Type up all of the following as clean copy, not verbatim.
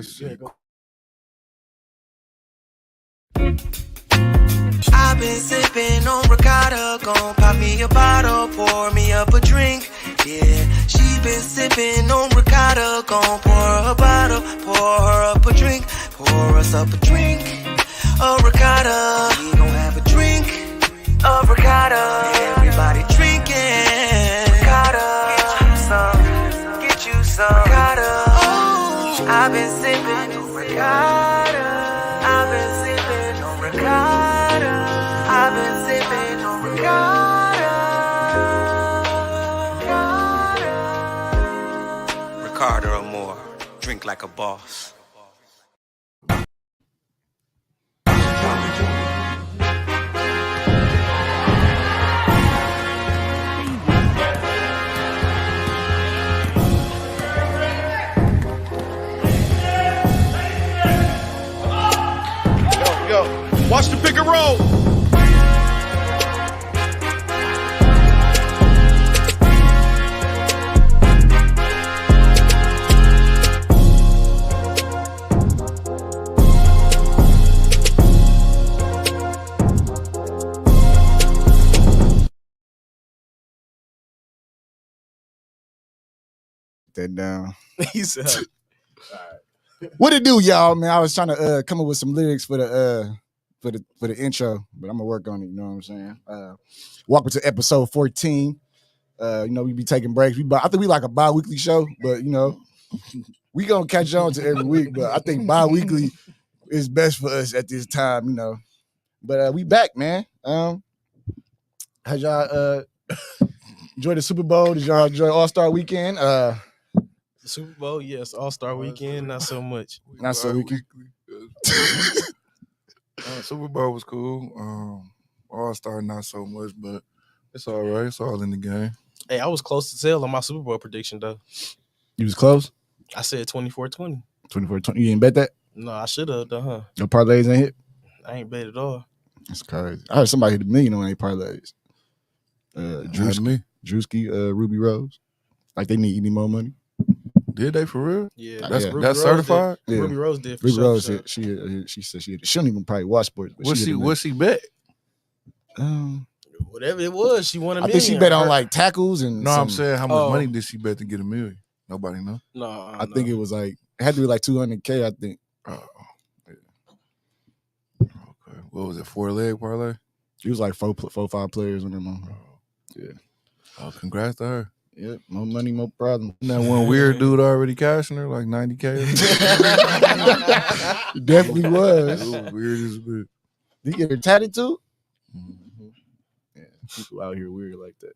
shit. I've been sipping on ricotta, gon' pop me a bottle, pour me up a drink. Yeah, she been sipping on ricotta, gon' pour her a bottle, pour her up a drink, pour us up a drink. A ricotta, we gon' have a drink of ricotta. Everybody drinking ricotta. Get you some ricotta. Oh, I've been sipping on ricotta. I've been sipping on ricotta. I've been sipping on ricotta. Ricotta or more. Drink like a boss. Yo, watch the pick and roll. That down. He said, What it do, y'all, man? I was trying to come up with some lyrics for the intro, but I'm gonna work on it, you know what I'm saying? Welcome to episode 14. We be taking breaks. I think we like a bi-weekly show, but we gonna catch on to every week. But I think bi-weekly is best for us at this time, But we back, man. Had y'all enjoy the Super Bowl? Did y'all enjoy All-Star Weekend? the Super Bowl, yes. All-Star Weekend, not so much. Not so weekly. Super Bowl was cool. All-Star not so much, but it's all right. It's all in the game. Hey, I was close to tell on my Super Bowl prediction, though. You was close? I said 24-20. 24-20. You didn't bet that? No, I should have, though, huh? No parlays ain't hit? I ain't bet at all. That's crazy. I heard somebody hit $1 million on their parlays. Drewski, Ruby Rose. Like they need any more money. Did they for real? Yeah, That's Rose certified. Did. Yeah. Ruby Rose did. For Ruby sure, Rose, for sure. she said she don't even probably watch sports. But What's she bet? Whatever it was, she won $1 I million. think she bet on like tackles and. No, I'm some- saying how much money did she bet to get $1 million? Nobody know. No, I think it was like it had to be like $200K. I think. Oh, yeah. Okay. What was it? 4-leg parlay? It was like four, 5 players on them. Yeah. Oh, congrats to her. Yep. More money, more problem. And that one weird dude already cashing her like $90K. It definitely It was. was weird as a bit. Did you get her tatted too? Mm-hmm. Yeah, people out here weird like that.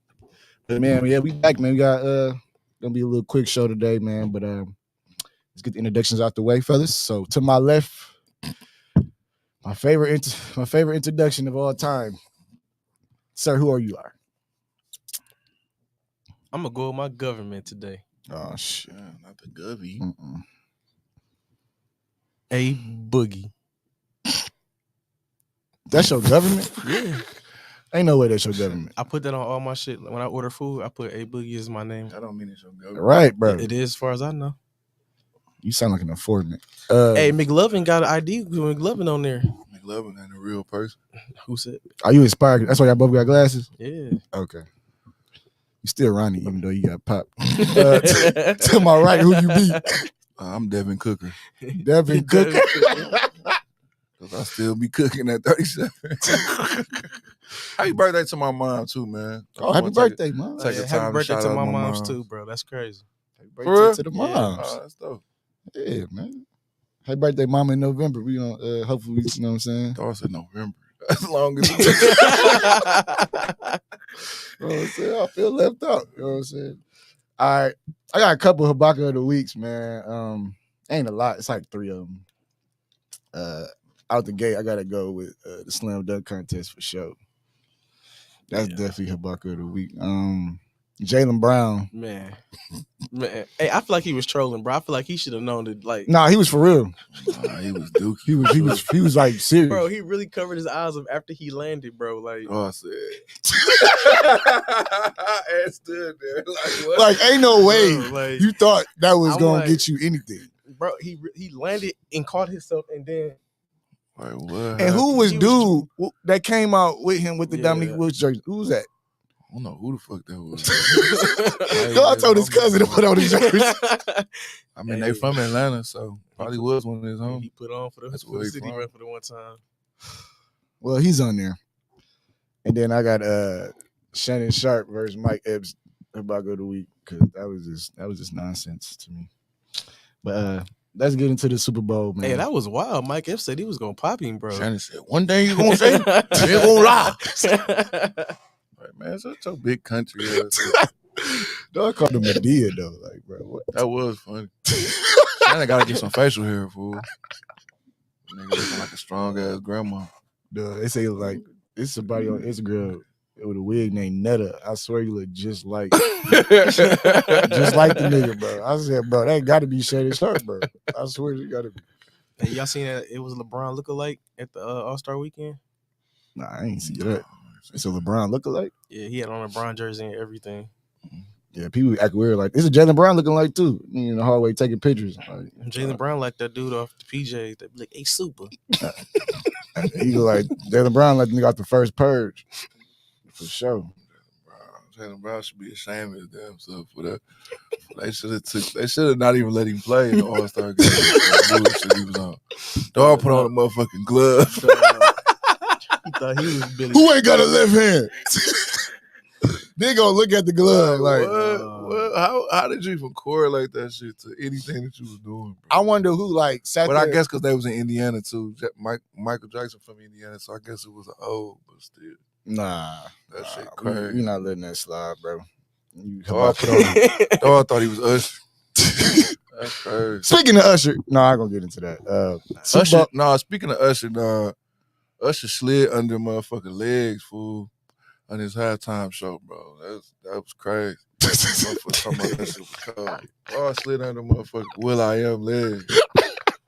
But man, yeah, we back, man. We got gonna be a little quick show today, man. But let's get the introductions out the way, fellas. So to my left, my favorite introduction of all time, sir. Who are you? I'm gonna go with my government today. Oh shit, Not the Govy. A Boogie. that's your government? Yeah, Ain't no way that's your government. I put that on all my shit. When I order food, I put A Boogie as my name. I don't mean it's your Govy. Right, bro. It is, as far as I know. You sound like an informant. Hey, McLovin got an ID with McLovin on there. McLovin ain't a real person. Who said? Are you inspired? That's why y'all both got glasses? Yeah. Okay. You still Ronnie, even though you got popped. To my right, who you be? I'm Devin Cooker. Devin Cooker. Because I still be cooking at 37. Happy birthday to my mom, too, man. Oh, happy birthday, Mom. Take the Happy time to birthday shout to out my my moms moms. too, bro. That's crazy. Happy For birthday real? to the Yeah. moms. Oh, that's dope. Yeah, man. Happy birthday, Mama, in November. We gonna hopefully, you know what I'm saying? I thought I said November. As long as You know what I'm saying? I feel left out. You know what I'm saying? All right. I got a couple of Habaka of the weeks, man. Ain't a lot. It's like 3 of them. Out the gate, I gotta go with the slam dunk contest for sure. That's definitely Habaka of the week. Jaylen Brown. Man. Hey, I feel like he was trolling, bro. I feel like he should have known to like. Nah, he was for real. Nah, he was dookie. He was like serious. Bro, he really covered his eyes up after he landed, bro. Like, Oh, I said. I stood there like, what? Like, ain't no way bro, like, you thought that was I'm gonna like- get you anything. bro, he landed and caught himself, and then Like what? And who was He was dude that came out with him with the Yeah. Dominique Wilkes jersey? Who was that? I don't know who the fuck that was. I told his cousin to put on his jersey. I mean, they from Atlanta, so probably was one of his homies. He put on for the That's where he city from. run for the one time. Well, he's on there. And then I got Shannon Sharp versus Mike Epps about go the week because that was just nonsense to me. But let's get into the Super Bowl, man. Hey, that was wild. Mike Epps said he was gonna pop him, bro. Shannon said, "One thing you gonna say, you ain't gonna lie." Like, man, such a big country. Dog called him Medea though. Like, bro, what? That was funny. Shannon gotta get some facial hair, fool. Nigga looking like a strong ass grandma. Duh, they say like it's somebody on Instagram with a wig named Netta. I swear you look just like the nigga, bro. I said, bro, that got to be Shannon Sharp, bro. I swear it got to be. Hey, y'all seen that? It was LeBron lookalike at the All-Star weekend. Nah, I ain't see that. It's a LeBron lookalike. Yeah, he had on a LeBron jersey and everything. Yeah, people act weird. Like, it's a Jaylen Brown looking like too. In the hallway taking pictures. Like, Jaylen Brown like that dude off the PJ that be like, "Hey, super." he look like Jaylen Brown like the nigga off the first purge. For sure. Jaylen Brown should be ashamed of his damn self for that. They should have not even let him play in the All-Star game. That bullshit he was on. Dog put on a motherfucking glove. He thought he was Billy. Who ain't got a left hand? They gonna look at the glove like. How did you even correlate that shit to anything that you was doing, bro? I wonder who like sat But there. I guess because they was in Indiana too. Michael Jackson from Indiana, so I guess it was an old, but still. Nah, That shit crazy. You're not letting that slide, bro. Dog thought he was Usher. That's crazy. Speaking of Usher, no, I'm gonna get into that. Speaking of Usher, Usher slid under motherfucking legs, fool, on his halftime show, bro. That was crazy. Motherfucker talking about that shit was cold. Oh, I slid under motherfucking Will.I.am legs.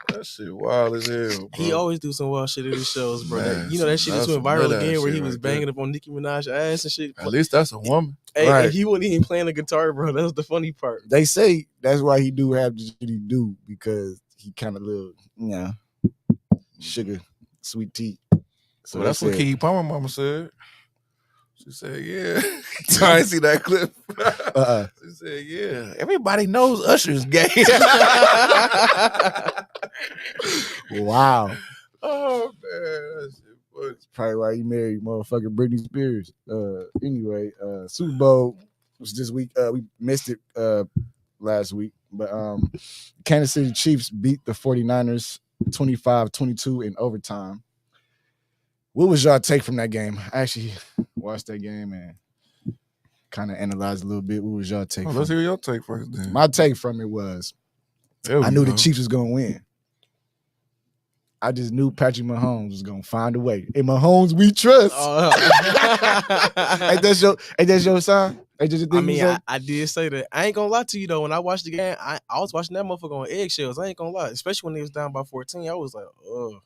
That shit wild as hell, bro. He always do some wild shit at his shows, bro. Man, that shit just went that's viral some again where shit he was right banging there. up on Nicki Minaj's ass and shit. At least that's a woman. Hey, Right. and he wasn't even playing the guitar, bro. That was the funny part. They say that's why he do have the shit he do because he kind of little, sugar, sweet tea. So that's what Keke Palmer mama said. She said, yeah. I see that clip. She said, yeah. Everybody knows Usher's gay. Wow. Oh, man. That shit funny. That's probably why he married motherfucking Britney Spears. Anyway, Super Bowl was this week. We missed it last week. But Kansas City Chiefs beat the 49ers 25-22 in overtime. What was y'all take from that game? I actually watched that game and kind of analyzed a little bit. What was y'all take? Let's hear your take first, then. My take from it was I knew the Chiefs was going to win. I just knew Patrick Mahomes was going to find a way. In Mahomes, we trust. Ain't that your sign? Ain't that your thing? I mean, I did say that. I ain't gonna lie to you though. When I watched the game, I was watching that motherfucker on eggshells. I ain't gonna lie, especially when they was down by 14. I was like, oh.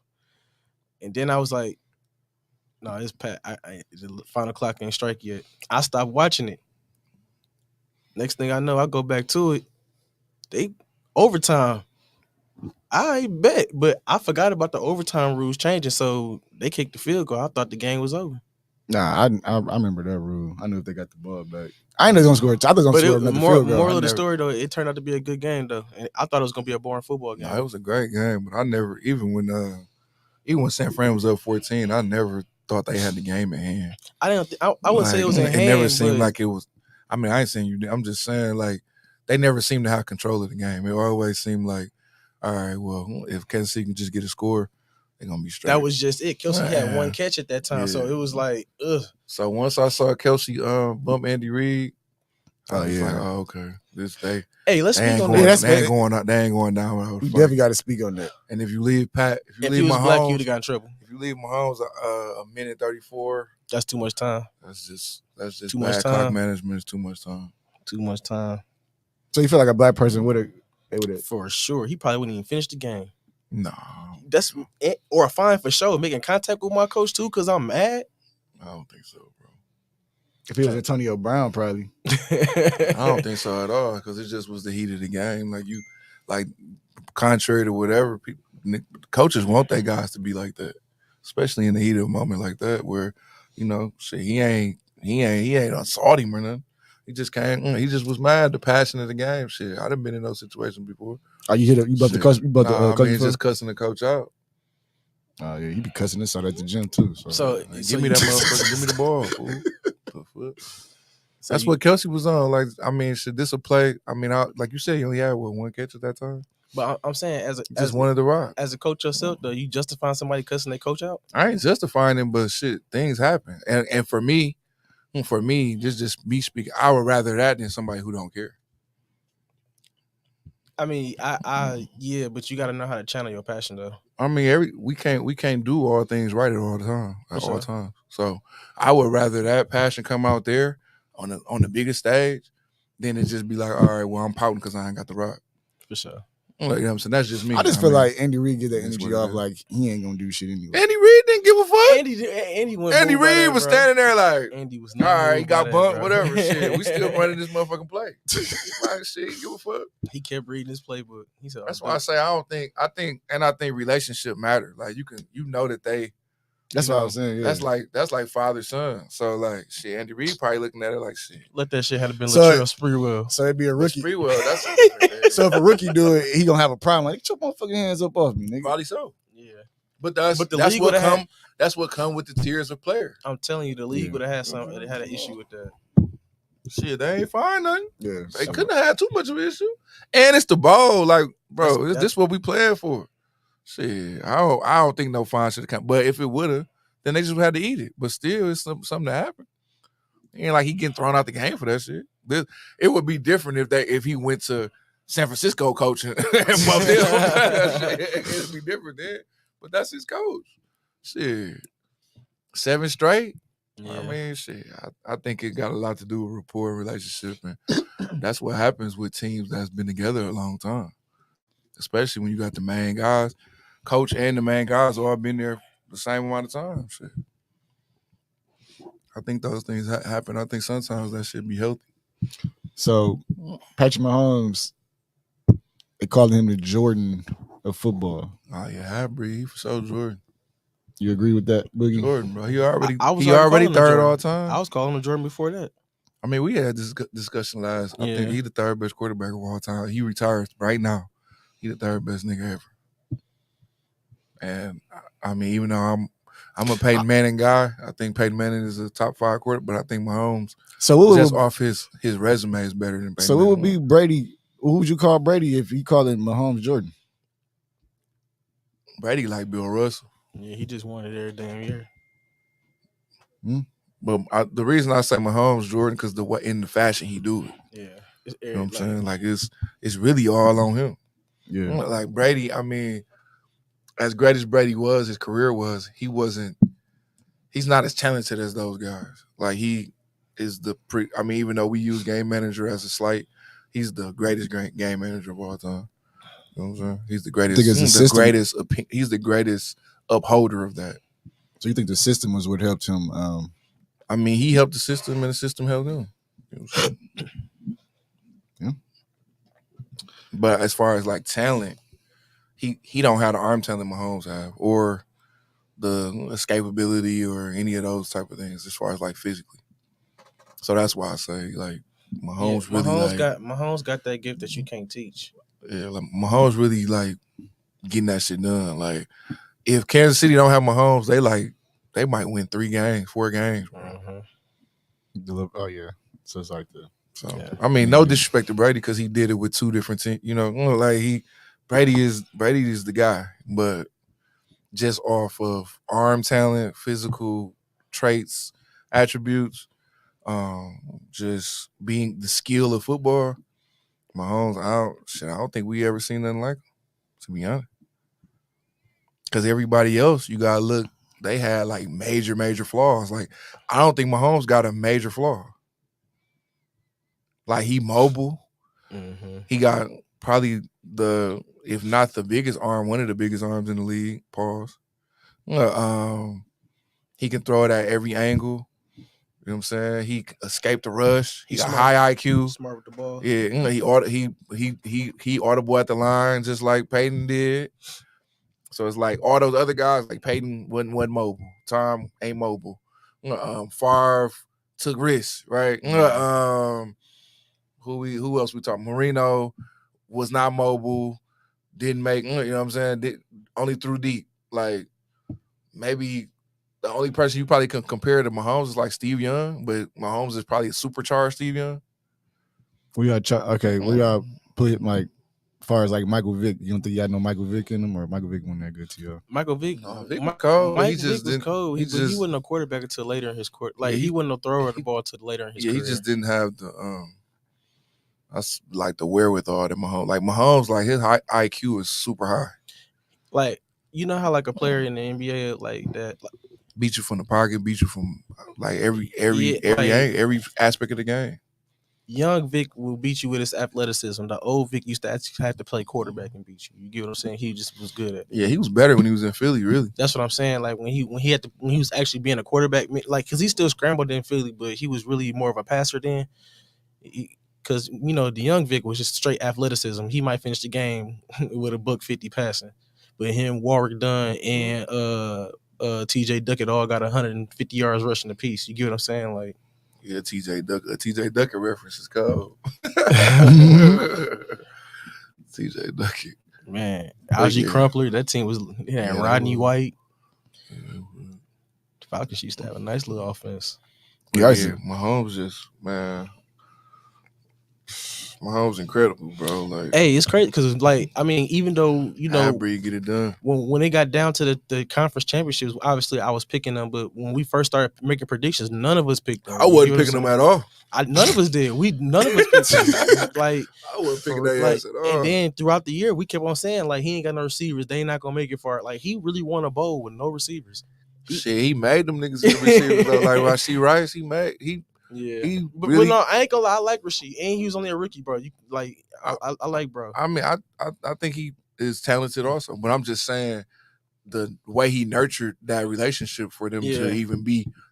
And then I was like, no, it's Pat. The final clock ain't strike yet. I stopped watching it. Next thing I know, I go back to it. They overtime. I bet, but I forgot about the overtime rules changing, so they kicked the field goal. I thought the game was over. Nah, I remember that rule. I knew if they got the ball back. I ain't gonna score. I thought gonna score another field goal. Moral of the story though, it turned out to be a good game though, and I thought it was gonna be a boring football game. No, it was a great game, but I never, even when San Fran was up 14, I never thought they had the game in hand. I wouldn't say it was in hand. It never seemed like it was. I mean, I ain't saying you. I'm just saying like they never seemed to have control of the game. It always seemed like, all right, well, if Kansas City can just get a score, they're gonna be straight. That was just it. Kelsey had one catch at that time, so it was like, ugh. So once I saw Kelsey bump Andy Reid, I was like, oh, okay. Hey, let's speak on that. that. They ain't going down. You definitely got to speak on that. And if you leave Mahomes, black, you'd have got in trouble. If you leave Mahomes a minute 34, that's too much time. That's just too bad much clock time. management. It's too much time. Too much time. So you feel like a black person would have for sure. He probably wouldn't even finish the game. No, that's or a fine for sure. Making contact with my coach too, cause I'm mad. I don't think so, bro. If it was Antonio Brown, probably. I don't think so at all, because it just was the heat of the game. contrary to whatever, people, coaches want their guys to be like that, especially in the heat of a moment like that where, shit, he ain't assault him or nothing. He just came. He just was mad. The passion of the game. Shit, I've been in those situations before. Oh, you hit it. You about to coach? You about to coach? Just cussing the coach out. Oh yeah, he be cussing this out at the gym too. So give me that motherfucker. Give me the ball, fool. That's what Kelsey was on. Like, should this a play? Like you said, he only had one catch at that time. But I'm saying, just wanted to rock. As a coach yourself, though, you justifying somebody cussing their coach out? I ain't justifying him, but shit, things happen. And for me, just me speaking, I would rather that than somebody who don't care. Yeah, but you got to know how to channel your passion, though. We can't do all things right at all times. So I would rather that passion come out there on the biggest stage than it just be like, all right, well, I'm pouting because I ain't got the rock. For sure. You know what I'm saying? That's just me. I just feel like Andy Reid get that energy off like he ain't gonna do shit anyway. Andy Reid didn't give a fuck. Andy Reid was standing there like, Andy was all right, he got bumped, whatever. Shit, we still running this motherfucking play. Like, shit, give a fuck. He kept reading his playbook. He said, that's why I say I think relationship matter. Like that they. That's what I was saying. Yeah. That's like father son. So like shit, Andy Reid probably looking at it like shit. Let that shit have been Latrell Sprewell. So it'd be a rookie. Sprewell. That's so if a rookie do it, he gonna have a problem. Like, get your motherfucking hands up off me, nigga. Probably so. Yeah. But that's what come with the tiers of players. I'm telling you, the league would have had something. They had an issue with that. Shit, they ain't find nothing. Yeah, they couldn't have had too much of an issue. And it's the ball, like, bro. This what we playing for. Shit, I don't think no fine should have come. But if it would have, then they just had to eat it. But still, it's something that happened. It ain't like he getting thrown out the game for that shit. It would be different if he went to San Francisco coaching and bumped him. It'd be different then. But that's his coach. Shit, 7 straight. Yeah. Shit. I think it got a lot to do with rapport and relationship, and that's what happens with teams that's been together a long time. Especially when you got the main guys, coach and the main guys all been there the same amount of time. Shit. I think those things happen. I think sometimes that should be healthy. So, Patrick Mahomes, they call him the Jordan of football. Oh yeah, hybrid. He for sure Jordan. You agree with that, Boogie? Jordan, bro. He already third all time. I was calling him Jordan before that. We had this discussion last. I think he's the third best quarterback of all time. He retires right now. He the third best nigga ever. And even though I'm a Peyton Manning guy, I think Peyton Manning is a top 5 quarterback, but I think Mahomes, off his resume, is better than Peyton So Manning. it would be Brady. Who would you call Brady if you call it Mahomes Jordan? Brady like Bill Russell. Yeah, he just won it every damn year. But the reason I say Mahomes Jordan because in the fashion he do it. Yeah, you know what I'm saying? Like it's really all on him. Yeah, like Brady. As great as Brady was, his career was, he's not as talented as those guys. Like he is even though we use game manager as a slight, he's the greatest game manager of all time. You know what I'm saying? He's the greatest. He's the greatest upholder of that. So you think the system was what helped him? He helped the system, and the system helped him. You know what I'm saying? Yeah. But as far as like talent, he don't have the arm talent Mahomes have, or the escapability, or any of those type of things as far as like physically. So that's why I say like Mahomes Mahomes got that gift that you can't teach. Yeah, like Mahomes really like getting that shit done. Like if Kansas City don't have Mahomes, they might win 3 games, 4 games. Mm-hmm. Oh yeah, so it's like that. So no disrespect to Brady because he did it with 2 different teams. You know, like Brady is the guy, but just off of arm talent, physical traits, attributes, just being the skill of football, Mahomes, I don't think we ever seen nothing like him, to be honest. Because everybody else, you gotta look, they had like major flaws. Like I don't think Mahomes got a major flaw. Like he mobile. Mm-hmm. He got probably if not the biggest arm, one of the biggest arms in the league. Pause. He can throw it at every angle. You know what I'm saying? He escaped the rush. He got smart. high IQ. Smart with the ball. Yeah, he audible at the line just like Peyton did. So it's like all those other guys, like Peyton wasn't mobile. Tom ain't mobile. Favre took risks, right? Who else we talking? Marino was not mobile, didn't make, you know what I'm saying? Only threw deep. Like maybe the only person you probably can compare to Mahomes is like Steve Young, but Mahomes is probably a supercharged Steve Young. We got we got put like as far as like Michael Vick. You don't think you had no Michael Vick in him, or Michael Vick wasn't that good to you? Michael Vick, Vick was cold. Mike Vick was cold. He wasn't a quarterback until later in his court. Like he wasn't a thrower of the ball until later in his career. He just didn't have the like the wherewithal that Mahomes. Like Mahomes, like his IQ is super high. Like you know how like a player in the NBA like that. Like, beat you from the pocket, beat you from like every aspect of the game. Young Vic will beat you with his athleticism. The old Vic used to actually have to play quarterback and beat you. You get what I'm saying? He just was good at it. Yeah, he was better when he was in Philly, really. That's what I'm saying. Like when he was actually being a quarterback, like because he still scrambled in Philly, but he was really more of a passer then. Because you know the young Vic was just straight athleticism. He might finish the game with a $150 passing, but him, Warwick Dunn, and TJ Duckett all got 150 yards rushing apiece. You get what I'm saying? Like. Yeah, TJ Duckett reference is cold. TJ Duckett. Man, Algie Crumpler, that team was Rodney White. The Falcons used to have a nice little offense. Yeah, Mahomes Mahomes incredible, bro. Like, hey, it's crazy because like I mean, even though you know, hybrid get it done. When it got down to the conference championships, obviously I was picking them, but when we first started making predictions, none of us picked them. I wasn't picking them at all. None of us did. None of us picked them. Like I wasn't picking their ass at all. And then throughout the year, we kept on saying like he ain't got no receivers. They ain't not gonna make it far. Like he really won a bowl with no receivers. He made them niggas get receivers though. Like Rashee Rice, Yeah, but no, I ain't gonna lie. I like Rasheed, and he was only a rookie, bro. I like bro. I mean, I think he is talented also, but I'm just saying the way he nurtured that relationship for them to even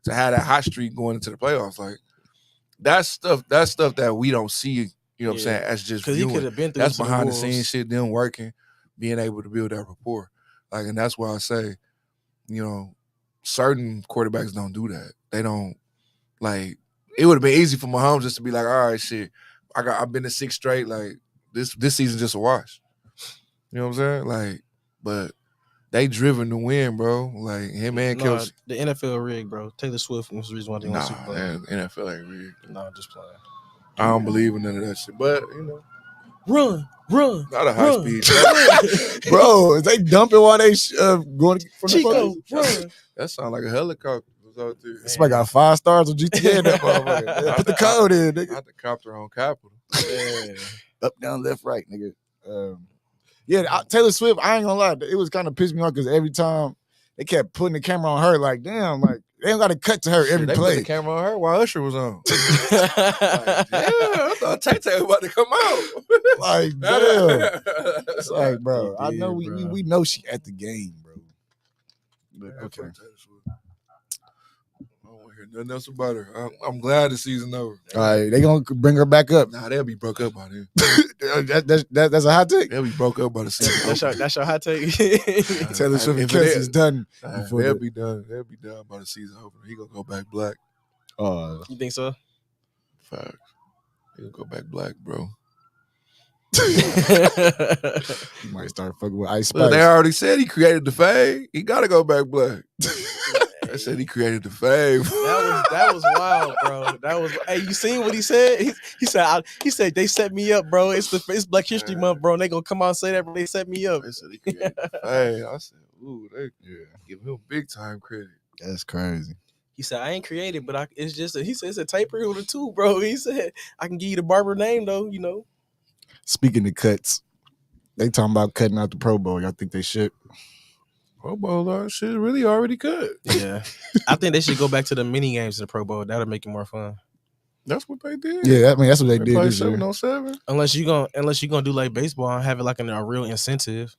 to have that hot streak going into the playoffs, like that's stuff that we don't see. You know what I'm saying? As just because he could have been through. That's behind the scenes shit. Them working, being able to build that rapport, like, and that's why I say, you know, certain quarterbacks don't do that. They don't like. It would have been easy for Mahomes just to be like, all right, shit, I've been to 6 straight. Like this season just a wash. You know what I'm saying? Like, but they driven to win, bro. Like him and Kelsey. The NFL rigged, bro. Taylor Swift was the reason why they won Super Bowl. NFL ain't rigged. Nah, just playing. I don't believe in none of that shit. But you know, run. Not a high speed, bro. Is they dumping while they going from Chico, the run. That sound like a helicopter. Somebody got 5 stars on GTA. That motherfucker. Put the code in, nigga. Not the copter on Capitol. Yeah. Up, down, left, right, nigga. Taylor Swift, I ain't gonna lie, it was kind of pissed me off because every time they kept putting the camera on her, like, damn, like, they don't got to cut to her every play. Put the camera on her while Usher was on. Like, I thought Tay-Tay was about to come out. Like, damn. It's like, bro, I know we know she at the game, bro. But, okay. Nothing else about her. I'm glad the season over. All right, they gonna bring her back up. Nah, they'll be broke up by then. That's a hot take. They'll be broke up by the season. That's your hot take. Taylor Swift and Kelsey's done. They'll be done. They'll be done by the season opener. He gonna go back black. You think so? Facts. He gonna go back black, bro. He might start fucking with Ice Spice. They already said he created the fade. He gotta go back black. They said he created the fave. That was wild, bro. That was. Hey, you seen what he said? He said they set me up, bro. It's Black History Month, bro. And they gonna come out and say that, but they set me up. They said he created the fave. I said, ooh, they give him big time credit. That's crazy. He said I ain't created, but he said it's a tape recorder too, bro. He said I can give you the barber name though, you know. Speaking of cuts, they talking about cutting out the Pro Bowl. Y'all think they should? Pro Bowl shit really already cut. Yeah, I think they should go back to the mini games in the Pro Bowl. That'll make it more fun. That's what they did. Yeah, I mean that's what they did this year. 7-on-7. Unless you gonna do like baseball and have it like a real incentive.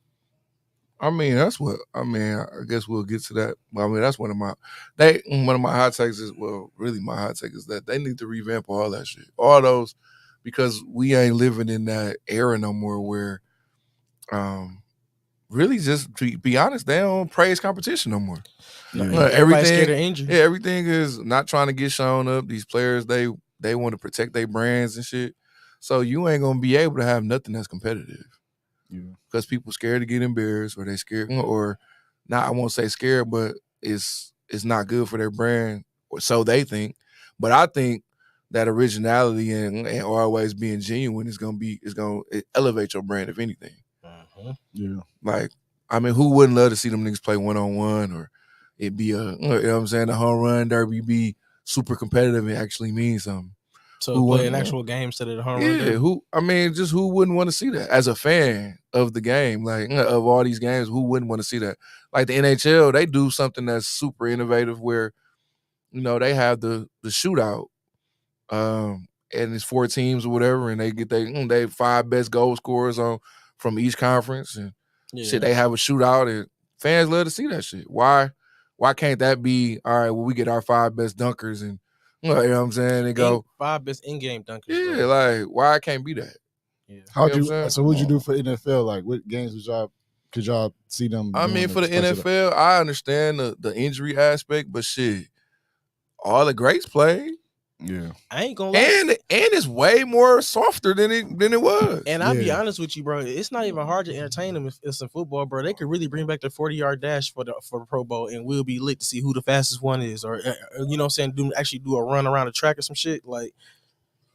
I mean, that's what I mean. I guess we'll get to that. But I mean, that's one of my hot takes is really my hot take is that they need to revamp all that shit, all those, because we ain't living in that era no more where, really just to be honest, they don't praise competition no more. Yeah. Everybody's scared of injury. Yeah, everything is not trying to get shown up. These players, they want to protect their brands and shit. So you ain't gonna be able to have nothing that's competitive. Yeah. Because people scared to get embarrassed, or they scared, or not. I won't say scared, but it's not good for their brand, or so they think. But I think that originality and always being genuine is gonna elevate your brand, if anything. Yeah. Like, I mean, who wouldn't love to see them niggas play 1-on-1, or it be you know what I'm saying, the home run derby be super competitive and actually mean something. So play an actual game instead of the home run derby. Who wouldn't want to see that as a fan of the game? Like, of all these games, who wouldn't want to see that? Like the NHL, they do something that's super innovative where, they have the shootout, and it's 4 teams or whatever, and they get they 5 best goal scorers from each conference, and shit, they have a shootout, and fans love to see that shit. Why can't that be, all right, well, we get our 5 best dunkers, and you know what I'm saying, they go 5 best in-game dunkers. Yeah, like, why it can't be that? Yeah. So what'd you do for NFL? Like, what games could y'all see them? I mean, for the NFL, I understand the injury aspect, but shit, all the greats played. Yeah, I ain't gonna lie. And it's way more softer than it was. And I'll be honest with you, bro. It's not even hard to entertain them if it's in football, bro. They could really bring back the 40-yard dash for the Pro Bowl, and we'll be lit to see who the fastest one is, or you know what I'm saying, do a run around the track or some shit. Like,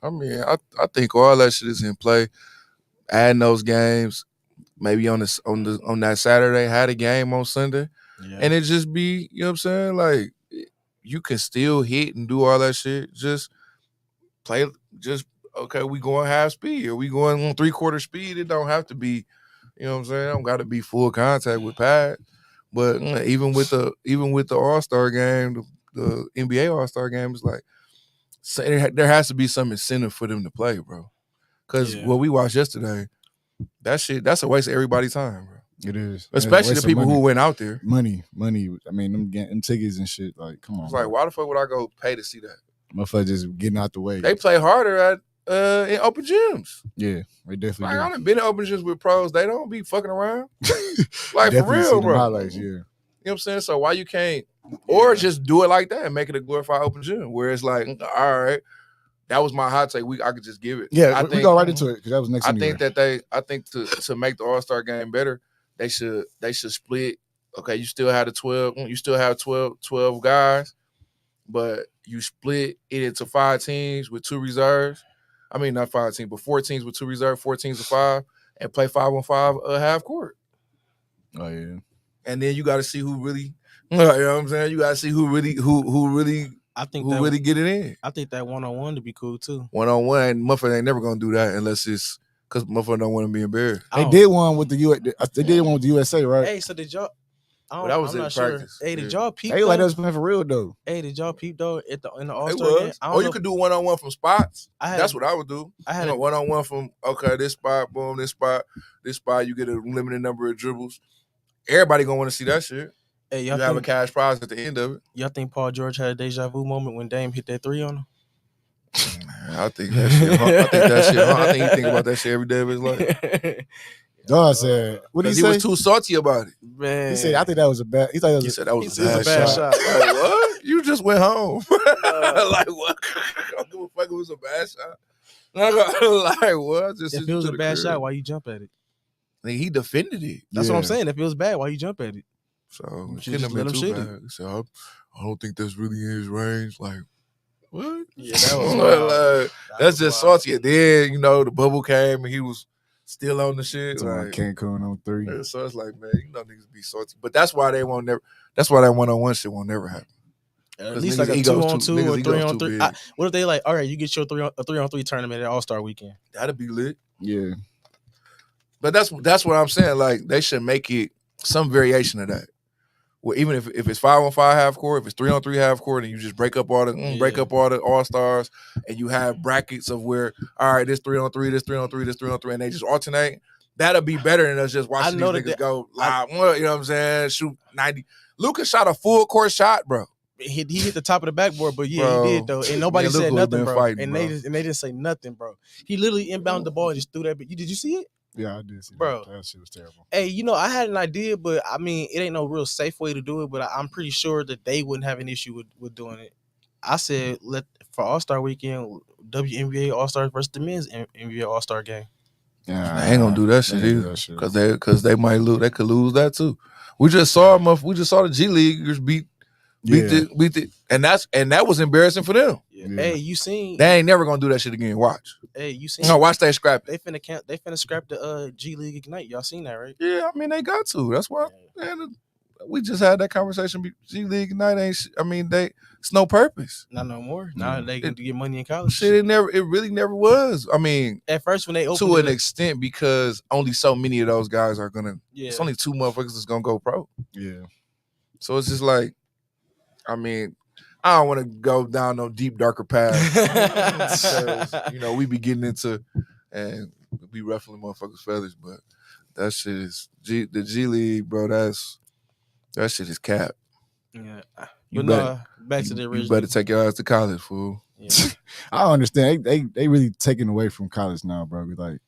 I mean, I think all that shit is in play. Adding those games, maybe on that Saturday, had a game on Sunday, and it just be, you know what I'm saying, like, you can still hit and do all that shit. Just play. Okay, we going half speed, or we going on 3/4 speed. It don't have to be, you know what I'm saying. It don't got to be full contact with pad. But even with the All-Star game, the NBA All-Star game, is like, there has to be some incentive for them to play, bro. Because what we watched yesterday, that's a waste of everybody's time, bro. It is, especially the people who went out there. Money. I mean, them tickets and shit. Like, come on. It's like, why the fuck would I go pay to see that? Motherfuckers just getting out the way. They play harder at in open gyms. Yeah, they definitely. Like, do. I done been in open gyms with pros. They don't be fucking around. Like, for real, bro. Highlights, yeah. You know what I'm saying? So why you can't, or just do it like that and make it a glorified open gym where it's like, all right, that was my hot take. I could just give it. Yeah, we go right into it because that was next. I think to make the All-Star game better, they should split. Okay, you still have 12 guys, but you split it into 5 teams with 2 reserves. I mean, not 5 teams, but 4 teams with 2 reserves, 4 teams of 5, and play 5-on-5 half court. Oh yeah. And then you got to see who really, you know what I'm saying? You got to see who really get it in. I think that 1-on-1 to be cool too. 1-on-1, motherfucker ain't never gonna do that unless it's because motherfucker don't want to be embarrassed. They did one with the USA, right? Hey, so did y'all? That was in practice. Sure. Hey, did y'all peep? Hey, like that was playing for real though. Hey, did y'all peep though in the All-Star game? You could do 1-on-1 from spots. That's what I would do. I had 1-on-1 from this spot, boom, this spot. You get a limited number of dribbles. Everybody gonna want to see that shit. Hey, you have a cash prize at the end of it. Y'all think Paul George had a deja vu moment when Dame hit that 3 on him? I think that shit. I think he think about that shit every day of his life. Dog said, what did he say? He was too salty about it. Man. He said, I think that was a bad. He said that was a bad shot. Like, what? You just went home. Like, what? I don't give a fuck. It was a bad shot. Like, what? If it was a bad shot, why you jump at it? He defended it. That's what I'm saying. If it was bad, why you jump at it? So it couldn't have been too bad. He said, I don't think that's really in his range. Like, what? Yeah, that was that's just salty. And then, the bubble came and he was still on the shit. Like Cancun on 3. So it's like, man, niggas be salty. But that's why that 1-on-1 shit won't never happen. At least like a 2-on-2 or 3-on-3. What if they like, all right, you get your 3-on-3 tournament at All-Star Weekend? That'd be lit. Yeah. But that's what I'm saying. Like, they should make it some variation of that. Well, even if it's 5-on-5 half court, if it's 3-on-3 half court, and you just break up all the All-Stars, and you have brackets of where, all right, this 3-on-3, this 3-on-3, this 3-on-3, and they just alternate. that'll be better than us just I watching know these that niggas go live. You know what I'm saying? Shoot 90. Lucas shot a full court shot, bro. he hit the top of the backboard, but yeah, Bro, he did though, and nobody man, Luka said would've nothing, been bro. fighting, And bro. they didn't say nothing, bro. He literally inbounded the ball and just threw that. But did you see it? Yeah, I did see Bro. that. That shit was terrible. Hey, I had an idea, but I mean, it ain't no real safe way to do it. But I'm pretty sure that they wouldn't have an issue with doing it. I said for All-Star Weekend, WNBA All-Star versus the men's NBA All-Star game. Yeah, I ain't gonna do that shit either, because they might lose. They could lose that too. We just saw the G Leaguers beat the, and that was embarrassing for them. Yeah. Hey, you seen? They ain't never gonna do that shit again. Watch. Hey, you seen? No, watch they scrap it. They finna scrap the G League Ignite. Y'all seen that, right? Yeah, I mean they got to. That's why. Man, we just had that conversation. G League Ignite ain't. I mean it's no purpose. Not no more. Now they can get money in college. Shit, it really never was. I mean, at first when they opened to an extent, because only so many of those guys are gonna. Yeah. It's only 2 motherfuckers that's gonna go pro. Yeah. So it's just like, I mean, I don't want to go down no deep darker path. Because, we be getting into and we be ruffling motherfuckers' feathers, but that shit is the G League, bro. That shit is cap. Yeah. Back to the original. You better take your ass to college, fool. Yeah. I don't understand. They really taking away from college now, bro. Like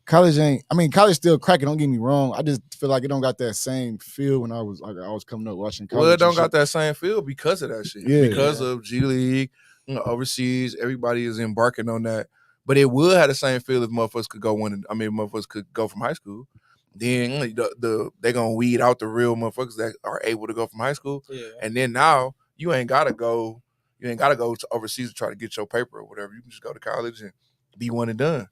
college ain't. I mean, college still cracking. Don't get me wrong. I just feel like it don't got that same feel when I was coming up watching college. Well, it don't got that same feel because of that shit. Yeah. Because of G League, overseas, everybody is embarking on that. But it would have the same feel if motherfuckers could go motherfuckers could go from high school. Then they gonna weed out the real motherfuckers that are able to go from high school. Yeah. And then now you ain't gotta go to overseas to try to get your paper or whatever. You can just go to college and be one and done.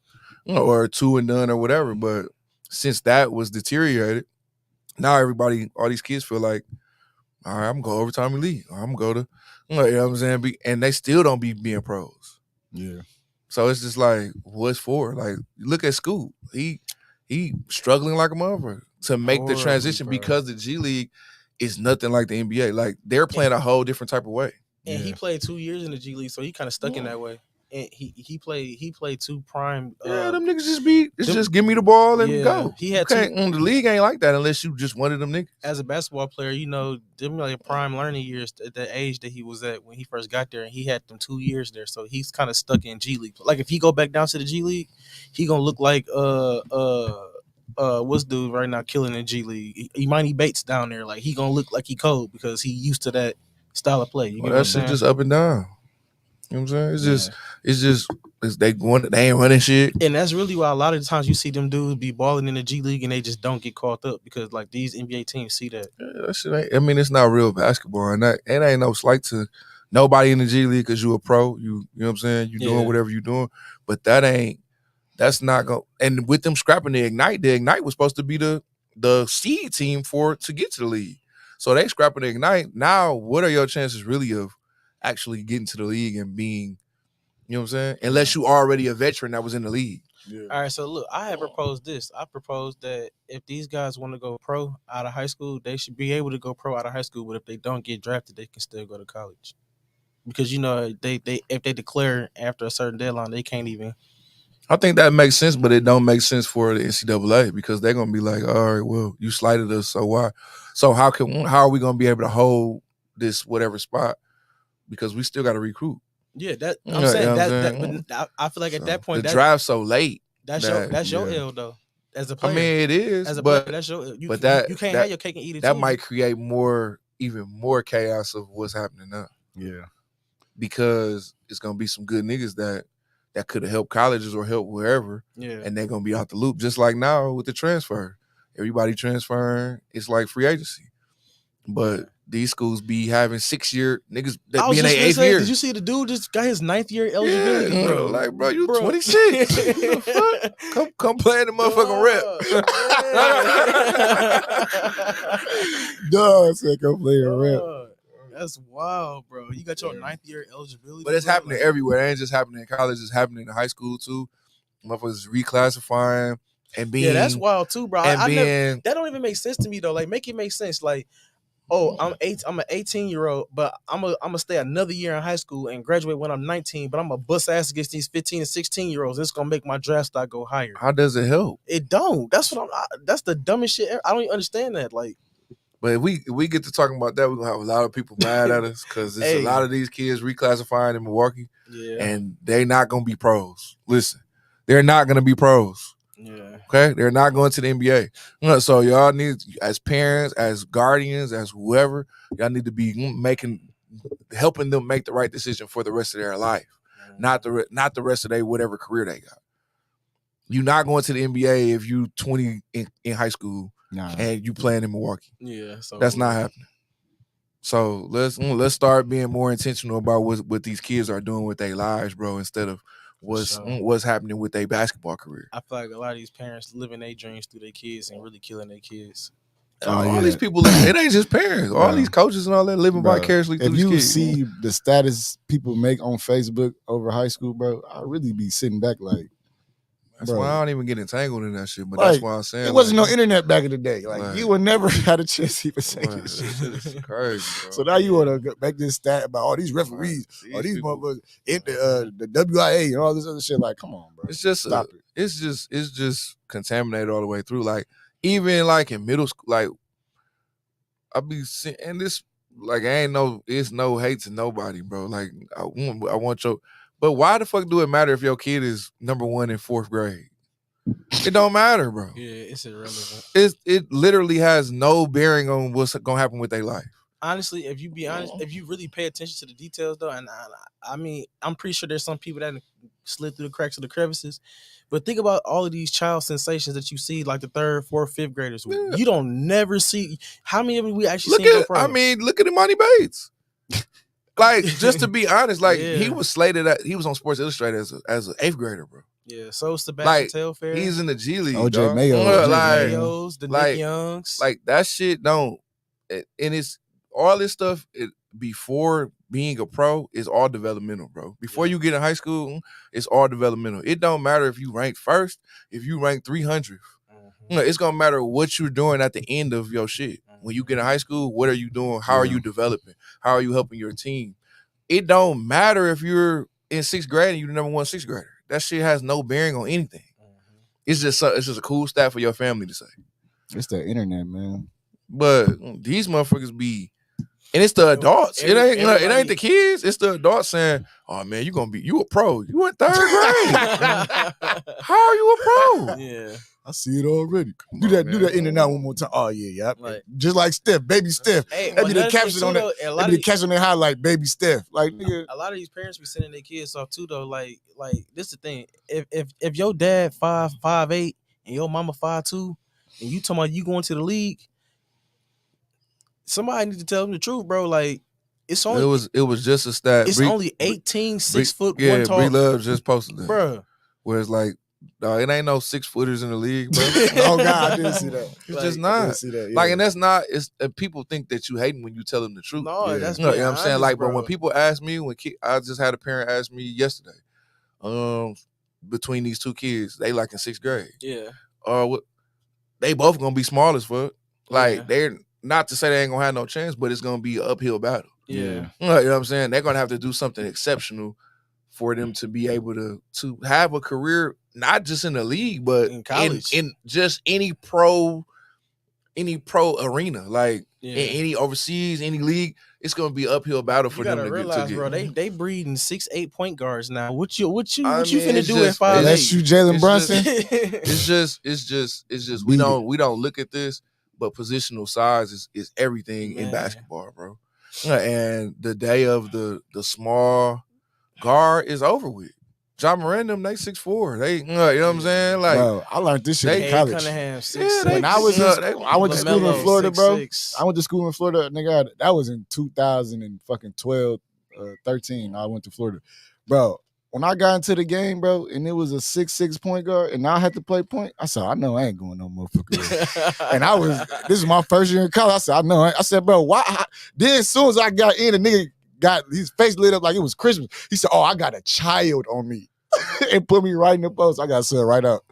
Or 2 and done or whatever. But since that was deteriorated, now all these kids feel like, all right, I'm gonna go overtime elite. I'm gonna go to, you know what I'm saying? And they still don't be being pros. Yeah. So it's just like, what's for? Like, look at Scoot. He struggling like a motherfucker to make the transition, bro. Because the G League is nothing like the NBA. Like, they're playing a whole different type of way. And he played 2 years in the G League, so he kind of stuck in that way. And he played 2 prime. Them niggas just give me the ball and go. He had the league ain't like that unless you just one of them niggas. As a basketball player, them like prime learning years at the age that he was at when he first got there, and he had them 2 years there, so he's kind of stuck in G League. Like if he go back down to the G League, he gonna look like what's dude right now killing in G League? Imani Bates down there, like he gonna look like he cold because he used to that style of play. You that shit just up and down. You know what I'm saying? It's just they ain't running shit. And that's really why a lot of the times you see them dudes be balling in the G League and they just don't get caught up because like these NBA teams see that. Yeah, that shit ain't, I mean, it's not real basketball, and that it ain't no slight to nobody in the G League because you a pro. You know what I'm saying? You doing whatever you doing, but that's not going. And with them scrapping the Ignite was supposed to be the seed team to get to the league. So they scrapping the Ignite. Now, what are your chances really of actually getting to the league and being, you know what I'm saying? Unless you already a veteran that was in the league. Yeah. All right, so look, I have proposed this. I proposed that if these guys want to go pro out of high school, they should be able to go pro out of high school. But if they don't get drafted, they can still go to college. Because they if they declare after a certain deadline, they can't even. I think that makes sense, but it don't make sense for the NCAA because they're gonna be like, all right, well, you slighted us, so why? So how are we gonna be able to hold this whatever spot? Because we still got to recruit. Yeah, I'm saying that. I feel like at that point, the draft's so late. That's your L though. As a player, I mean, it is. As a player, that's your. You can't have your cake and eat it. That might create even more chaos of what's happening now. Yeah, because it's gonna be some good niggas that could have helped colleges or helped wherever. Yeah, and they're gonna be out the loop, just like now with the transfer. Everybody transferring. It's like free agency, but. These schools be having 6-year niggas that be in their 8th year. Did you see the dude just got his 9th year eligibility? Yeah, bro. Like, bro, you 26. Come play in the motherfucking rep. Dog said come play a rep. That's wild, bro. You got your 9th year eligibility. But it's happening everywhere. It ain't just happening in college. It's happening in high school too. Motherfuckers reclassifying and being. Yeah, that's wild too, bro. That don't even make sense to me though. Like, make it make sense. Like. oh, I'm an 18-year-old, but I'm gonna stay another year in high school and graduate when I'm 19. But I'm gonna bust ass against these 15 and 16-year-olds. It's gonna make my draft stock go higher. How does it help? It don't. That's the dumbest shit. I don't even understand that. Like, but if we get to talking about that, we're gonna have a lot of people mad at us because there's a lot of these kids reclassifying in Milwaukee, and they're not gonna be pros. Listen, they're not gonna be pros. Yeah. Okay, they're not going to the NBA. So y'all need, as parents, as guardians, as whoever, y'all need to be helping them make the right decision for the rest of their life, not the rest of their whatever career they got. You're not going to the NBA if you 20 in high school and you playing in Milwaukee. Yeah, so that's not happening. So let's start being more intentional about what these kids are doing with their lives, bro, instead of what's happening with their basketball career. I feel like a lot of these parents living their dreams through their kids and really killing their kids. All these people, it ain't just parents. All these coaches and all that living vicariously through these kids. If you see the status people make on Facebook over high school, bro, I really be sitting back like, that's why I don't even get entangled in that shit. But like, that's why I'm saying it wasn't no internet back in the day. Like you would never had a chance to even say this shit. It's crazy, bro. So now you want to make this stat about all these referees, all these motherfuckers in the WIA and all this other shit. Like, come on, bro. It's just stop it. It's just contaminated all the way through. Like even like in middle school, like I be seeing, and this like it's no hate to nobody, bro. Like I want your. But why the fuck do it matter if your kid is number 1 in 4th grade? It don't matter, bro. Yeah, it's irrelevant. It literally has no bearing on what's gonna happen with their life. Honestly, if you be honest, if you really pay attention to the details, though, and I mean, I'm pretty sure there's some people that slid through the cracks of the crevices. But think about all of these child sensations that you see, like the 3rd, 4th, 5th graders. Yeah. You don't never see how many of them we actually see. I mean, look at Imani Bates. Like, just to be honest, like he was slated he was on Sports Illustrated as an 8th grader, bro. Yeah, so Sebastian Telfair. He's in the G League. OJ Mayo, Mayos, the Nick Youngs. Like that shit don't, and it's all this stuff before being a pro is all developmental, bro. Before you get in high school, it's all developmental. It don't matter if you rank first, if you rank 300th. It's gonna matter what you're doing at the end of your shit. When you get in high school, what are you doing? How are you developing? How are you helping your team? It don't matter if you're in 6th grade and you're the number 1 6th grader. That shit has no bearing on anything. It's just a cool stat for your family to say. It's the internet, man. But these motherfuckers be, and it's the adults. It ain't the kids. It's the adults saying, "Oh man, you a pro. You in 3rd grade. How are you a pro?" Yeah. I see it already. Do that in and out one more time. Oh yeah. Like, just like Steph, baby Steph. Hey, that'd be the caption on that. That'd be the caption on their highlight, baby Steph. Like nigga. A lot of these parents be sending their kids off too, though. Like this is the thing. If your dad 5'8" and your mama 5'2", and you talking about you going to the league, somebody need to tell them the truth, bro. Like it's only it was just a stat. It's only 18, 6 foot, one tall. Bree Love just posted that, bro. Where it's like, it ain't no 6-footers in the league, bro. Oh God, I didn't see that. It's just not. I didn't see that, yeah. Like, and that's not. It's people think that you hating when you tell them the truth. No, that's you know what I'm saying. Like, bro. but when people ask me, I just had a parent ask me yesterday, between these 2 kids, they like in 6th grade. Yeah. They both gonna be small as fuck. Like they're not to say they ain't gonna have no chance, but it's gonna be an uphill battle. Yeah. You know what I'm saying? They're gonna have to do something exceptional for them to be able to have a career, not just in the league, but in college, in just any pro arena, like in any overseas, any league. It's gonna be an uphill battle for them to realize, get. Bro, they breeding 6'8" point guards now. What you finna do at 5'8"? Unless you Jalen Brunson. It's just we don't look at this, but positional size is everything in basketball, bro. And the day of the small guard is over with. John Moran, they 6'4". They, you know what I'm saying? Like, bro, I learned this shit in college. When I went to school in Florida, bro. I went to school in Florida, nigga. That was in 2012, 13. I went to Florida, bro. When I got into the game, bro, and it was a 6'6" point guard, and I had to play point, I said, I know I ain't going no motherfucker. And this is my first year in college. I said, I know. I said, bro, why? Then as soon as I got in, the nigga got his face lit up like it was Christmas. He said, oh, I got a child on me. And put me right in the post. I got set right up.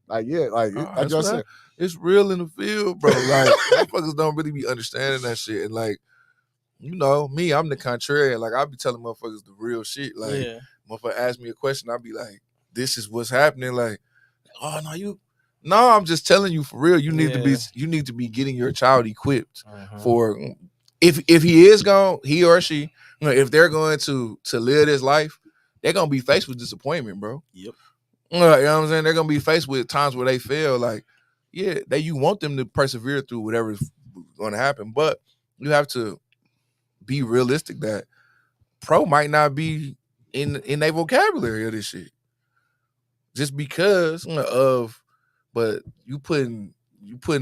Like, yeah, like y'all said. It's real in the field, bro. Like motherfuckers don't really be understanding that shit. And like, you know, me, I'm the contrarian. Like I be telling motherfuckers the real shit. Like motherfucker ask me a question, I be like, this is what's happening. Like, oh no, I'm just telling you for real. You need to be getting your child equipped for if he or she, you know, if they're going to live this life, they're gonna be faced with disappointment, bro. Yep. You know what I'm saying? They're gonna be faced with times where they fail. Like, yeah, you want them to persevere through whatever's gonna happen, but you have to be realistic that pro might not be in their vocabulary of this shit. Just because of, but you putting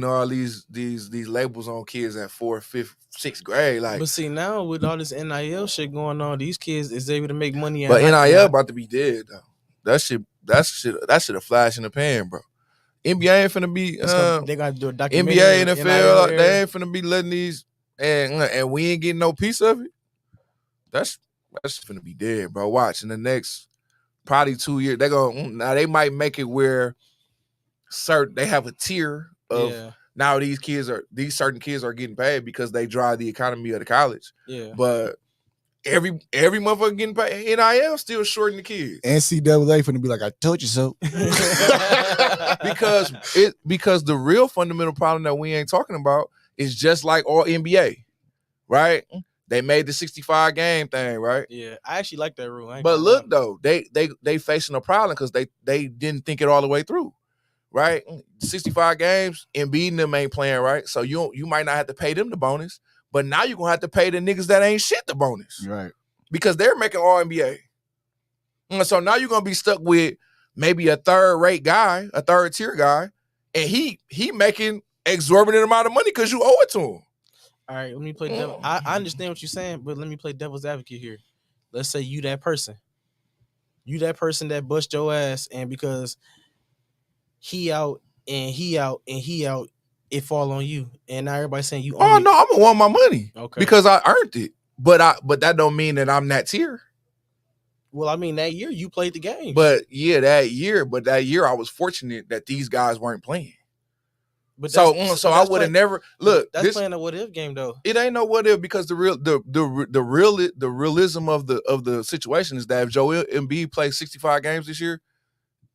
all these labels on kids at 4th, 5th, 6th grade. Like, but see, now with all this NIL shit going on, these kids is able to make money. But NIL about to be dead though. That shit a flash in the pan, bro. NBA ain't finna be. They gotta do a documentary. NBA, NFL, they ain't finna be letting these, and we ain't getting no piece of it. That's finna be dead, bro. Watch in the next probably 2 years. They might make it where they have a tier of now these certain kids are getting paid because they drive the economy of the college. Yeah. But every motherfucker getting paid, NIL still shorting the kids. NCAA finna be like, I told you so. because the real fundamental problem that we ain't talking about is just like all NBA, right? They made the 65 game thing, right? Yeah, I actually like that rule. But look though, they facing a problem because they didn't think it all the way through, right? 65 games, Embiid and them ain't playing, right? So you might not have to pay them the bonus, but now you're gonna have to pay the niggas that ain't shit the bonus, right? Because they're making all NBA. So now you're gonna be stuck with maybe a third tier guy, and he making exorbitant amount of money because you owe it to him. All right, let me play devil. I understand what you're saying, but let me play devil's advocate here. Let's say you that person that bust your ass, and because he out, it fall on you, and now everybody's saying you. Oh no, I'm gonna want my money, because I earned it. But that don't mean that I'm that tier. Well, I mean that year you played the game. But that year I was fortunate that these guys weren't playing. But so I would have never look. That's playing a what if game though. It ain't no what if, because the realism of the situation is that if Joel Embiid plays 65 games this year,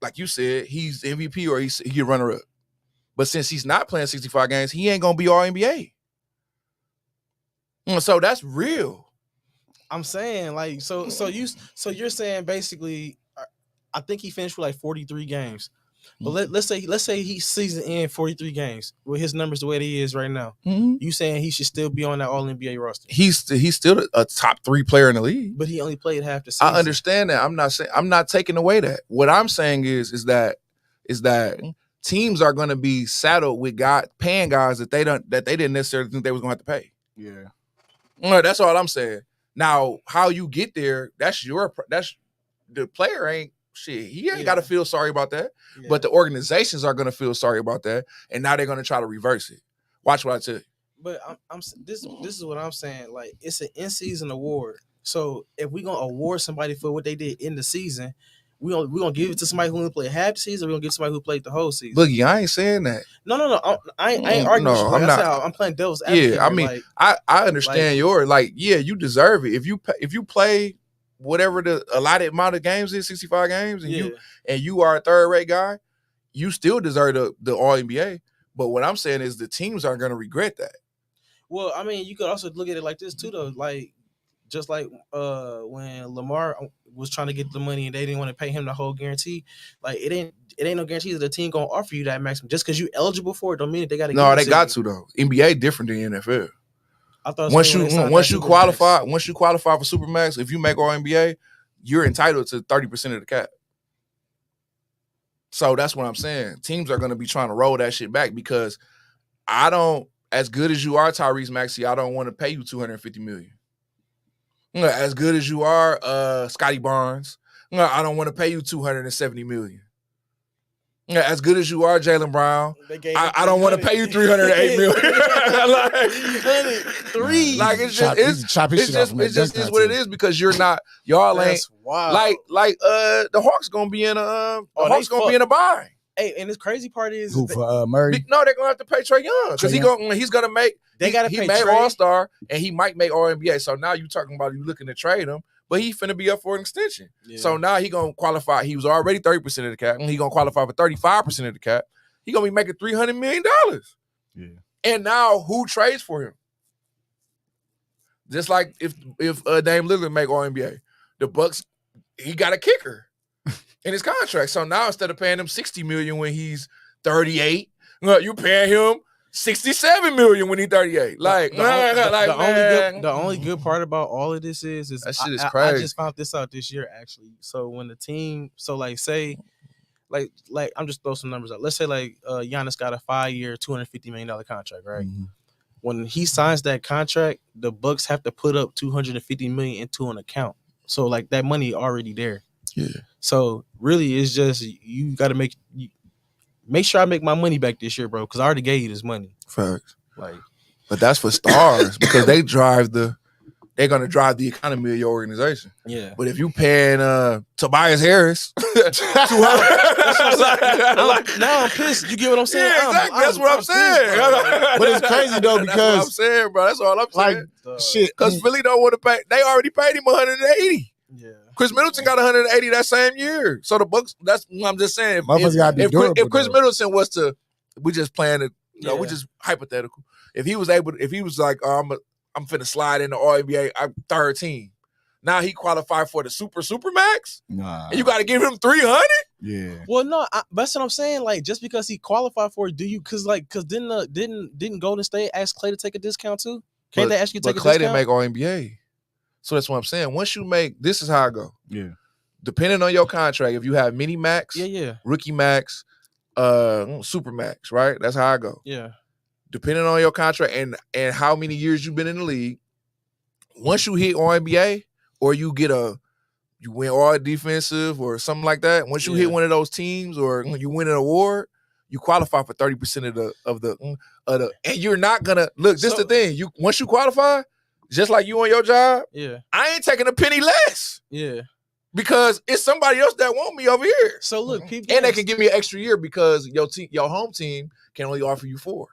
like you said, he's MVP or he runner up. But since he's not playing 65 games, he ain't gonna be all NBA. So that's real. I'm saying like so you're saying basically, I think he finished with like 43 games. But let's say he season in 43 games with his numbers the way he is right now. Mm-hmm. You saying he should still be on that All NBA roster? He's still a top 3 player in the league. But he only played half the season. I understand that. I'm not taking away that. What I'm saying is that teams are going to be saddled with paying guys that they didn't necessarily think they was going to have to pay. Yeah. That's all I'm saying. Now, how you get there, that's the player ain't. Shit, he ain't got to feel sorry about that, but the organizations are going to feel sorry about that, and now they're going to try to reverse it. Watch what I tell you. But this is what I'm saying. Like, it's an in-season award. So if we're gonna award somebody for what they did in the season, we gonna give it to somebody who only played half the season. Or we gonna give somebody who played the whole season. Boogie, I ain't saying that. No. I ain't arguing. No, with you. I'm playing devil's advocate. Yeah, I mean, like, I understand your you deserve it if you play whatever the allotted amount of games is, 65 games, and you are a third-rate guy, you still deserve the All-NBA. But what I'm saying is the teams aren't going to regret that. Well, I mean, you could also look at it like this too, though. Like, just like when Lamar was trying to get the money and they didn't want to pay him the whole guarantee. Like, it ain't no guarantee that the team gonna offer you that maximum. Just because you eligible for it, don't mean that they got to. No, they got to though. NBA different than NFL. I thought once you qualify for Supermax, if you make All NBA, you're entitled to 30% of the cap. So that's what I'm saying. Teams are going to be trying to roll that shit back because as good as you are, Tyrese Maxey, I don't want to pay you $250 million. As good as you are, Scotty Barnes, I don't want to pay you $270 million. As good as you are, Jaylen Brown, I don't want to pay you $308 million. Like, 3. Like it's just what it is because y'all ain't like the Hawks gonna be in a in a bind. Hey, and this crazy part is Who for Murray? No, they're gonna have to pay Trae Young because Trae he's gonna make. They gotta he pay made Trae. All-Star and he might make All-NBA. So now you talking about you looking to trade him, but he finna be up for an extension. Yeah. So now he gonna qualify. He was already 30% of the cap, and he gonna qualify for 35% of the cap. He gonna be making $300 million. Yeah. And now who trades for him? Just like if Dame Lillard make All-NBA, the Bucks, he got a kicker in his contract. So now instead of paying him $60 million when he's 38, you paying him $67 million when he's 38. Like, the only good part about all of this is that shit is I crazy. just found this out this year actually. So when the team, say, like I'm just throw some numbers out. Let's say like Giannis got a 5-year, $250 million contract, right? Mm-hmm. When he signs that contract, the Bucks have to put up $250 million into an account. So like that money already there. Yeah. So really, it's just you got to make sure I make my money back this year, bro, because I already gave you this money. Facts. Like, but that's for stars because they're gonna drive the economy of your organization. yeah. But if you paying Tobias Harris now I'm pissed. You get what I'm saying? Yeah, exactly. That's what I'm saying. But it's crazy though That's what I'm because saying, bro. That's all I'm saying. like shit. Because Philly don't want to pay. They already paid him 180. Yeah. Chris Middleton got 180 that same year. So the Bucks. That's what I'm just saying. Motherfuckers gotta be durable, if Chris though. Middleton was to, we just playing it. Yeah. We just hypothetical. If he was like, I'm finna slide into All-NBA, I'm 13. Now he qualified for the super max. Nah. And you got to give him 300. Yeah. Well, no, that's what I'm saying. Like, just because he qualified for it, because didn't Golden State ask Clay to take a discount too? Can't they ask you to take a Clay discount? didn't make All-NBA. So that's what I'm saying. Once you make, this is how I go. Yeah. Depending on your contract, if you have mini max, Yeah. rookie max, super max, right? That's how I go. Yeah. Depending on your contract and how many years you've been in the league, once you hit All-NBA or you win all defensive or something like that, once you hit one of those teams or you win an award, you qualify for 30% of the and you're not gonna look. This is the thing. Once you qualify, just like you on your job, I ain't taking a penny less. Yeah. Because it's somebody else that want me over here. So look, people, and they can give me an extra year because your home team can only offer you 4.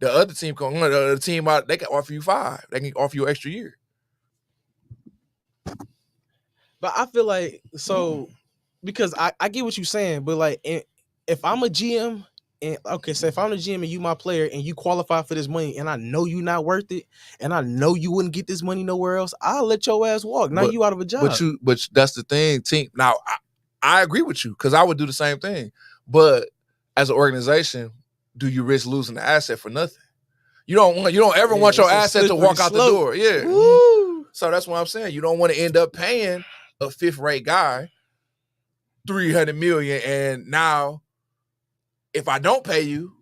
The other team they can offer you 5. They can offer you an extra year. But I feel like because I get what you're saying, but like if I'm a GM and so if I'm a GM and you my player and you qualify for this money and I know you not worth it and I know you wouldn't get this money nowhere else, I'll let your ass walk. Now you out of a job. But that's the thing, team. Now I agree with you because I would do the same thing. But as an organization, do you risk losing the asset for nothing? You don't ever want your asset to walk out the door. Yeah. Woo. So that's what I'm saying. You don't want to end up paying a 5th-rate guy $300 million, and now if I don't pay you,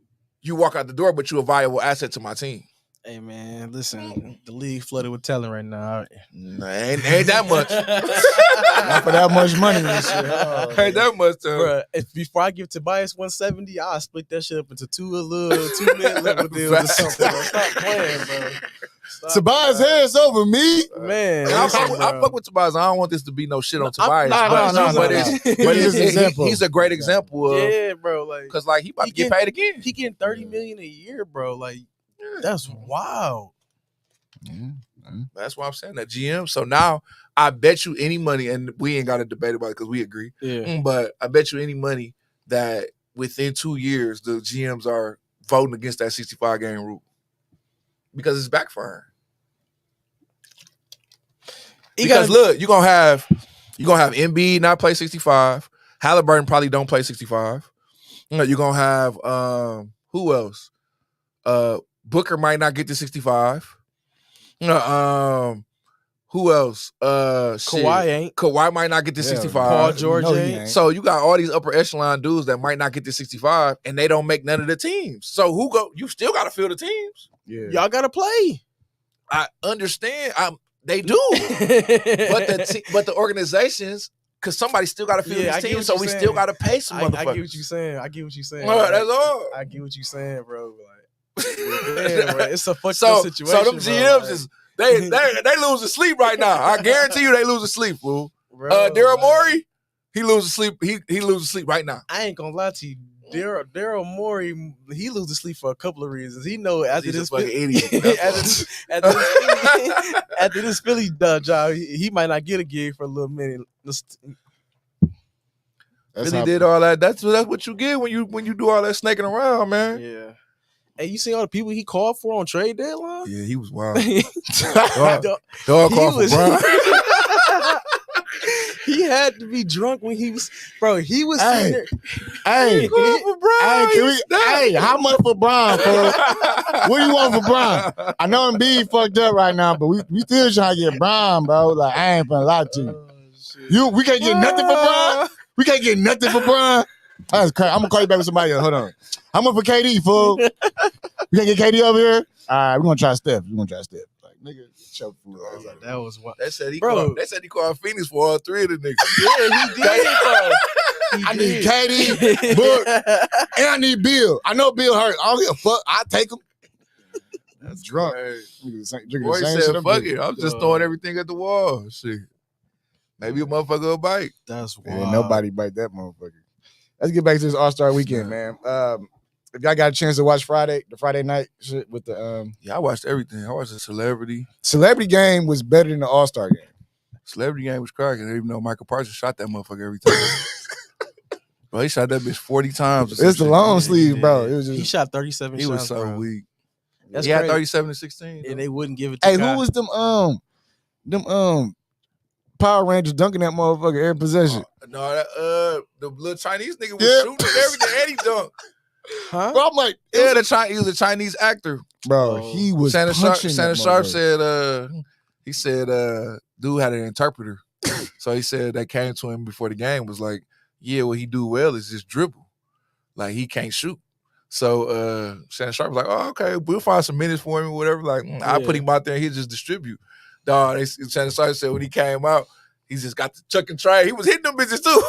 you walk out the door, but you're a viable asset to my team. Hey man, listen, the league flooded with talent right now. Nah, ain't that much. Not for that much money and shit. Oh, ain't that much, bro. Before I give Tobias 170, I'll split that shit up into 2 minute level deals or something. Bro. Stop playing, bro. Tobias Harris over me, man. I fuck with Tobias. I don't want this to be no shit on Tobias. But he's a great example of bro. Like, because like he about to get paid again. He getting $30 million a year, bro. Like. That's wild. That's why I'm saying that GM. So now I bet you any money, and we ain't got to debate about it because we agree. Yeah. But I bet you any money that within 2 years the GMs are voting against that 65 game rule because it's backfiring. Look, you're gonna have Embiid not play 65. Halliburton probably don't play 65. You're gonna have who else? Booker might not get to 65. Who else? Kawhi ain't. Kawhi might not get to 65. Paul George ain't. So you got all these upper echelon dudes that might not get to 65, and they don't make none of the teams. So you still got to fill the teams. Yeah. Y'all got to play. I understand. They do. but the organizations, because somebody still got to fill these teams, so we still got to pay some motherfuckers. I get what you're saying. That's all. I get what you're saying, bro. Like, yeah, bro, it's a fucked up situation. So them GMs is they losing sleep right now. I guarantee you they losing sleep, fool. Daryl Morey, he loses sleep. He loses sleep right now. I ain't gonna lie to you. Daryl Morey, he loses sleep for a couple of reasons. He know after He's a this fucking idiot. after this Philly job, he might not get a gig for a little minute. Philly did all that. That's what you get when you do all that snaking around, man. Yeah. Hey, you see all the people he called for on trade deadline? Yeah, he was wild. Dog called for Brian. He had to be drunk when he was, bro. He was Hey. sitting there. Hey, for Brian. hey, how much for Brian? What do you want for Brian? I know Embiid fucked up right now, but we still trying to get Brian, bro. Like, I ain't gonna lie to you. We can't get nothing for Brian? We can't get nothing for Brian? That's crazy. I'm gonna call you back with somebody else. Hold on. How much for KD, fool? We can't get KD over here? All right, we're gonna try Steph. Like, nigga, choke fool. That was what. They said he Bro. called Phoenix for all three of the niggas. Yeah, he did, bro. I need KD, Book, and I need Bill. I know Bill hurt. I don't give a fuck. I'll take him. That's drunk. Boy said, fuck it. I'm just throwing everything at the wall. Shit. Maybe a motherfucker will bite. That's wild. Yeah, nobody bite that motherfucker. Let's get back to this All-Star weekend, man. If y'all got a chance to watch the Friday night shit with the Yeah, I watched everything. I watched the Celebrity game was better than the All-Star game. Celebrity game was cracking. Even though Michael Parsons shot that motherfucker every time. Bro, he shot that bitch 40 times. It's the long sleeve, bro. It was just, he shot 37 he shots. was so bro. weak. That's he had crazy. 37 to 16. And they wouldn't give it to hey, Kai. who was them Power Rangers dunking that motherfucker every possession? The little Chinese nigga was Yeah. shooting at everything and he dunked. Huh? Bro, I'm like, Yeah, he was a Chinese actor. bro, he was Shannon Sharp punching that Sharp motherfucker. said, dude had an interpreter. So he said that came to him before the game was like, yeah, what he do well is just dribble. Like he can't shoot. So Shannon Sharp was like, oh, okay, we'll find some minutes for him or whatever. Like, I'll put him out there and he'll just distribute. Dog, Shannon Sharp said when he came out, he just got the chuck and try. He was hitting them bitches too.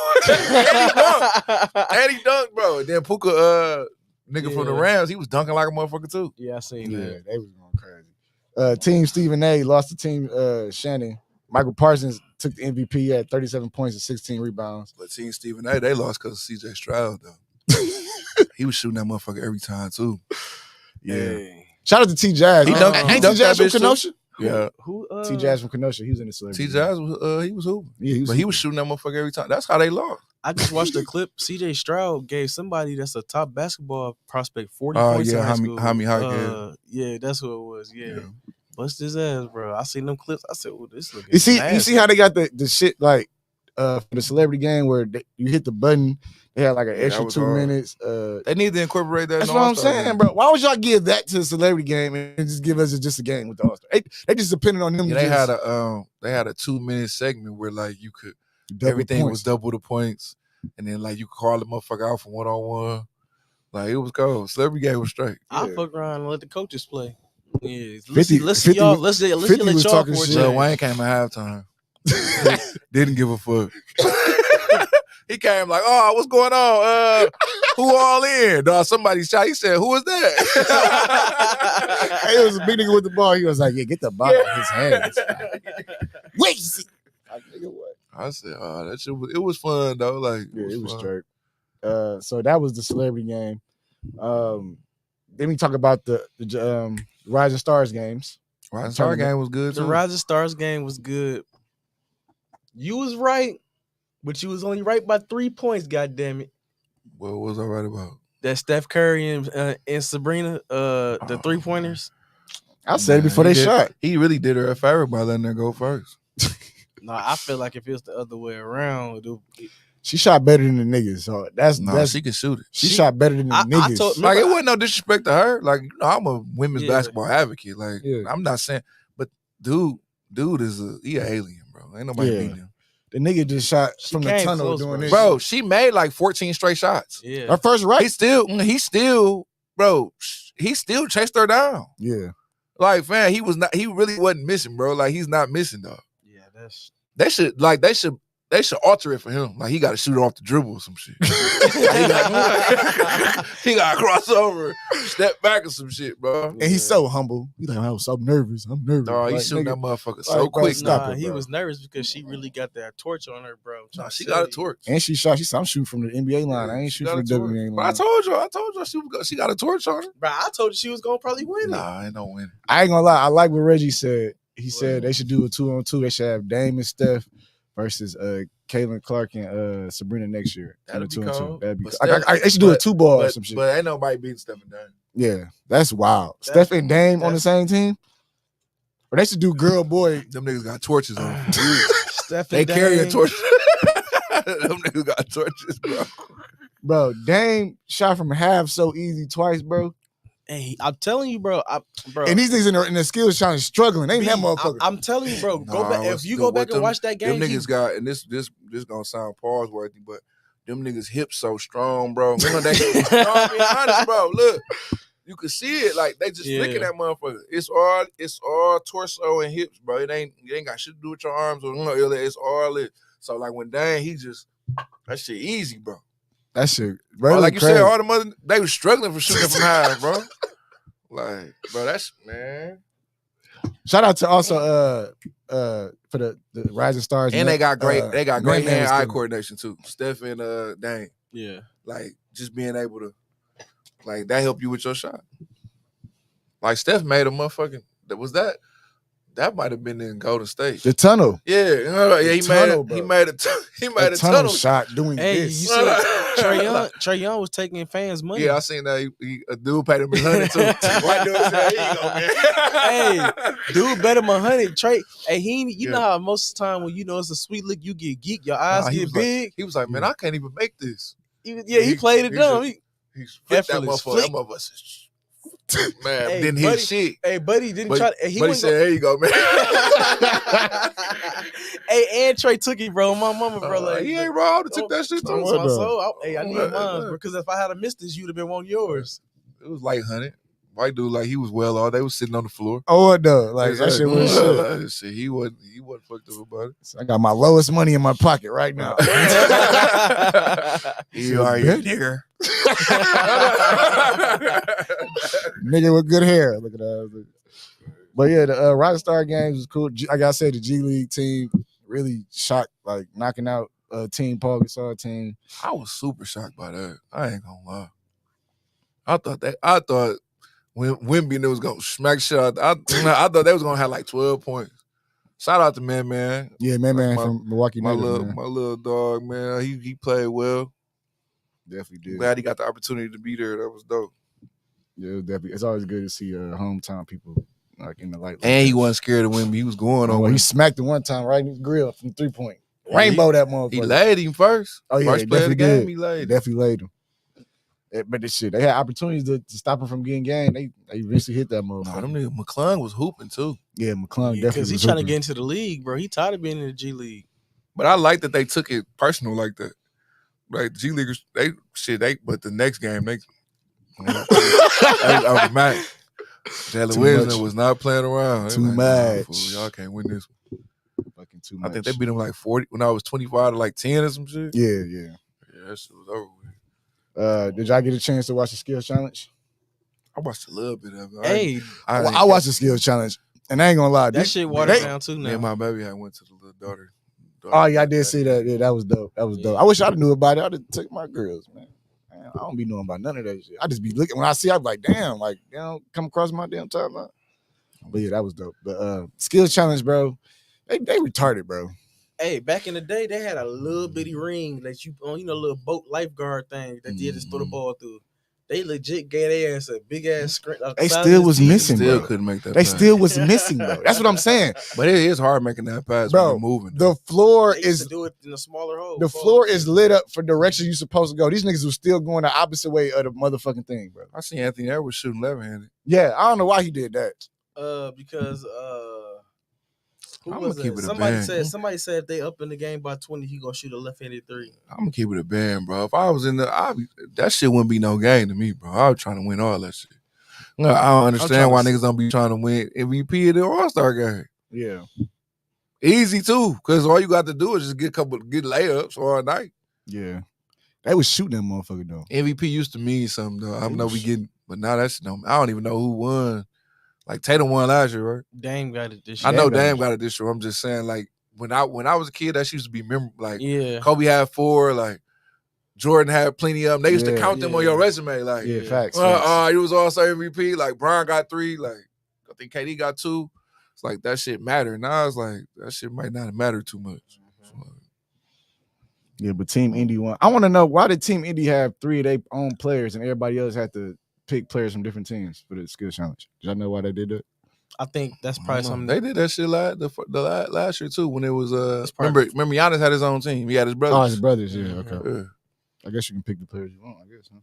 and he dunked, bro. And then Puka, nigga from the Rams, he was dunking like a motherfucker too. Yeah, I seen Yeah, that. they was going crazy. Team Stephen A lost to Team Shannon. Michael Parsons took the MVP at 37 points and 16 rebounds. But Team Stephen A, they lost because of CJ Stroud, though. He was shooting that motherfucker every time too. Yeah. Hey. Shout out to T Jazz. He dunked Ain't that T Jazz from bitch, too. Kenosha? Yeah. Who? T Jazz from Kenosha. He was in the celebrity. T Jazz was he was hooping. Yeah, He was shooting that motherfucker every time. That's how they lost. I just watched a clip. CJ Stroud gave somebody that's a top basketball prospect 40 Oh, points yeah, in high Jaime school. Hart, Yeah, that's who it was. Yeah. Bust his ass, bro. I seen them clips. I said, "Oh, this looking." You see nasty. how they got the shit like for the celebrity game where you hit the button. They had like an that extra was 2 hard. minutes. They need to incorporate that. That's in what I'm All-Star saying, game. bro. Why would y'all give that to the celebrity game and just give us just a game with the All-Star? They just depended on them. Yeah, to they had a 2-minute segment where like you could double everything points. was double the points, and then like you could call the motherfucker out for 1-on-1. Like it was cold. Celebrity game was straight. I'll fuck around and let the coaches play. Yeah, 50 let's see y'all. Let's 50 let was y'all talking for a shit. Lil change. Wayne came at halftime. Didn't give a fuck. He came like, oh, what's going on? Who all in? Dog, somebody shot. He said, who was that? It was a big nigga with the ball. He was like, yeah, get the ball out of his hands. Wait. I said, oh, that shit it was fun though. Like Yeah, it was fun. straight. So that was the celebrity game. Then we talk about the Rising Stars games. Rising Star game was good The too. Rising Stars game was good. You was right, but you was only right by 3 points. God damn it! What was I right about? That Steph Curry and Sabrina, the 3-pointers. I said it before they shot. He really did her a favor by letting her go first. No, I feel like if it was the other way around, She shot better than the niggas. So that's She can shoot it. she shot better than the niggas. Like it wasn't no disrespect to her. Like I'm a women's Yeah. basketball advocate. Like Yeah. I'm not saying, but dude is he an alien, bro. Ain't nobody Yeah. beating him. The nigga just shot She from the came tunnel close, doing bro. this. Bro, she made like 14 straight shots. yeah. Her first right. He still, bro. He still chased her down. Yeah. Like, man, he really wasn't missing, bro. Like he's not missing, though. Yeah, that's They should They should alter it for him. Like he got to shoot off the dribble or some shit. he got to cross over, step back or some shit, bro. And he's so humble. He's like, I was so nervous. I'm nervous. Dog, he like, shooting nigga, that motherfucker so bro, quick. stop Nah, it, he bro. was nervous because she really got that torch on her, bro. Nah, she got a torch. And she shot. She said, I'm shooting from the NBA line. I ain't She shooting got from a the torch. WNBA But line. I told you she got a torch on her. Bro, I told you she was gonna probably win it. Nah, ain't no winning. I ain't gonna lie. I like what Reggie said. He What? said they should do a 2-on-2. They should have Dame and Steph versus Caitlin Clark and Sabrina next year. That'd be 2-on-2. cold. That'd be But cool. Steph- They should do a but- 2-ball or But, some shit. but ain't nobody beating Steph and Dame. Yeah, that's wild. That's- Steph and Dame on the same team? Or they should do girl boy. Them niggas got torches on them. Steph They and carry a Dame. torch. Them niggas got torches, bro. Bro, Dame shot from half so easy twice, bro. Hey, I'm telling you, bro. Bro. And these niggas in the skills challenge struggling. They ain't that motherfucker. I'm telling you, bro. Go Nah, back. what's If you good go with back and them- watch that game, Them niggas got, and this gonna sound pause worthy, but them niggas hips so strong, bro. Remember they strong, being honest, bro. Look, you can see it. Like they just flicking that motherfucker. It's all torso and hips, bro. It ain't got shit to do with your arms or no. It's all it. So like when Dane, he just that shit easy, bro. That shit, bro. Like Like you said, all the mother they was struggling for shooting from high, bro. Like, bro, that's man. Shout out to also for the Rising Stars. And they got great great hand-eye coordination too. Steph and Dane. yeah. Like just being able to, like that help you with your shot. Like Steph made a motherfucking. That might have been in Golden State. The tunnel. Yeah, he tunnel, made bro. he made a tunnel tunnel shot doing Hey, you this. see, Trey Young was taking fans' money. Yeah, I seen that. A dude paid him $100 too. White dude said, "Here you go, man." Hey, dude, bet him 100. Trey, hey, you know how most of the time when you know it's a sweet lick, you get geek, your eyes Nah, he get was like- big. He was like, "Man, I can't even make this." He played it he dumb. just- He flipped that Effortless motherfucker. flick. That motherfucker, man, Hey, didn't buddy, hit shit. Hey, buddy didn't But, try. He but he wouldn't said, "Here you go, man." Hey, and Trey took it, bro. My mama, bro. Like he ain't wrong to took that shit Oh, too. what the- Hey, I need mine because if I had missed this, you'd have been one of yours. It was like 100. White dude, like he was well off. They was sitting on the floor. Oh, what though? Like that shit was shit. Shit, he wasn't fucked up about it. I got my lowest money in my pocket right now. You are your nigger. Nigga with good hair. Look at that. But yeah, the Rising Star games was cool. Like I said, the G League team really shocked, like knocking out Team Paul Gasol team. I was super shocked by that. I ain't gonna lie. I thought when Wimby was gonna smack shit out, I thought they was gonna have like 12 points. Shout out to Man. Yeah, man my- from Milwaukee. My native, little man. my little dog, man. He played well. Definitely did. Glad he got the opportunity to be there. That was dope. Yeah, it was definitely. It's always good to see hometown people like in the light. Like And he that. wasn't scared of Wimby. He was going Oh, on. well, he He, smacked it one time right in his grill from 3-point. Yeah, Rainbow that motherfucker. he laid him first. Oh, yeah, First he play of the definitely game, did. he They laid him. definitely laid him. But this shit, they had opportunities to stop him from getting game. They eventually hit that motherfucker. Nah, them niggas, McClung was hooping too. Yeah, McClung definitely. Because he's was trying to hooping. get into the league, bro. He tired of being in the G League. But I like that they took it personal like that. Like G Leaguers, but the next game, they overmatched. Jalen Too Williams much. was not playing around. They Too like, nah, much. fool, y'all can't win this. Fucking too I much. think they beat him like 40 when I was 25 to like 10 or some shit. Yeah. Yeah, that shit was over with. Did y'all get a chance to watch the skills challenge? I watched a little bit of it. Hey, I watched the skills challenge, and I ain't gonna lie. that shit watered down too Me now. and my baby had went to the little daughter. Oh yeah, I did see that. Yeah, that was dope. That was dope. I wish I knew about it. I'd have taken my girls, man. I don't be knowing about none of that shit. I just be looking when I see. I'm like, damn, like they don't come across my damn timeline. But yeah, that was dope. The skills challenge, bro. They retarded, bro. Hey, back in the day, they had a little bitty ring that you on, little boat lifeguard thing that you just throw the ball through. They legit gave their ass a big ass screen. They still was missing, Still bro. couldn't make that. They pass. still was missing, bro. That's what I'm saying. But it is hard making that pass Bro, when you're moving. The floor They used is to do it in a smaller hole. the floor is lit up for direction you supposed to go. These niggas was still going the opposite way of the motherfucking thing, bro. I seen Anthony Edwards shooting left-handed. Yeah, I don't know why he did that. Because who I'ma was keep it? it a band. Somebody said if they up in the game by 20, he gonna shoot a left-handed three. I'm gonna keep it a band, bro. If I was in that shit wouldn't be no game to me, bro. I was trying to win all that shit. No, I don't understand why niggas don't be trying to win MVP of the All-Star game. Yeah. Easy too, because all you got to do is just get layups all night. Yeah. They was shooting that motherfucker though. MVP used to mean something though. I know we getting, but now that's no. I don't even know who won. Like Tatum won last year, right? Dame got it this year. I know Dame got it this year. I'm just saying, like when I was a kid, that used to be memorable. Like Kobe had 4, like Jordan had plenty of them. They used to count them on your resume. Like facts. It was also MVP. Like Bron got 3. Like I think KD got 2. It's like that shit mattered. Now it's like that shit might not matter too much. Yeah, but Team Indy won. I want to know, why did Team Indy have 3 of their own players and everybody else had to pick players from different teams for the skill challenge? Did y'all know why they did that? I think that's probably something they did that shit last year too, when it was remember Giannis had his own team. He had his brothers. Oh, his brothers, yeah, okay. Yeah. I guess you can pick the players you want, I guess. Huh?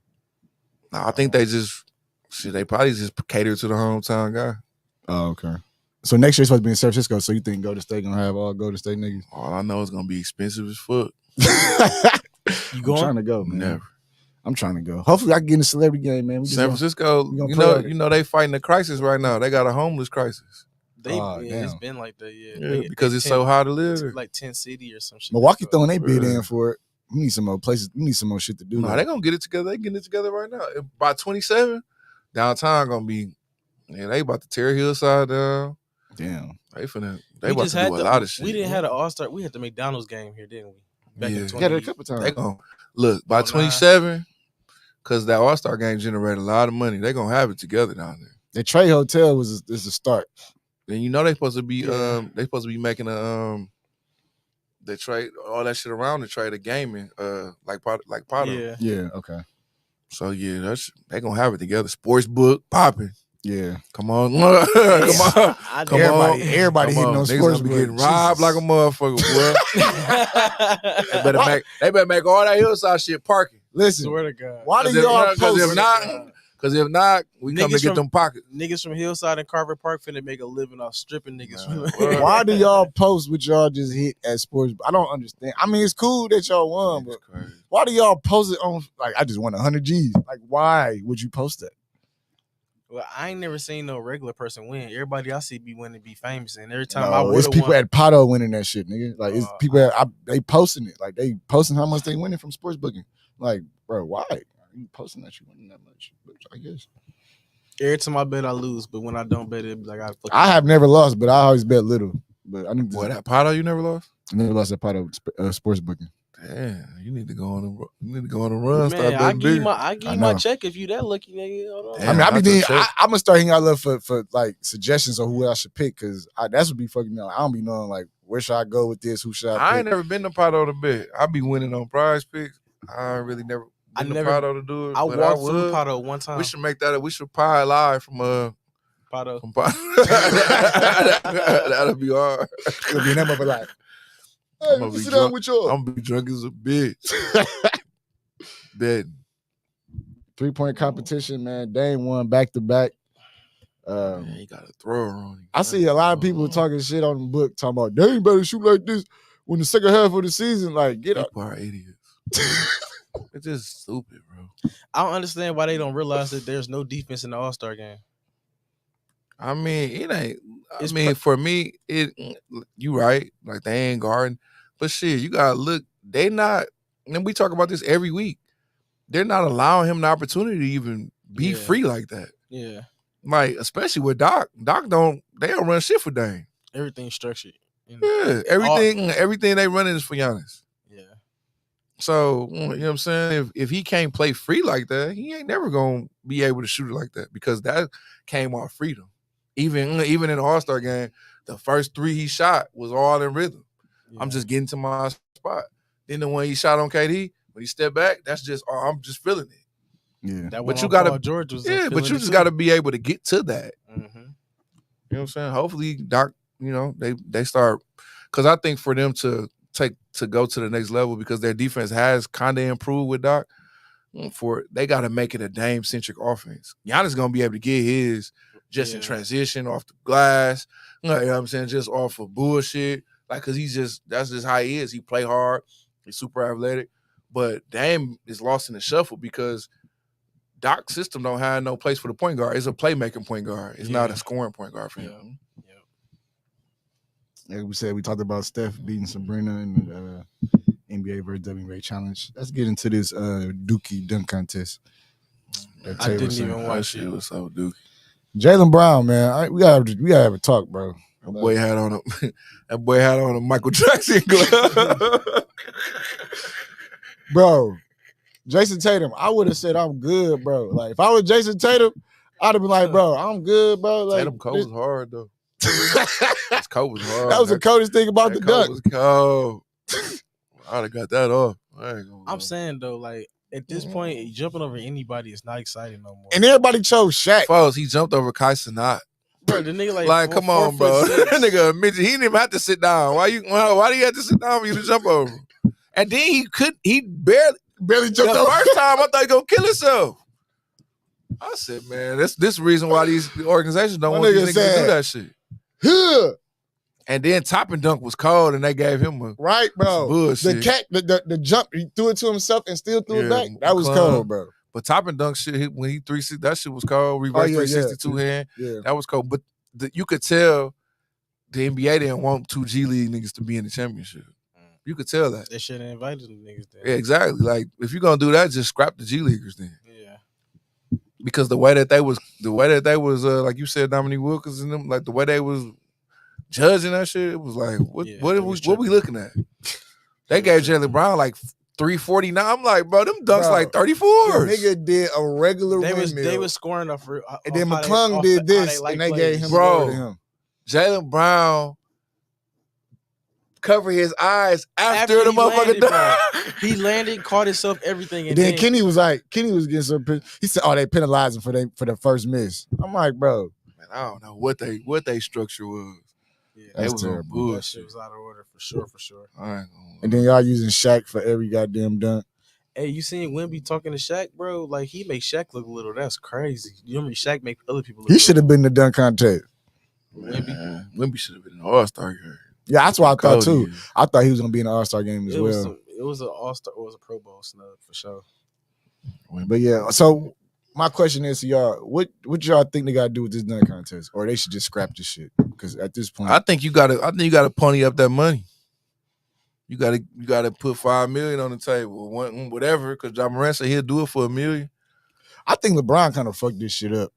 No, I think they probably just cater to the hometown guy. Oh, okay. So next year it's supposed to be in San Francisco, so you think Golden State gonna have all Golden State niggas? All I know is gonna be expensive as fuck. You going? I'm trying to go, man. Never. I'm trying to go. Hopefully I can get in the celebrity game, man. San Francisco, you know they fighting a crisis right now. They got a homeless crisis. It's been like that, yeah. Because it's so hard to live. Like 10 City or some shit. Milwaukee throwing their bid in for it. We need some more places. We need some more shit to do. No, they gonna get it together. They getting it together right now. By 27, downtown gonna be. Yeah, they about to tear Hillside down. Damn. They about to do a lot of shit. We didn't have an All-Star. We had the McDonald's game here, didn't we? Back in 20. A couple times. They gonna look by 27, because that All-Star game generated a lot of money. They gonna have it together down there. The Trey Hotel is the start. And you know they supposed to be making a they trade all that shit around to trade a gaming like Potter. Yeah, okay. So yeah, they gonna have it together. Sports book popping. Yeah, come on, come on. Everybody hitting on sports book. Be getting robbed like a motherfucker, boy. they better make all that Hillside shit parking. Listen, swear to God. Why do y'all post? Because if not, we come to get them pockets. Niggas from Hillside and Carver Park finna make a living off stripping niggas. Why do y'all post what y'all just hit at sports? I don't understand. I mean, it's cool that y'all won, but why do y'all post it on, like, I just won 100 G's? Like, why would you post that? Well, I ain't never seen no regular person win. Everybody I see be winning, be famous, and every time it's people at Pato winning that shit, nigga. Like, it's people they posting it, like they posting how much they winning from sports booking. Like, bro, why? You posting that you winning that much? But I guess every time I bet I lose, but when I don't bet it, like I have never lost, but I always bet little. But I need that Pato you never lost? I never lost at Pato sports booking. Damn, you need to go on a run. Man, I give you my check if you that lucky, nigga. Damn, I mean, I'm gonna start hitting out love for like suggestions on who I should pick, because that's what be fucking me up. I don't be knowing like where should I go with this, who should I pick? I ain't never been to Pato to bet. I be winning on prize picks. I really never been to Pato to do it. I walked through Pato one time. We should make that. We should pie live from Pato. That'll be hard. It'll be that mother like. Hey, I'm gonna be drunk as a bitch. Betting. 3-point competition, man. Dame won back to back. Man, he got a thrower on him. I see a lot of people talking shit on the book, talking about Dame better shoot like this when the second half of the season. Like, get up. People are idiots. It's just stupid, bro. I don't understand why they don't realize that there's no defense in the All-Star game. I mean, it ain't. For me, you right. Like, they ain't guarding. But shit, you gotta look. They not, and we talk about this every week. They're not allowing him the opportunity to even be free like that. Yeah. Like, especially with Doc. They don't run shit for Dame. Everything's structured. Yeah. Everything they running is for Giannis. Yeah. So, you know what I'm saying? If he can't play free like that, he ain't never gonna be able to shoot it like that, because that came off freedom. Even in the All-Star game, the first 3 he shot was all in rhythm. Yeah. I'm just getting to my spot. Then the one he shot on KD, when he stepped back, that's just, I'm just feeling it. Yeah. That but you gotta, George was but you just gotta be able to get to that. Mm-hmm. You know what I'm saying? Hopefully, Doc, they start, because I think for them to go to the next level, because their defense has kind of improved with Doc, they got to make it a Dame-centric offense. Giannis gonna be able to get his just in transition, off the glass, you know what I'm saying, just off of bullshit. Like, because that's just how he is. He play hard. He's super athletic. But Dame is lost in the shuffle because Doc's system don't have no place for the point guard. It's a playmaking point guard. It's not a scoring point guard for him. Like we said, we talked about Steph beating Sabrina in the NBA versus WNBA challenge. Let's get into this Dookie dunk contest. I didn't even That watch shit it. was so dookie. Jaylen Brown, man, we gotta have a talk, bro. That boy had on a that boy had on a Michael Jackson glove. Bro, Jason Tatum, I would have said I'm good, bro. Like if I was Jason Tatum, I'd have been like, bro, I'm good, bro. Like Tatum coat was hard though. His coat was hard. that was the coldest thing about the that coat dunk. was cold. I'd have got that off. I'm saying though, like at this point, jumping over anybody is not exciting no more. And everybody chose Shaq. Folks, he jumped over Kai Cenat. Bro, the nigga Like, come on, bro. That nigga admitted he didn't even have to sit down. Why do you have to sit down for you to jump over? And then he barely jumped over. The first time I thought he gonna kill himself. I said, man, this reason why these organizations don't want these niggas to do that shit. Huh. And then top and dunk was cold, and they gave him a right, bro. Bullshit. The jump, he threw it to himself and still threw it back. That was cold, bro. But top and dunk shit, when he 360, that shit was cold. Reverse 362 hand, that was cold. But you could tell the NBA didn't want 2 G League niggas to be in the championship. You could tell that. They should have invited them niggas then. Yeah, exactly. Like if you're gonna do that, just scrap the G Leaguers then. Yeah. Because the way that they was like you said, Dominique Wilkins and them, like the way they was judging that shit, it was like, what we looking at? They gave Jaylen Brown like 349. I'm like, bro, them dunks like 34s. Nigga did a regular They was scoring off. And then McClung did this, and they gave him bro. Jaylen Brown covered his eyes after the motherfucker died. He landed, caught himself, everything. And then Kenny was getting some. He said, "Oh, they penalized him for the first miss." I'm like, bro, man, I don't know what they structure was. Yeah, that's terrible. That shit was out of order for sure. And then y'all using Shaq for every goddamn dunk. Hey, you seen Wemby talking to Shaq, bro? Like he makes Shaq look little. That's crazy. You know how many Shaq make other people look He should have been in the dunk contest. Wemby should have been in the All-Star game. Yeah, that's what I thought too. I thought he was gonna be in the All-Star game as well. It was an All-Star. It was a Pro Bowl snub for sure. But yeah, so my question is to y'all: what y'all think they gotta do with this dunk contest, or they should just scrap this shit? Because at this point, I think you gotta pony up that money. You gotta put $5 million on the table, whatever. Because Ja Morant said he'll do it for $1 million. I think LeBron kind of fucked this shit up.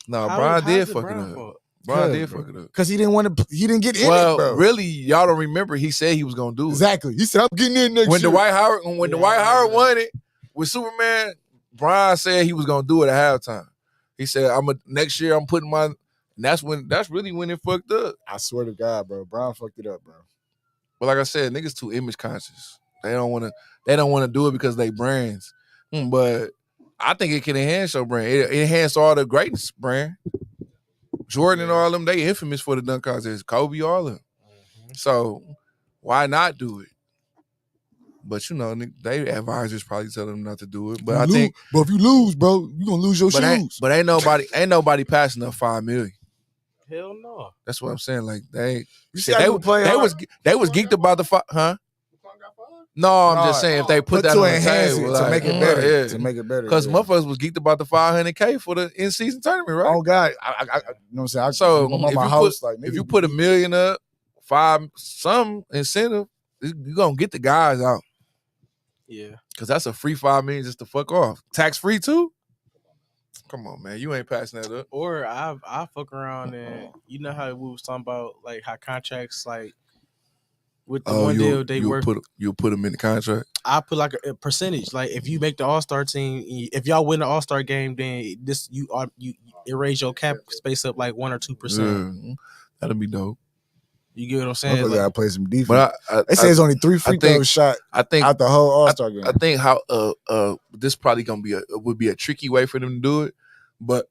No, Brian did fuck it up. Brian did fuck it up because he didn't get in it, bro. Really, y'all don't remember he said he was gonna do it. Exactly. He said, "I'm getting in next year." Dwight Howard won it with Superman, Brian said he was gonna do it at halftime. He said, next year I'm putting my. That's really when it fucked up. I swear to God, bro. Brian fucked it up, bro. But like I said, niggas too image conscious. They don't want to do it because they brands. But I think it can enhance your brand. It enhance all the greatness brand. Jordan and all them, they infamous for the dunk contest. Kobe, all of them. So why not do it? But you know, they advisors probably tell them not to do it. But but if you lose, bro, you gonna lose your shoes. But ain't nobody passing up $5 million. Hell no. That's what I'm saying. Like they was geeked about the huh? No, I'm just saying if they put that on the table to make it better, to make it better. Because motherfuckers was geeked about the $500K for the in-season tournament, right? Oh God, I you know what I'm saying. So if you put $1 million up, some incentive, you're gonna get the guys out. Yeah, because that's a free $5 million just to fuck off, tax free too. Come on, man, you ain't passing that up. Or I fuck around and you know how we was talking about like how contracts like. With the one deal they work, you'll put them in the contract. I put like a percentage. Like if you make the All-Star team, if y'all win the All-Star game, then you raise your cap space up like 1 or 2%. That'll be dope. You get what I'm saying? I gotta play some defense. But they say it's only 3 free throws shot. I think out the whole All-Star game. I think how this probably gonna would be a tricky way for them to do it. But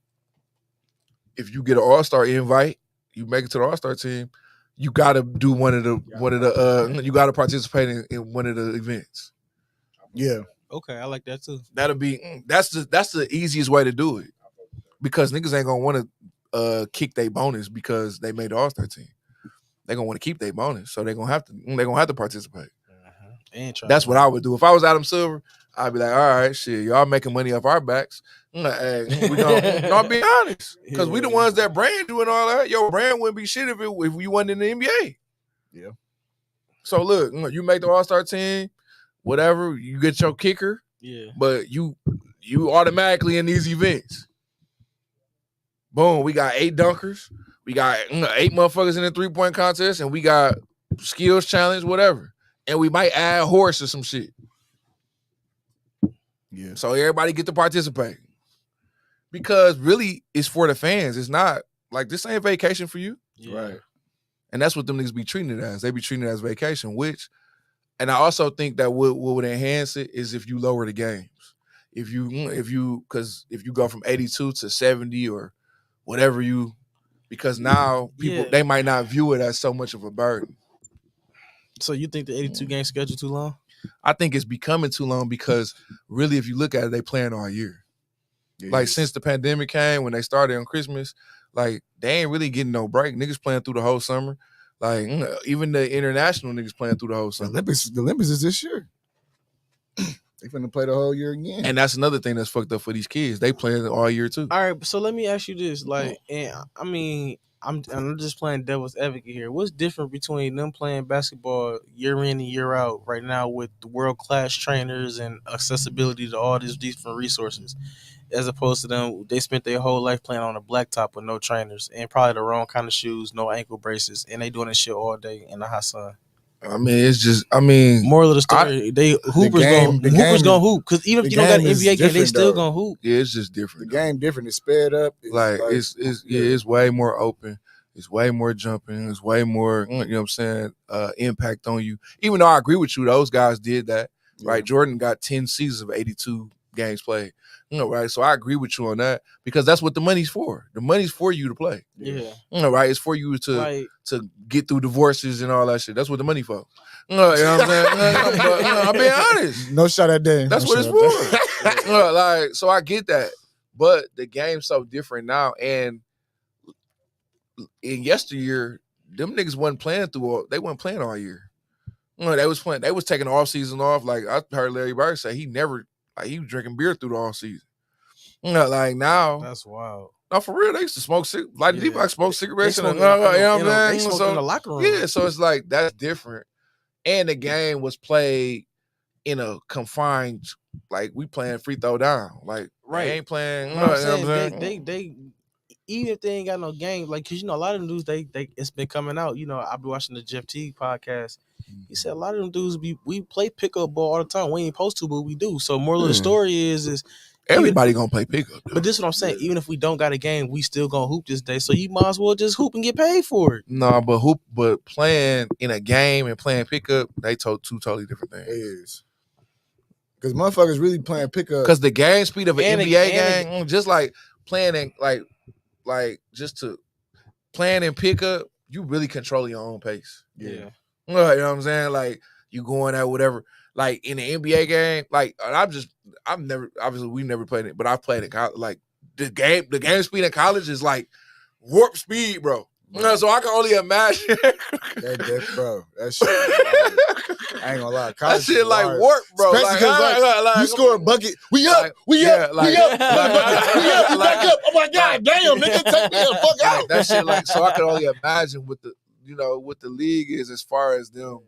if you get an All-Star invite, you make it to the All-Star team. You gotta do one of the you gotta participate in one of the events. Yeah. Okay, I like that too. That's the easiest way to do it. Because niggas ain't gonna want to kick their bonus because they made the All-Star team. They're gonna want to keep their bonus. So they're gonna have to participate. That's what I would do. If I was Adam Silver, I'd be like, all right, shit, y'all making money off our backs. Hey, we gonna be honest. Because we the ones that brand you and all that. Your brand wouldn't be shit if you wasn't in the NBA. Yeah. So look, you make the All-Star team, whatever, you get your kicker, but you automatically in these events. Boom, we got 8 dunkers, we got 8 motherfuckers in the 3-point contest, and we got skills challenge, whatever. And we might add horse or some shit. Yeah. So everybody get to participate. Because really, it's for the fans. It's not like this ain't vacation for you. Yeah. Right. And that's what them niggas be treating it as. They be treating it as vacation, and I also think that what would enhance it is if you lower the games. If you go from 82 to 70 or whatever because now people, they might not view it as so much of a burden. So you think the 82 game schedule too long? I think it's becoming too long because really, if you look at it, they playing all year. Like since the pandemic came, when they started on Christmas, like they ain't really getting no break. Niggas playing through the whole summer. Like even the international niggas playing through the whole summer. The Olympics is this year. They finna play the whole year again. And that's another thing that's fucked up for these kids. They playing all year too. All right, so let me ask you this: like, and I mean, I'm just playing devil's advocate here. What's different between them playing basketball year in and year out right now with the world-class trainers and accessibility to all these different resources, as opposed to them, they spent their whole life playing on a blacktop with no trainers and probably the wrong kind of shoes, no ankle braces, and they doing this shit all day in the hot sun. I mean, it's just, moral of the story, Hoopers gonna hoop, because even if you don't got an NBA game, they still gonna hoop. Yeah, it's just different. The game different. It's sped up. It's way more open. It's way more jumping. It's way more, you know what I'm saying, impact on you. Even though I agree with you, those guys did that, right? Jordan got 10 seasons of 82 games played, right? So I agree with you on that because that's what the money's for. The money's for you to play. Yeah. Right? It's for you to get through divorces and all that shit. That's what the money for. You know what I'm saying? But, I'm being honest. No shot at Dan. That's what it's for. So I get that. But the game's so different now. And in yesteryear, them niggas wasn't playing all year. They was playing. They was taking the off season off. Like I heard Larry Bird say, he was drinking beer through the off season. Like now, that's wild. No, for real, they used to smoke smoke cigarettes. They smoke in the locker room. Yeah, so it's like that's different. And the game was played in a confined, like we playing free throw down. Like they ain't playing. You know what I'm saying? They even if they ain't got no game, like, cause a lot of them dudes, they it's been coming out. I've been watching the Jeff Teague podcast. He said a lot of them dudes we play pickup ball all the time. We ain't supposed to, but we do. So moral of the story is everybody gonna play pickup. But this is what I'm saying. Even if we don't got a game, we still gonna hoop this day. So you might as well just hoop and get paid for it. No, but playing in a game and playing pickup, they two totally different things. It is. Because motherfuckers really playing pickup. Because the game speed of an NBA game, just like playing in like just to playing in pickup, you really control your own pace. Yeah. You know what I'm saying? Like you going at whatever. Like in the NBA game, like we've never played it, but I've played it. Like the game speed in college is like warp speed, bro. So I can only imagine. That shit. I ain't gonna lie. That shit like warp, bro. Especially like you score a bucket. We up. We back up. Oh my god, damn, nigga, take me the fuck out. That shit like, so I can only imagine what the league is as far as them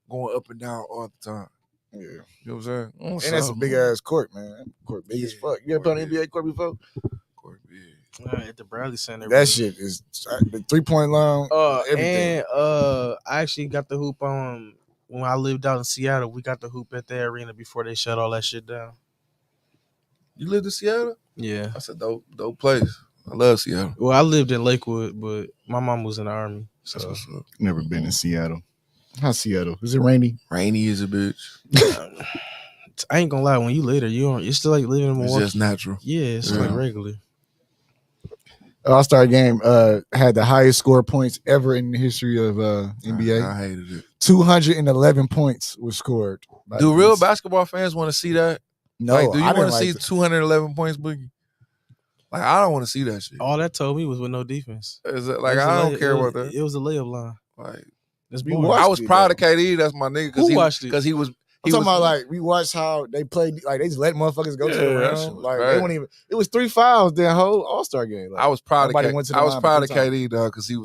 going up and down all the time. Yeah. You know what I'm saying? And that's a big ass court, man. Court big as fuck. You ever played on NBA court before? Court big. At the Bradley Center. That shit is the 3-point line. Everything. And I actually got the hoop on when I lived out in Seattle. We got the hoop at their arena before they shut all that shit down. You lived in Seattle? Yeah. That's a dope place. I love Seattle. Well, I lived in Lakewood, but my mom was in the Army. So that's what's up. Never been in Seattle. How's Seattle? Is it rainy? Rainy as a bitch. I ain't gonna lie. When you live there, you're still like living in Milwaukee. It's just natural. Yeah, it's like regular. All-Star game had the highest score points ever in the history of NBA. I hated it. 211 points was scored. Do real basketball fans want to see that? No, like, do you want to see 211 points, Boogie? Like, I don't want to see that shit. All that told me was with no defense. Is it, like, I don't care about that. It was a layup line. Like, I was proud of KD. That's my nigga. Who watched it? Because he was. I'm talking about like we watched how they played. Like they just let motherfuckers go to the round. Like they won't even. It was 3 fouls that whole All-Star game. Like, I was proud of KD. I was proud of KD though because he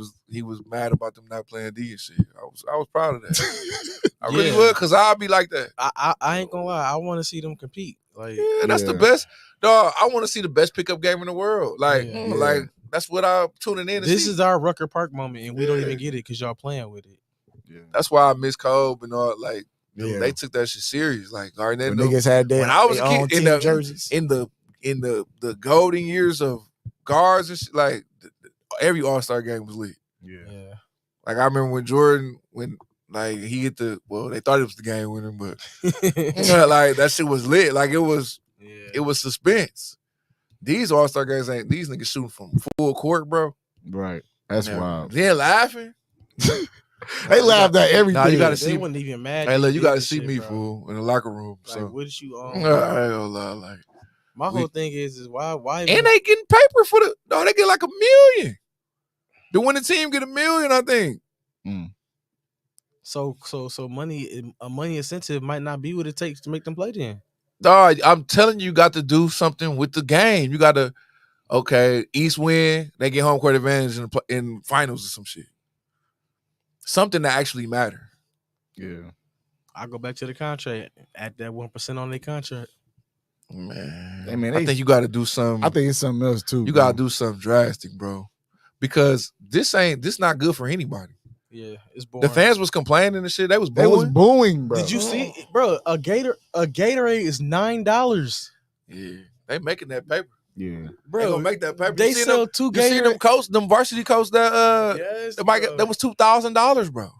was mad about them not playing D and shit. I I was proud of that. I really Yeah. would, because I'll be like that. I ain't gonna lie. I want to see them compete. Like, Yeah, that's the Yeah. best. Dog, I want to see the best pickup game in the world. Like, Yeah. like that's what I'm tuning in to this see. is our Rucker Park moment, and we don't Yeah. even get it because y'all playing with it. Yeah. That's why I miss Kobe and all. Like, dude, Yeah. they took that shit serious. Like, Garnett, When niggas had that when I was a own kid, team jerseys. in the golden years of guards and shit, like every All-Star game was lit. Yeah. Like I remember when Jordan, like he hit they thought it was the game winner, but like that shit was lit. Like it was suspense. These All-Star games ain't, these niggas shooting from full court, bro. Right. That's wild. They're laughing. They laughed at everything. Nah, you gotta They see. wasn't even mad. Hey, look, you did gotta this see shit, me, bro. fool, in the locker room. Like, So what is you I on? ain't gonna lie, like, My whole thing is why and they getting paper for they get like $1 million. The winning team get $1 million, I think. so a money incentive might not be what it takes to make them play then. Dog, I'm telling you got to do something with the game. You got to, East win, they get home court advantage in finals or some shit. Something that actually matter. Yeah. I go back to the contract. Add that 1% on their contract. Man, Hey, man, I think you got to do something. I think it's something else too. You got to do something drastic, bro. Because this not good for anybody. Yeah, it's boring. The fans was complaining and shit. They was They was booing. booing, bro. Did you see, bro? A Gatorade is $9, Yeah, they making that paper. Yeah. They gonna make that paper. They You see sell them, two you see them Gatorade. coats, them varsity coats that Yes, that bro. was $2,000, bro.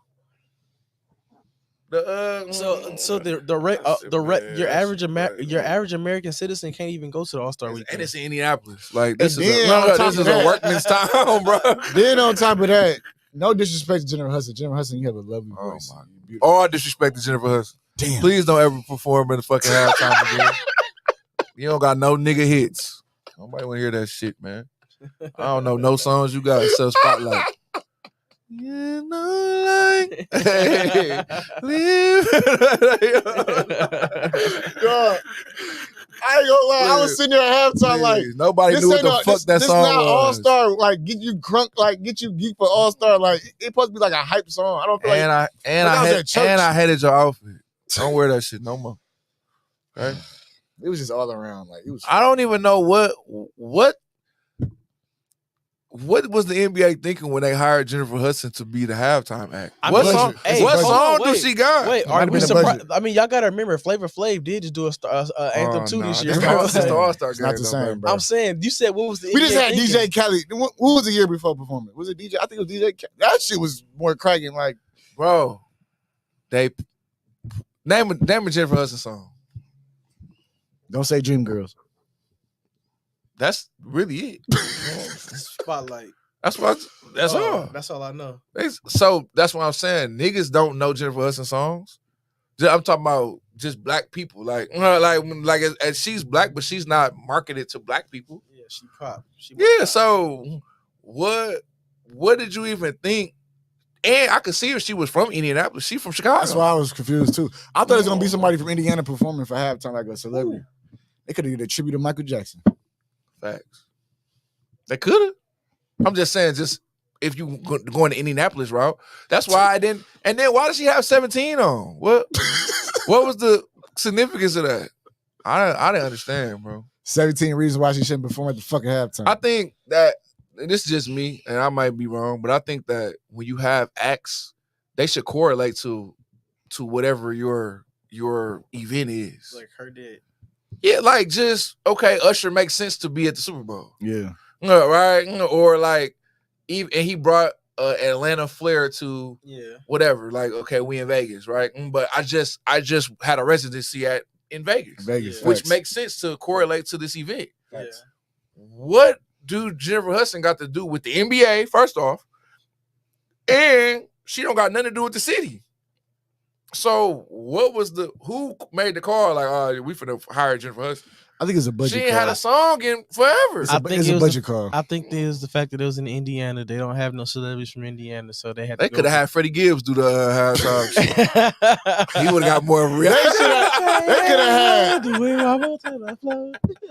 So your average American citizen can't even go to the All-Star weekend. And it's in Indianapolis. Like this And is then on top this of is that- a workman's town, bro. Then on top of that, no disrespect to Jennifer Hudson. Jennifer Hudson, you have a lovely Oh voice. my. You're beautiful. All disrespect to Jennifer Hudson. Damn. Please don't ever perform in the fucking halftime again. You don't got no nigga hits. Nobody want to hear that shit, man. I don't know no songs you got except Spotlight. You know, like, hey, live. God, I ain't gonna lie. I was sitting there at halftime like, nobody this knew what ain't the no- fuck this, that this song not was. All Star. Like, get you crunk. Like, get you geek for All Star. Like, it supposed to be like a hype song. I don't feel like. I hated your outfit. Don't wear that shit no more. Okay? It was just all around. Like, it was. I don't even know what was the NBA thinking when they hired Jennifer Hudson to be the halftime act? What song? Hey, What budget. song Wait, do she got? Wait, It might are have we been a surprised? budget. I mean, y'all gotta remember, Flavor Flav did just do a anthem too this year. It's not not the same. the All-Star It's game. not the same, bro. I'm saying, you said what was the We just NBA had thinking? DJ Khaled. Who was the year before performing? Was it DJ? I think it was DJ Khaled. That shit was more cracking. Like, Bro, they name a Jennifer Hudson song. don't say Dream Girls. That's really it. Spotlight. That's all. That's all I know. So that's what I'm saying. Niggas don't know Jennifer Hudson songs. I'm talking about just black people. Like as she's black, but she's not marketed to black people. Yeah, she pop. Yeah. So what did you even think? And I could see if she was from Indianapolis. She from Chicago. That's why I was confused too. I thought it was gonna be somebody from Indiana performing for halftime like a celebrity. They could have did a tribute to Michael Jackson. Facts. They could have. I'm just saying, just if you going to Indianapolis route, that's why I didn't. And then why does she have 17 on? What was the significance of that? I didn't understand, bro. 17 reasons why she shouldn't perform at the fucking halftime. I think that this is just me, and I might be wrong, but I think that when you have acts, they should correlate to whatever your event is. Like her did. Yeah, like just okay. Usher makes sense to be at the Super Bowl. Yeah. Right, or like, even and he brought Atlanta flair to whatever. Like, okay, we in Vegas, right? But I just had a residency in Vegas, which facts. makes sense to correlate to this event. Yeah. What do Jennifer Hudson got to do with the NBA? First off, and she don't got nothing to do with the city. So who made the call? Like, we finna hire Jennifer Hudson. I think it's a budget She ain't call. had a song in forever. It's I a, think it's it a was budget call. I think it was the fact that it was in Indiana. They don't have no celebrities from Indiana, so they had. They could have had Freddie Gibbs do the halftime show. He would have got more of a They reaction.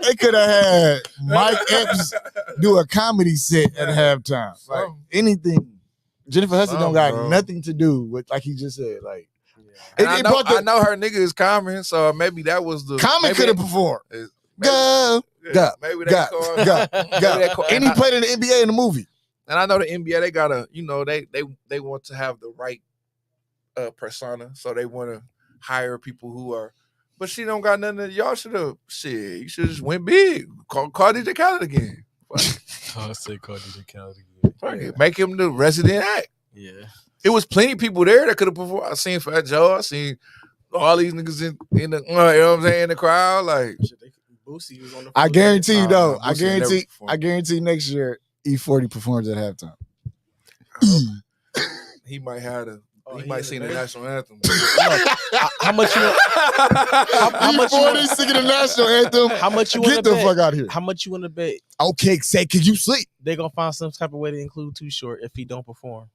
They could have had Mike Epps do a comedy set at halftime. Like anything. Jennifer Hudson don't Something, got bro. nothing to do with, like he just said. Like, And it I brought the- know her nigga is Common, so maybe that was the Common could have performed. maybe- Go, yeah, maybe they go, call- go, maybe go. they call- And he played in the NBA in the movie. And I know the NBA, they gotta, they want to have the right persona, so they want to hire people who are. But she don't got nothing. Y'all should have shit. You should just went big. Call DJ Khaled again. I said call DJ Khaled Fuck again. it. Make him the resident act. Yeah. It was plenty of people there that could have performed. I seen Fat Joe. I seen all these niggas in the, you know what I'm saying, in the crowd. Like, Boosie was on the I guarantee you, though. Nah, I Boosie never guarantee. performed. I guarantee next year E40 performs at halftime. he might have the. Oh, he he might in sing the the back? national anthem. How much you want? How much you E40 want? singing the national anthem. How much you want Get to the bet? fuck out of here. How much you want to bet? Okay, say, can you sleep? They gonna find some type of way to include Too Short if he don't perform,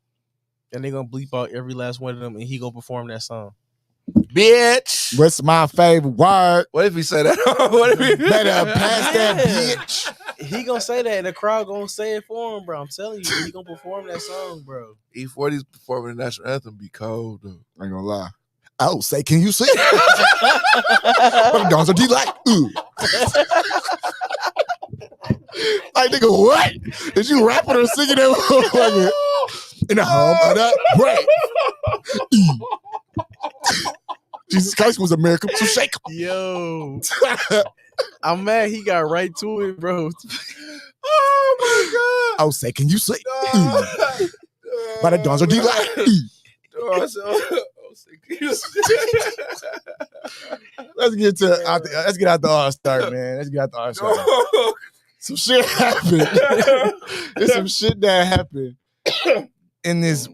and they gonna bleep out every last one of them, and he gonna perform that song. Bitch. What's my favorite word? What if he said that? What if he Better pass that Yeah. bitch. He gonna say that, and the crowd gonna say it for him, bro. I'm telling you, he gonna perform that song, bro. E40's performing the national anthem be cold though. I ain't gonna lie. Oh, say, can you sleep? But the dawns are delight. Ooh. Like, nigga, what? Is you rapping or singing that? In the home of the right. Jesus Christ was America, so shake 'em. Yo, I'm mad he got right to it, bro. Oh Oh, say, can you sleep? my Ooh. god. By the dawns are delight. Let's get out the All-Star, man. Let's get out the All-Star. Some shit happened. There's some shit that happened in this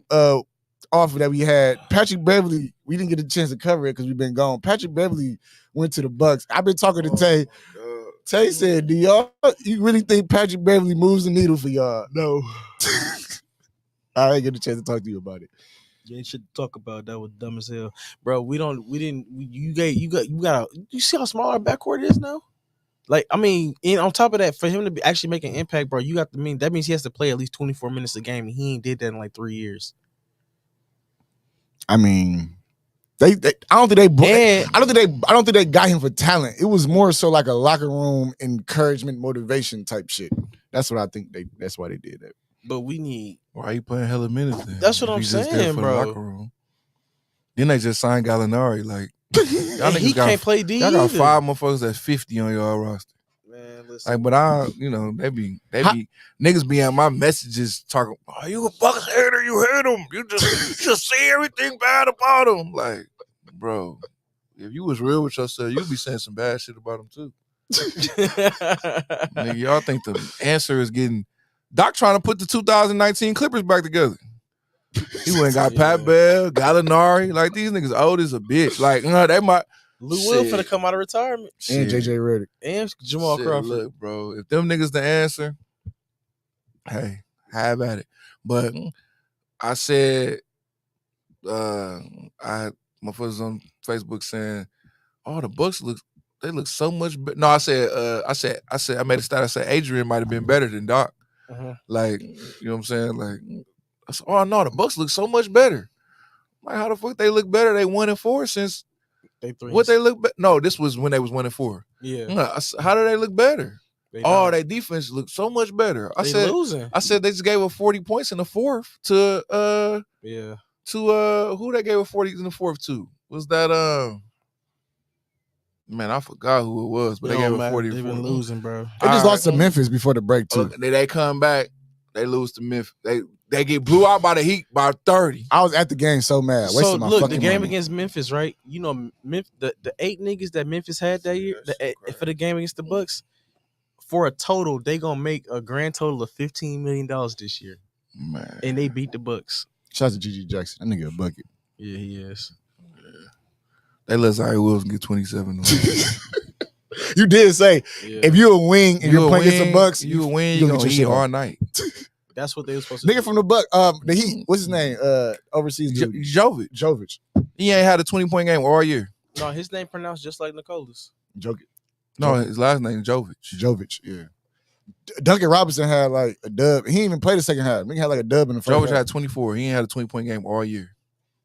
offer that we had. Patrick Beverly, we didn't get a chance to cover it because we've been gone. Patrick Beverly went to the Bucks. I've been talking to Tay. Tay said, "Do you really think Patrick Beverly moves the needle for y'all?" No. I didn't get a chance to talk to you about it. You ain't shit to talk about. That was dumb as hell, bro. You see how small our backcourt is now? Like, I mean, and on top of that, for him to be actually making an impact, bro, that means he has to play at least 24 minutes a game, and he ain't did that in like 3 years. I mean, I don't think they got him for talent. It was more so like a locker room encouragement, motivation type shit. That's what I think that's why they did that. But we need. Why you playing hella minutes then? That's what If I'm he just there saying, for the bro. locker room. Then they just signed Gallinari. Like, y'all And he niggas got, can't play D. y'all got either. 5 motherfuckers that's 50 on your roster. Man, listen. Like, but they be niggas be on my messages talking, oh, you a Bucks hater, you hate him. You just say everything bad about him. Like, bro, if you was real with yourself, you'd be saying some bad shit about him too. Nigga, y'all think the answer is getting Doc trying to put the 2019 Clippers back together. He went and got Pat Bell, Gallinari. Like, these niggas old as a bitch. Like, they might. Lou Will Shit. finna come out of retirement. And Shit. JJ Redick. And Jamal Shit, Crawford. Look, bro, if them niggas the answer, hey, have at it. But I said, I had my foot's on Facebook saying, "Oh, the Bucks look so much better." No, I made a stat. I said Adrian might have been better than Doc. Uh-huh. Like, you know what I'm saying? Like, I said, oh no, the Bucks look so much better. Like, how the fuck they look better? They 1-4 since. They three. What they look? No, this was when they was 1-4. Yeah. How do they look better? They Oh, not. their defense looked so much better. I They said losing. they just gave up 40 points in the fourth to Yeah. who they gave up 40 in the fourth to? Was that man, I forgot who it was, but they gave up 40 They've been losing, bro. They just All lost to Memphis before the break too. They come back, they lose to Memphis. They get blew out by the Heat by 30. I was at the game so mad. Wasted So my look, fucking the game money. against Memphis, right? You know, the 8 niggas that Memphis had that year, for the game against the Bucks, for a total, they gonna make a grand total of $15 million this year, Man, and they beat the Bucks. Shout out to Gigi Jackson. That nigga a bucket. Yeah, he is. they let Zaire Wilson get 27. You did say Yeah. if you a wing and you're playing against the Bucks, you a win, you you gonna gonna get eat your shit all on. night. That's what they were supposed to nigga do. from the Buck, the Heat. What's his name? Overseas dude. Jovic. Jovic. He ain't had a 20-point game all year. No, his name pronounced just like Nicolas. No, his last name is Jovic. Jovic. Yeah. Duncan Robinson had like a dub. He didn't even play the second half. He had like a dub in the first George half. had 24. He ain't had a 20-point game all year.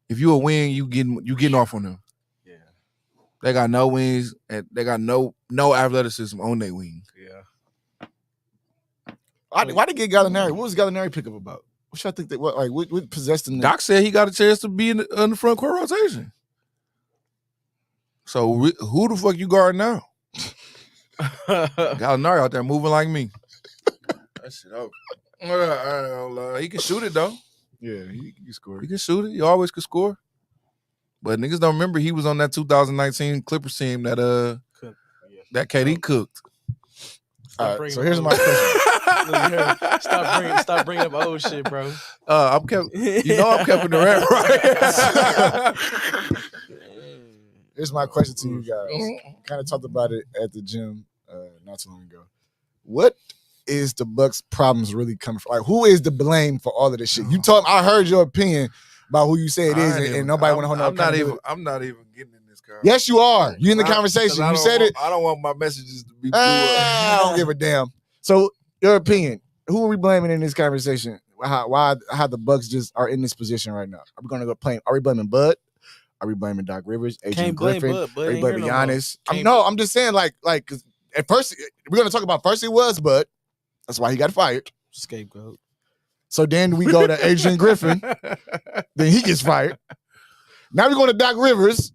If you a win, you getting off on them. Yeah. They got no wings and they got no athleticism on their wings. Yeah. Why they get Gallinari? What was Gallinari pickup about? What y'all think what possessed him? Doc said he got a chance to be in the front court rotation. So who the fuck you guard now? Gallinari out there moving like me. That shit over. He can shoot it though. Yeah, he can score. He can shoot it. He always could score. But niggas don't remember he was on that 2019 Clippers team that that KD cooked. All right, so here's my question. Stop bringing up old shit, bro. I'm Kevin Durant, right? Here's my question to you guys. Kind of talked about it at the gym not too long ago. What is the Bucks' problems really coming from? Like, who is to blame for all of this shit? I heard your opinion about who you say it is, and nobody want to hold no accountability. I'm not even getting in this conversation. Yes, you are. You in the conversation. You said it. I don't want my messages to be blew I don't give a damn. So, your opinion. Who are we blaming in this conversation? How the Bucks just are in this position right now? Are we going to go play? Are we blaming Bud? Are we blaming Doc Rivers? Adrian Griffin? Bud, are we blaming Giannis? I'm just saying, like, cause at first we're going to talk about first it was Bud. That's why he got fired. Scapegoat. So then we go to Adrian Griffin. Then he gets fired. Now we're going to Doc Rivers,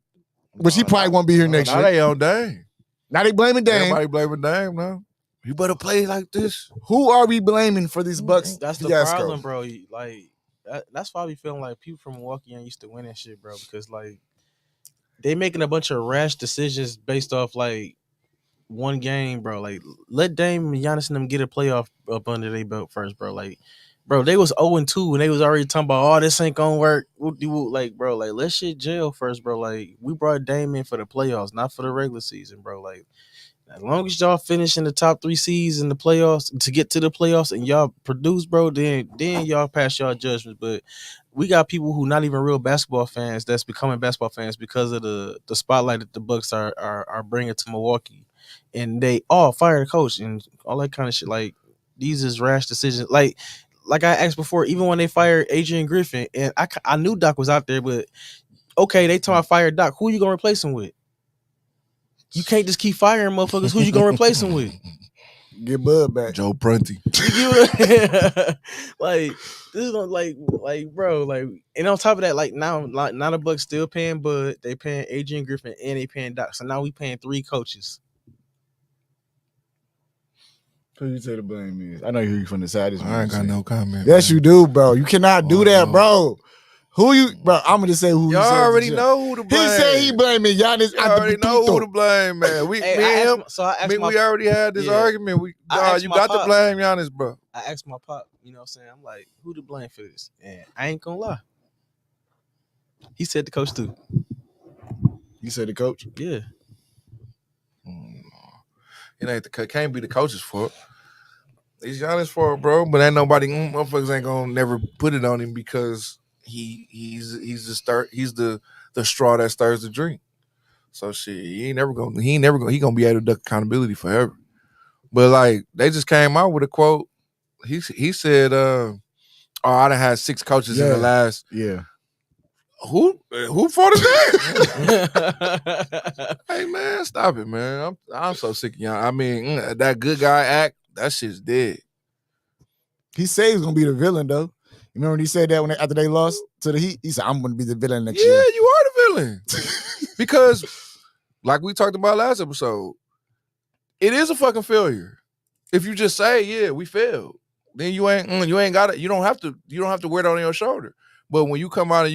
which he probably won't be here next year. Now they on Dame. Now they blaming Dame. Everybody blaming Dame now. You better play like this. Who are we blaming for these Bucks? That's the fiasco? problem, bro. Like that's why we feeling like people from Milwaukee ain't used to winning shit, bro. Because like they making a bunch of rash decisions based off like one game, bro. Like let Dame and Giannis and them get a playoff up under their belt first, bro. Like, bro, they was 0-2 and they was already talking about, oh, this ain't gonna work. Like, bro, like let shit gel first, bro. Like we brought Dame in for the playoffs, not for the regular season, bro. Like. As long as y'all finish in the top 3 seeds in the playoffs to get to the playoffs and y'all produce, bro, then y'all pass y'all judgments. But we got people who not even real basketball fans that's becoming basketball fans because of the spotlight that the Bucks are bringing to Milwaukee, and they all fire the coach and all that kind of shit. Like these is rash decisions. Like I asked before, even when they fired Adrian Griffin, and I knew Doc was out there, but okay, they told I fired Doc. Who you gonna replace him with? You can't just keep firing motherfuckers. Who you gonna replace him with? Get Bud back. Joe Prunty. Like this is like bro, like, and on top of that, like now the Bucks still paying Bud, they paying Adrian Griffin, and they paying Doc. So now we paying 3 coaches. Who you say the blame is? I know you're from the side. I ain't got no comment. Yes, man. You do, bro. You cannot do that, bro. Who you, bro? I'm gonna say who. Y'all already know who to blame. He said he blaming Giannis. You already know who to blame, man. We already had this argument. You got to blame Giannis, bro. I asked my pop, you know what I'm saying? I'm like, who to blame for this? And I ain't gonna lie. He said the coach too. You said the coach? Yeah. It ain't can't be the coach's fault. It's Giannis' fault, bro. But ain't nobody, motherfuckers ain't gonna never put it on him because he's the straw that stirs the drink. So shit, he gonna be able to duck accountability forever. But like they just came out with a quote. He said, I done had 6 coaches in the last. Yeah. Who fought is that? Hey man, stop it, man. I'm so sick of y'all. I mean, that good guy act, that shit's dead. He said he's gonna be the villain though. You remember when he said that after they lost to the Heat? He said, I'm going to be the villain next year. Yeah, you are the villain. Because, like we talked about last episode, it is a fucking failure. If you just say, yeah, we failed, then you ain't got it. You don't have to wear it on your shoulder. But when you come out and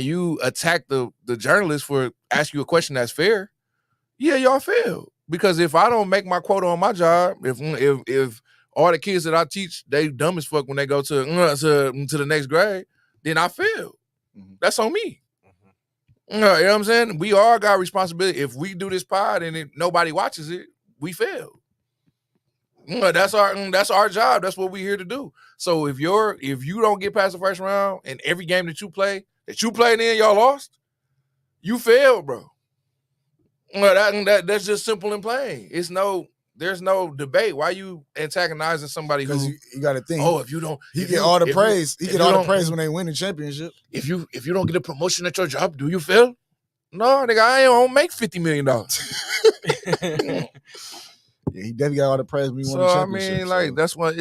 you attack the journalist for asking you a question that's fair, yeah, y'all failed. Because if I don't make my quota on my job, if all the kids that I teach, they dumb as fuck when they go to the next grade, then I failed. Mm-hmm. That's on me. Mm-hmm. You know what I'm saying? We all got responsibility. If we do this pod and nobody watches it, we fail. That's our job. That's what we're here to do. So if you don't get past the first round and every game that you played in, y'all lost, you failed, bro. That's just simple and plain. It's no there's no debate. Why you antagonizing somebody who? Because you got to think. Oh, if you don't, he if get you- all the if praise. you- He if get you all the don't- praise when they win the championship. If you don't get a promotion at your job, do you feel? No, nigga, I don't make $50 million. Yeah, he definitely got all the praise when he won So the I championship. mean, like that's what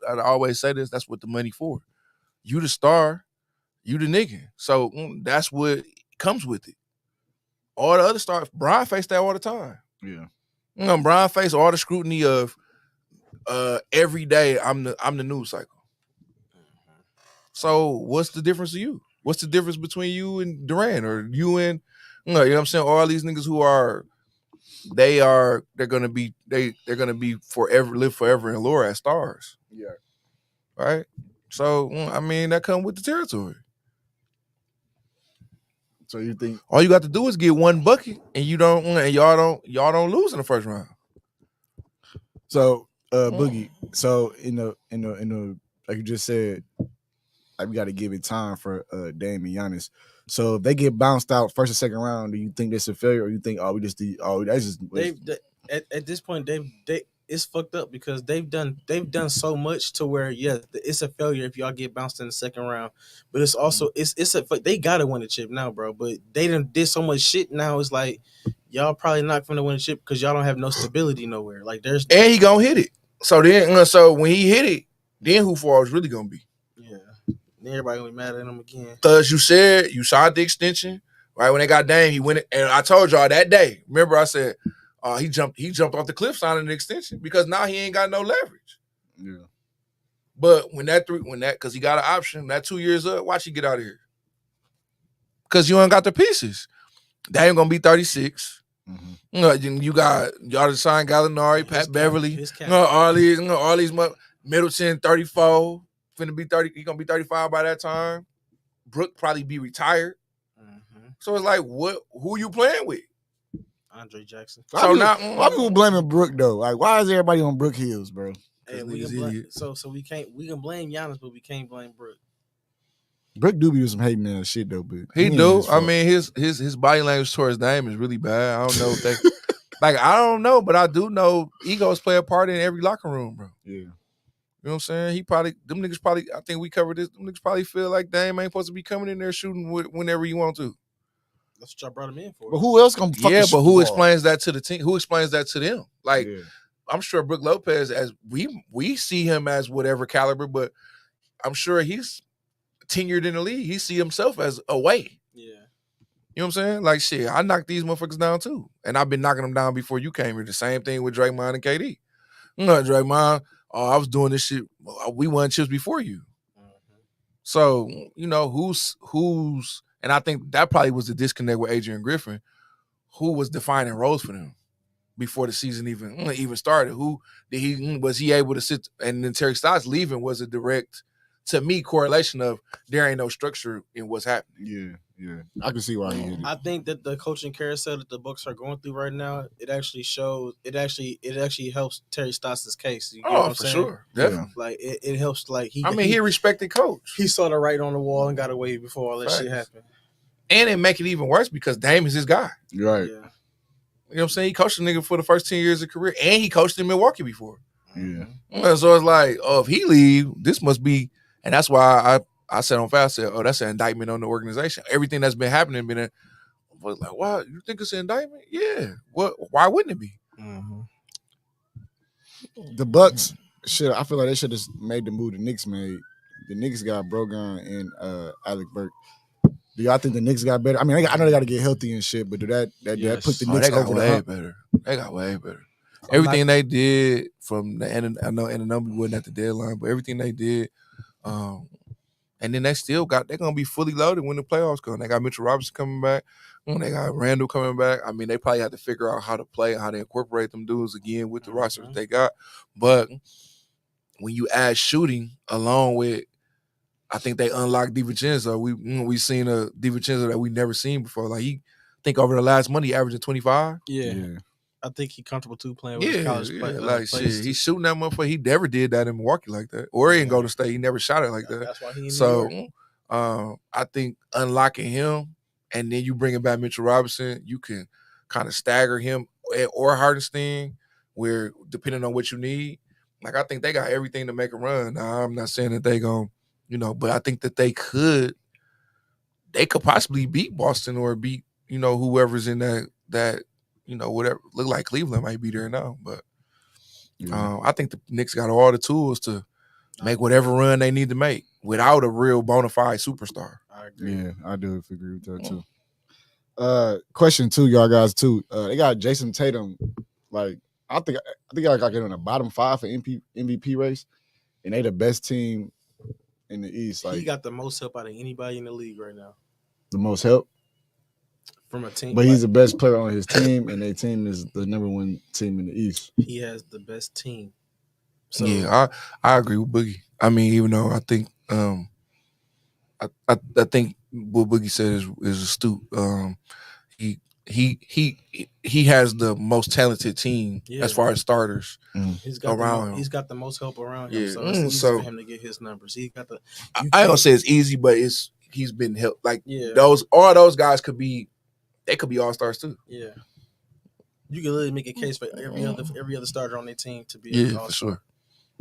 I always say this. That's what the money for. You the star, you the nigga. So that's what comes with it. All the other stars, Brian faced that all the time. Yeah. Brian faced all the scrutiny of every day. I'm the news cycle. So what's the difference to you? What's the difference between you and Durant or you and you know what I'm saying? All these niggas who are they're gonna be forever, live forever and lore as stars. Yeah. Right? So I mean that come with the territory. So you think all you got to do is get one bucket and y'all don't lose in the first round. So Boogie, so in the like you just said, like we got to give it time for Dame and Giannis. So if they get bounced out first or second round, do you think that's a failure, or you think that's just at this point they it's fucked up because they've done so much to where it's a failure if y'all get bounced in the second round, but it's also they gotta win the chip now, bro. But they did so much shit now. It's like y'all probably not gonna win the chip because y'all don't have no stability nowhere. Like and he gonna hit it. So then so when he hit it, then who far is really gonna be? Yeah. Then everybody gonna be mad at him again. Because you said you signed the extension, right? When they got Dame, he went and I told y'all that day. Remember, I said he jumped off the cliff signing the extension because now he ain't got no leverage. Yeah. But because he got an option, that 2 years up, watch he get out of here. Because you ain't got the pieces. Dame gonna be 36. Mm-hmm. You got y'all to sign Gallinari, Pat Beverly, all these Middleton 34. Finna be 30. He gonna be 35 by that time. Brook probably be retired. Mm-hmm. So it's like, who you playing with? Andre Jackson. Why people blaming Brook though? Like, why is everybody on Brook heels, bro? Hey, we can blame Giannis, but we can't blame Brook. Brook do be doing some hating ass shit though, but he do. I mean, his body language towards Dame is really bad. I don't know if they like. I don't know, but I do know egos play a part in every locker room, bro. Yeah. You know what I'm saying? Them niggas probably, I think we covered this. Them niggas probably feel like Dame ain't supposed to be coming in there shooting whenever you want to. That's what y'all brought him in for. But who else gonna fucking but shoot who the explains that to the team? Who explains that to them? Like, I'm sure Brook Lopez, as we see him as whatever caliber, but I'm sure he's tenured in the league. He see himself as away. Yeah. You know what I'm saying? Like, shit, I knocked these motherfuckers down too. And I've been knocking them down before you came here. The same thing with Draymond and KD. Draymond, I was doing this shit. We won chips before you. Mm-hmm. So, who's and I think that probably was the disconnect with Adrian Griffin, who was defining roles for them before the season even started. Was he able to sit? And then Terry Stotts leaving was a direct, to me, correlation of there ain't no structure in what's happening. Yeah. I can see why he did it. I think that the coaching carousel that the Bucks are going through right now, it actually helps Terry Stotts' case. You know what I'm saying? Sure. Definitely. Like it helps. Like he a respected coach. He saw the writing on the wall and got away before all that shit happened. And it make it even worse because Dame is his guy. Right. Yeah. You know what I'm saying? He coached the nigga for the first 10 years of career, and he coached in Milwaukee before. Yeah. So it's like, if he leave, this must be, and that's why I said on fast, I said, that's an indictment on the organization. Everything that's been happening was like, why? You think it's an indictment? Yeah. Why wouldn't it be? Mm-hmm. The Bucks I feel like they should have made the move the Knicks made. The Knicks got Brogan and Alec Burke. Do y'all think the Knicks got better? I mean, I know they got to get healthy and shit, but do that put the Knicks over the hump? Better. They got way better. Everything they did from the end, I know Anunoby wasn't at the deadline, but everything they did, and then they're gonna be fully loaded when the playoffs come. They got Mitchell Robinson coming back. They got Randall coming back. I mean, they probably have to figure out how to play and how to incorporate them dudes again with the roster that they got. But when you add shooting along with, I think they unlocked DiVincenzo. We seen a DiVincenzo that we never seen before. Like I think over the last month he averaging 25. Yeah. I think he comfortable too playing with his college play. Like shit, he's shooting that motherfucker. He never did that in Milwaukee like that, or in Golden State. He never shot it like that. That's why he. I think unlocking him, and then you bringing back Mitchell Robinson, you can, kind of stagger him or Hardenstein, where depending on what you need, like I think they got everything to make a run. Now, I'm not saying that they gon', but I think that they could possibly beat Boston or beat, whoever's in that whatever. Look like Cleveland might be there now, but I think the Knicks got all the tools to make whatever run they need to make without a real bona fide superstar. I agree. Yeah, I do agree with that too. Question 2, y'all guys too. They got Jason Tatum. Like I think I got get on the bottom 5 for MVP race, and they the best team in the East. Like he got the most help out of anybody in the league right now. The most help from a team, but he's the best player on his team, and their team is the number 1 team in the East. He has the best team. So, yeah, I agree with Boogie. I mean, even though I think I think what Boogie said is astute. He has the most talented team as far as starters around him. He's got the most help around him, so it's easy for him to get his numbers. He got the. I don't say it's easy, but he's been helped. Like all those guys could be all stars too. Yeah, you can literally make a case for every other starter on their team to be. Yeah, for sure.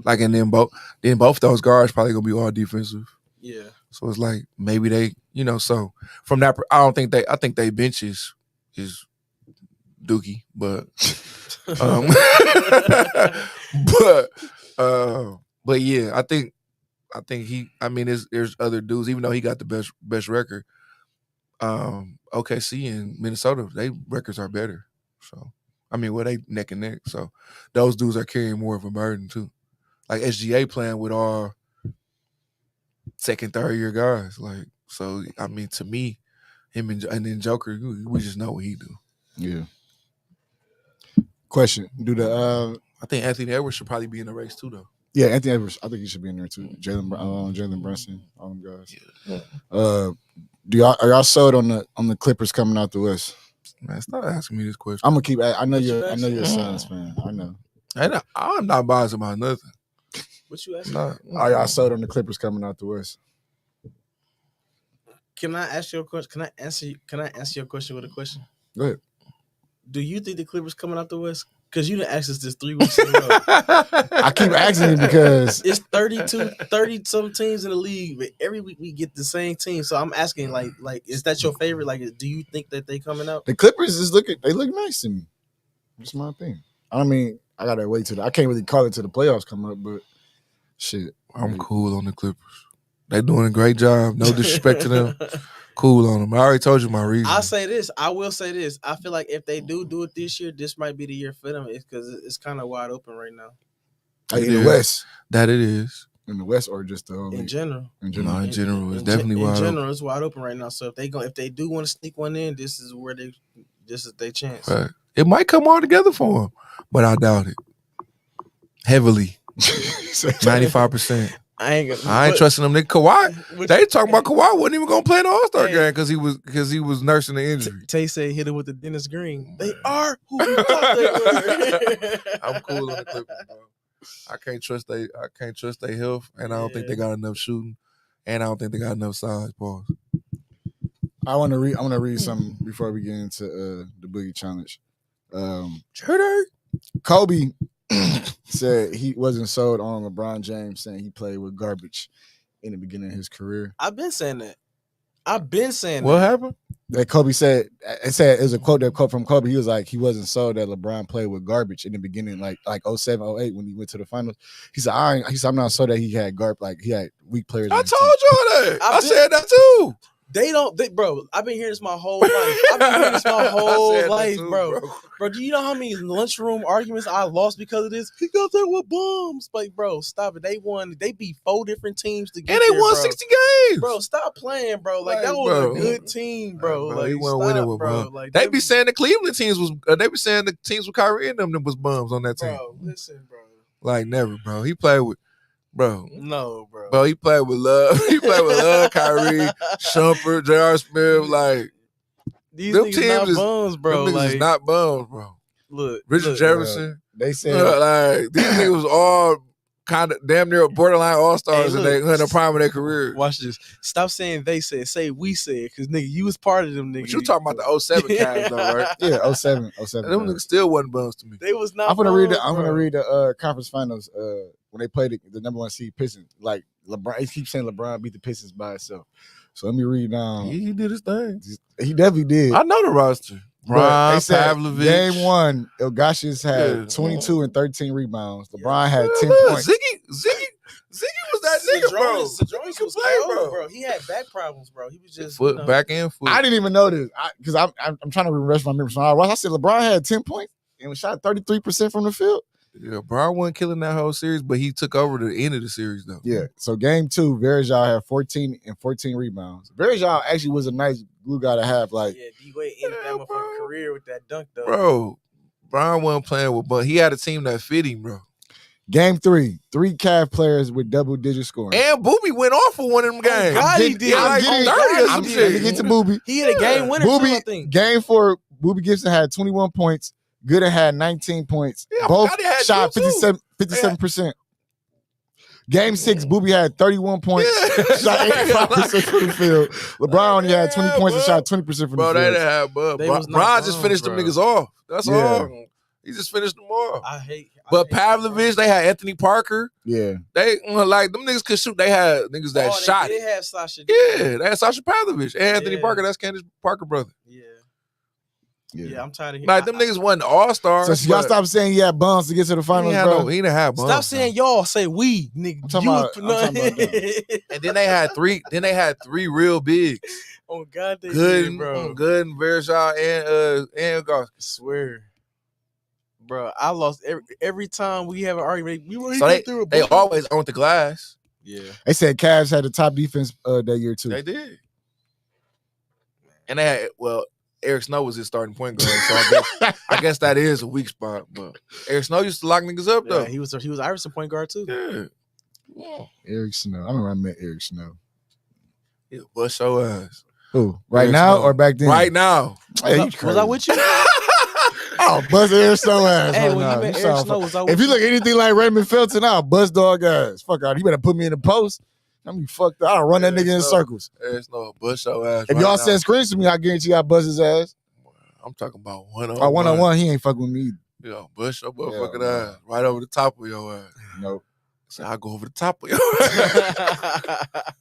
Like and then both those guards probably gonna be all defensive. Yeah. So it's like maybe they, so from that, I think they bench is dookie, but but yeah, I think there's other dudes, even though he got the best record. OKC and Minnesota, they records are better. So they neck and neck. So those dudes are carrying more of a burden too. Like SGA playing with all second, third year guys. Like, so to me, him and then Joker, we just know what he do. Yeah. Question: I think Anthony Edwards should probably be in the race too, though. Yeah, Anthony Edwards. I think he should be in there too. Jalen Brunson, all them guys. Yeah. Are y'all sold on the Clippers coming out the West? Man, stop asking me this question. I'm gonna keep. I know you're a Suns fan. I know. I'm not biased about nothing. What you asking? Are y'all sold on the Clippers coming out the West? Can I ask you a question? Can I answer your question with a question? Go ahead. Do you think the Clippers coming out the West? Because you didn't ask us this 3 weeks in a row. I keep asking you because it's 30-some teams in the league, but every week we get the same team. So I'm asking, like, is that your favorite? Like, do you think that they coming out? The Clippers they look nice to me. That's my thing. I mean, I gotta wait I can't really call it till the playoffs come up, but shit. I'm cool on the Clippers. They doing a great job. No disrespect to them. Cool on them. I already told you my reason. I will say this. I feel like if they do it this year, this might be the year for them. It's because it's kind of wide open right now. In the West. That it is. In the West or just the whole in general. In general, it's definitely wide open. In general, it's wide open right now. So if they do want to sneak one in, this is their chance. Right. It might come all together for them, but I doubt it. Heavily. 95%. I ain't trusting them. Kawhi. They talking about Kawhi wasn't even gonna play in the All-Star game because he was nursing the injury. Tay said hit him with the Dennis Green. They are who we thought they were. I'm cool on the Clippers, bro. I can't trust their health, and I don't think they got enough shooting, and I don't think they got enough size. Pause. I want to read something before we get into the Boogie Challenge. Kobe said he wasn't sold on LeBron James, saying he played with garbage in the beginning of his career. I've been saying that. What happened? That Kobe said. It was a quote from Kobe. He was like, he wasn't sold that LeBron played with garbage in the beginning, like 07, 08 when he went to the finals. He said, I'm not sold that he had he had weak players. I told y'all that. I said that too. Bro, I've been hearing this my whole life. Bro, do you know how many lunchroom arguments I lost because of this? He got there with bums. Like, bro, stop it. They beat 4 different teams to get and they won 60 games. Bro, stop playing, bro. Like, that was a good team, bro. Like, he wasn't winning with bums. Like, they be saying the Cleveland teams was, they be saying the teams with Kyrie and them was bums on that team. Bro, listen, bro. Like, never, bro. He played with, bro. No, bro. Bro, he played with Love. He played with Love, Kyrie, Shumpert, J.R. Smith. Like, these niggas not bums, bro. Them niggas is not bums, bro. Look, Richard Jefferson. They said like these niggas was all kind of damn near borderline all-stars Hey, in look. the prime of their career. Watch this. Stop saying they said. Say we said. Because, nigga, you was part of them niggas. But you talking about the 07 Cavs, though, right? Yeah, 07. And them niggas still wasn't bums to me. They was not I'm gonna read bums, the conference finals when they played the number 1 seed Pistons. Like LeBron, he keeps saying LeBron beat the Pistons by itself. So let me read down. He did his thing. He definitely did. I know the roster. But they said Pavlovich. game 1, Ilgauskas had Yeah. 22 and 13 rebounds. LeBron had 10 Look, points. Ziggy was that nigga, bro. Sadronis was play, cold, bro. He had back problems, bro. He was just Foot, back and foot. I didn't even know this because I'm trying to refresh my memory. So I said LeBron had 10 points and shot 33% from the field. Yeah, Brown wasn't killing that whole series, but he took over the end of the series, though. Yeah. So game 2, Varejao had 14 and 14 rebounds. Varejao actually was a nice glue guy to have. Like, yeah, D-Wade ended that motherfucking career with that dunk, though. Bro, Brown wasn't playing with, but he had a team that fit him, bro. game 3, 3 Cavs players with double-digit scoring. And Booby went off for one of them games. God, he did. Like 30 or some Let shit. me get to Booby. He had a game winner, too, I think. Game 4, Booby Gibson had 21 points. Gooden had 19 points. Yeah, I Both forgot he had shot two, too. 57%. Game 6, Booby had 31 points, Yeah. shot 85% from the field. LeBron only had 20 points and bro. shot 20% from Bro, the they field. didn't have Bud. They was not Bron just bums, finished bro. them niggas off. That's Yeah. all. He just finished them off. I hate Pavlovich, they had Anthony Parker. Yeah. They like them niggas could shoot. They had niggas that shot. They did have Sasha. Yeah, they had Sasha Pavlovich and Anthony Yeah. Parker. That's Candace Parker brother. Yeah, I'm tired of hearing. Like them niggas wasn't all stars. So y'all stop saying you had bums to get to the finals, bro. He didn't have bums. Stop saying y'all. Say we, nigga. I'm talking about And then they had three. Then they had 3 real bigs. Oh God, they Good, did, bro. Good, and Varejao and Goss. I swear, bro. I lost every time we have an argument. So they always owned the glass. Yeah. They said Cavs had the top defense that year too. They did. And they had Eric Snow was his starting point guard, so I guess that is a weak spot. But Eric Snow used to lock niggas up though. Yeah, he was Iverson point guard too. Yeah. Eric Snow. I remember I met Eric Snow. Yeah, bust your ass. Who? Right Eric now Snow. or back then? Right now. Hey, you Was I with you? Oh, bust Eric Snow ass. Hey, right when now. you met You Eric sound Snow, fuck- was I if with you look anything like Raymond Felton, I'll bust dog ass. Fuck out. He better put me in the post. I'm be fucked up. I'll run that Eric nigga in Snow. circles. Eric Snow, bust your ass. If right y'all now. send screens to me, I guarantee I'll bust his ass. I'm talking about one-on-one. Oh, one-on-one, he ain't fucking with me. Yo, bust your motherfucking Yeah, ass right over the top of your ass. Nope. So I go over the top of your ass.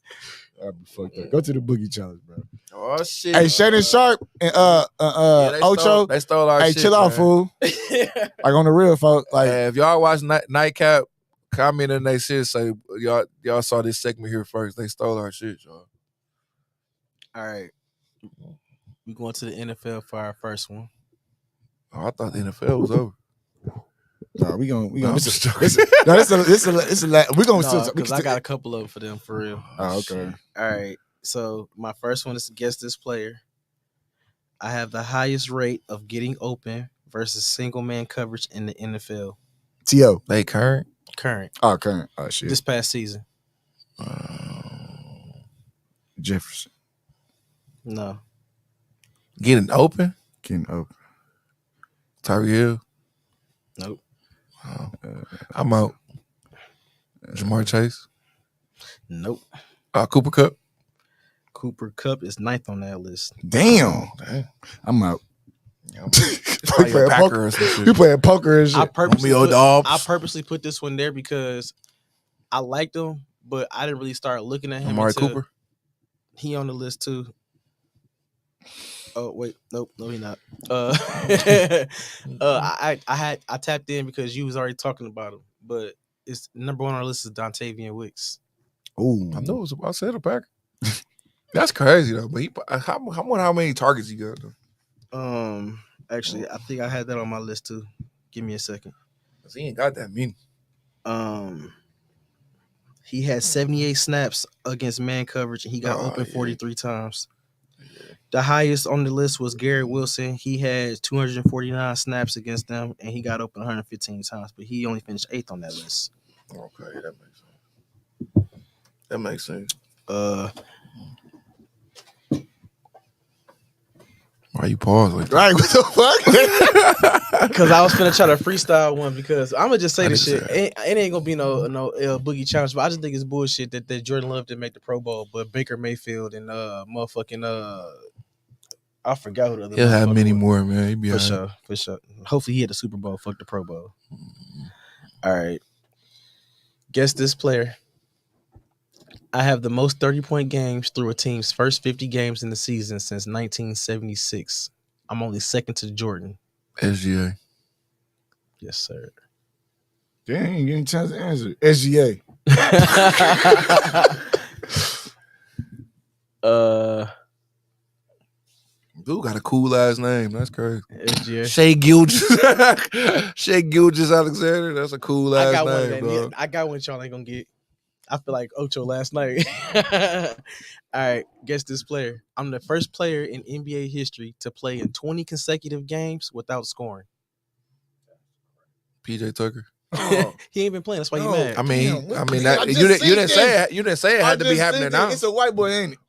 I'll be fucked up. Go to the boogie challenge, bro. Oh shit. Hey, Shannon Sharp and they Ocho. They stole our Hey, shit. chill out, man. fool. Like on the real, folks. Like, Hey, if y'all watch Nightcap, comment in they shit. Say y'all saw this segment here first. They stole our shit, y'all. All right, we going to the NFL for our first one. Oh, I thought the NFL was over. no, we gonna. No, I'm This just is joking. we gonna still. Because I got a couple of them for them for real. Oh, okay. All right, so my first one is to guess this player. I have the highest rate of getting open versus single man coverage in the NFL. T.O. They current. Current Oh, current. Oh, shit. this past season. Jefferson. No, Getting open. Getting open. Tyreek Hill. nope, I'm out. Jamar Chase. nope. Cooper Kupp. Cooper Kupp is 9th on that list. Damn. Dang. I'm out. Probably a Packer or some shit. You playing poker and shit. I purposely Romeo put, Dobbs. I purposely put this one there because I liked him, but I didn't really start looking at him. Amari until Cooper. He on the list too. Oh wait, nope, no, he not. I tapped in because you was already talking about him, but it's number 1 on our list is Dontavian Wicks. Ooh. I know it was. I said a Packer. That's crazy though. But how many targets he got though? Actually, I think I had that on my list too. Give me a second. 'Cause he ain't got that many. He had 78 snaps against man coverage, and he got open yeah. 43 times. The highest on the list was Garrett Wilson. He had 249 snaps against them, and he got open 115 times, but he only finished 8th on that list. Okay, that makes sense. That makes sense. Why you pause like that? Right? What the fuck? Because I was finna try to freestyle one. Because I'm gonna just say I this didn't shit. say It ain't gonna be no Boogie challenge. But I just think it's bullshit that Jordan Love didn't make the Pro Bowl, but Baker Mayfield and motherfucking I forgot who the other. He'll have motherfucker many was. more, man. He be For all right. sure, for sure. Hopefully he hit the Super Bowl. Fuck the Pro Bowl. All right. Guess this player. I have the most 30-point games through a team's first 50 games in the season since 1976. I'm only second to Jordan. SGA. Yes, sir. Damn, you ain't getting a chance to answer. SGA. Dude got a cool ass name. That's crazy. SGA. Shea Gilgis. Shea Gilgis Alexander. That's a cool I ass got one. name, bro. I got one y'all ain't gonna get. I feel like Ocho last night. All right, guess this player. I'm the first player in NBA history to play in 20 consecutive games without scoring. PJ Tucker. Oh. He ain't been playing. That's why No. you mad. I mean, Damn, I mean I that just you didn't said you didn't say it had to be happening now. It's a white boy, ain't it?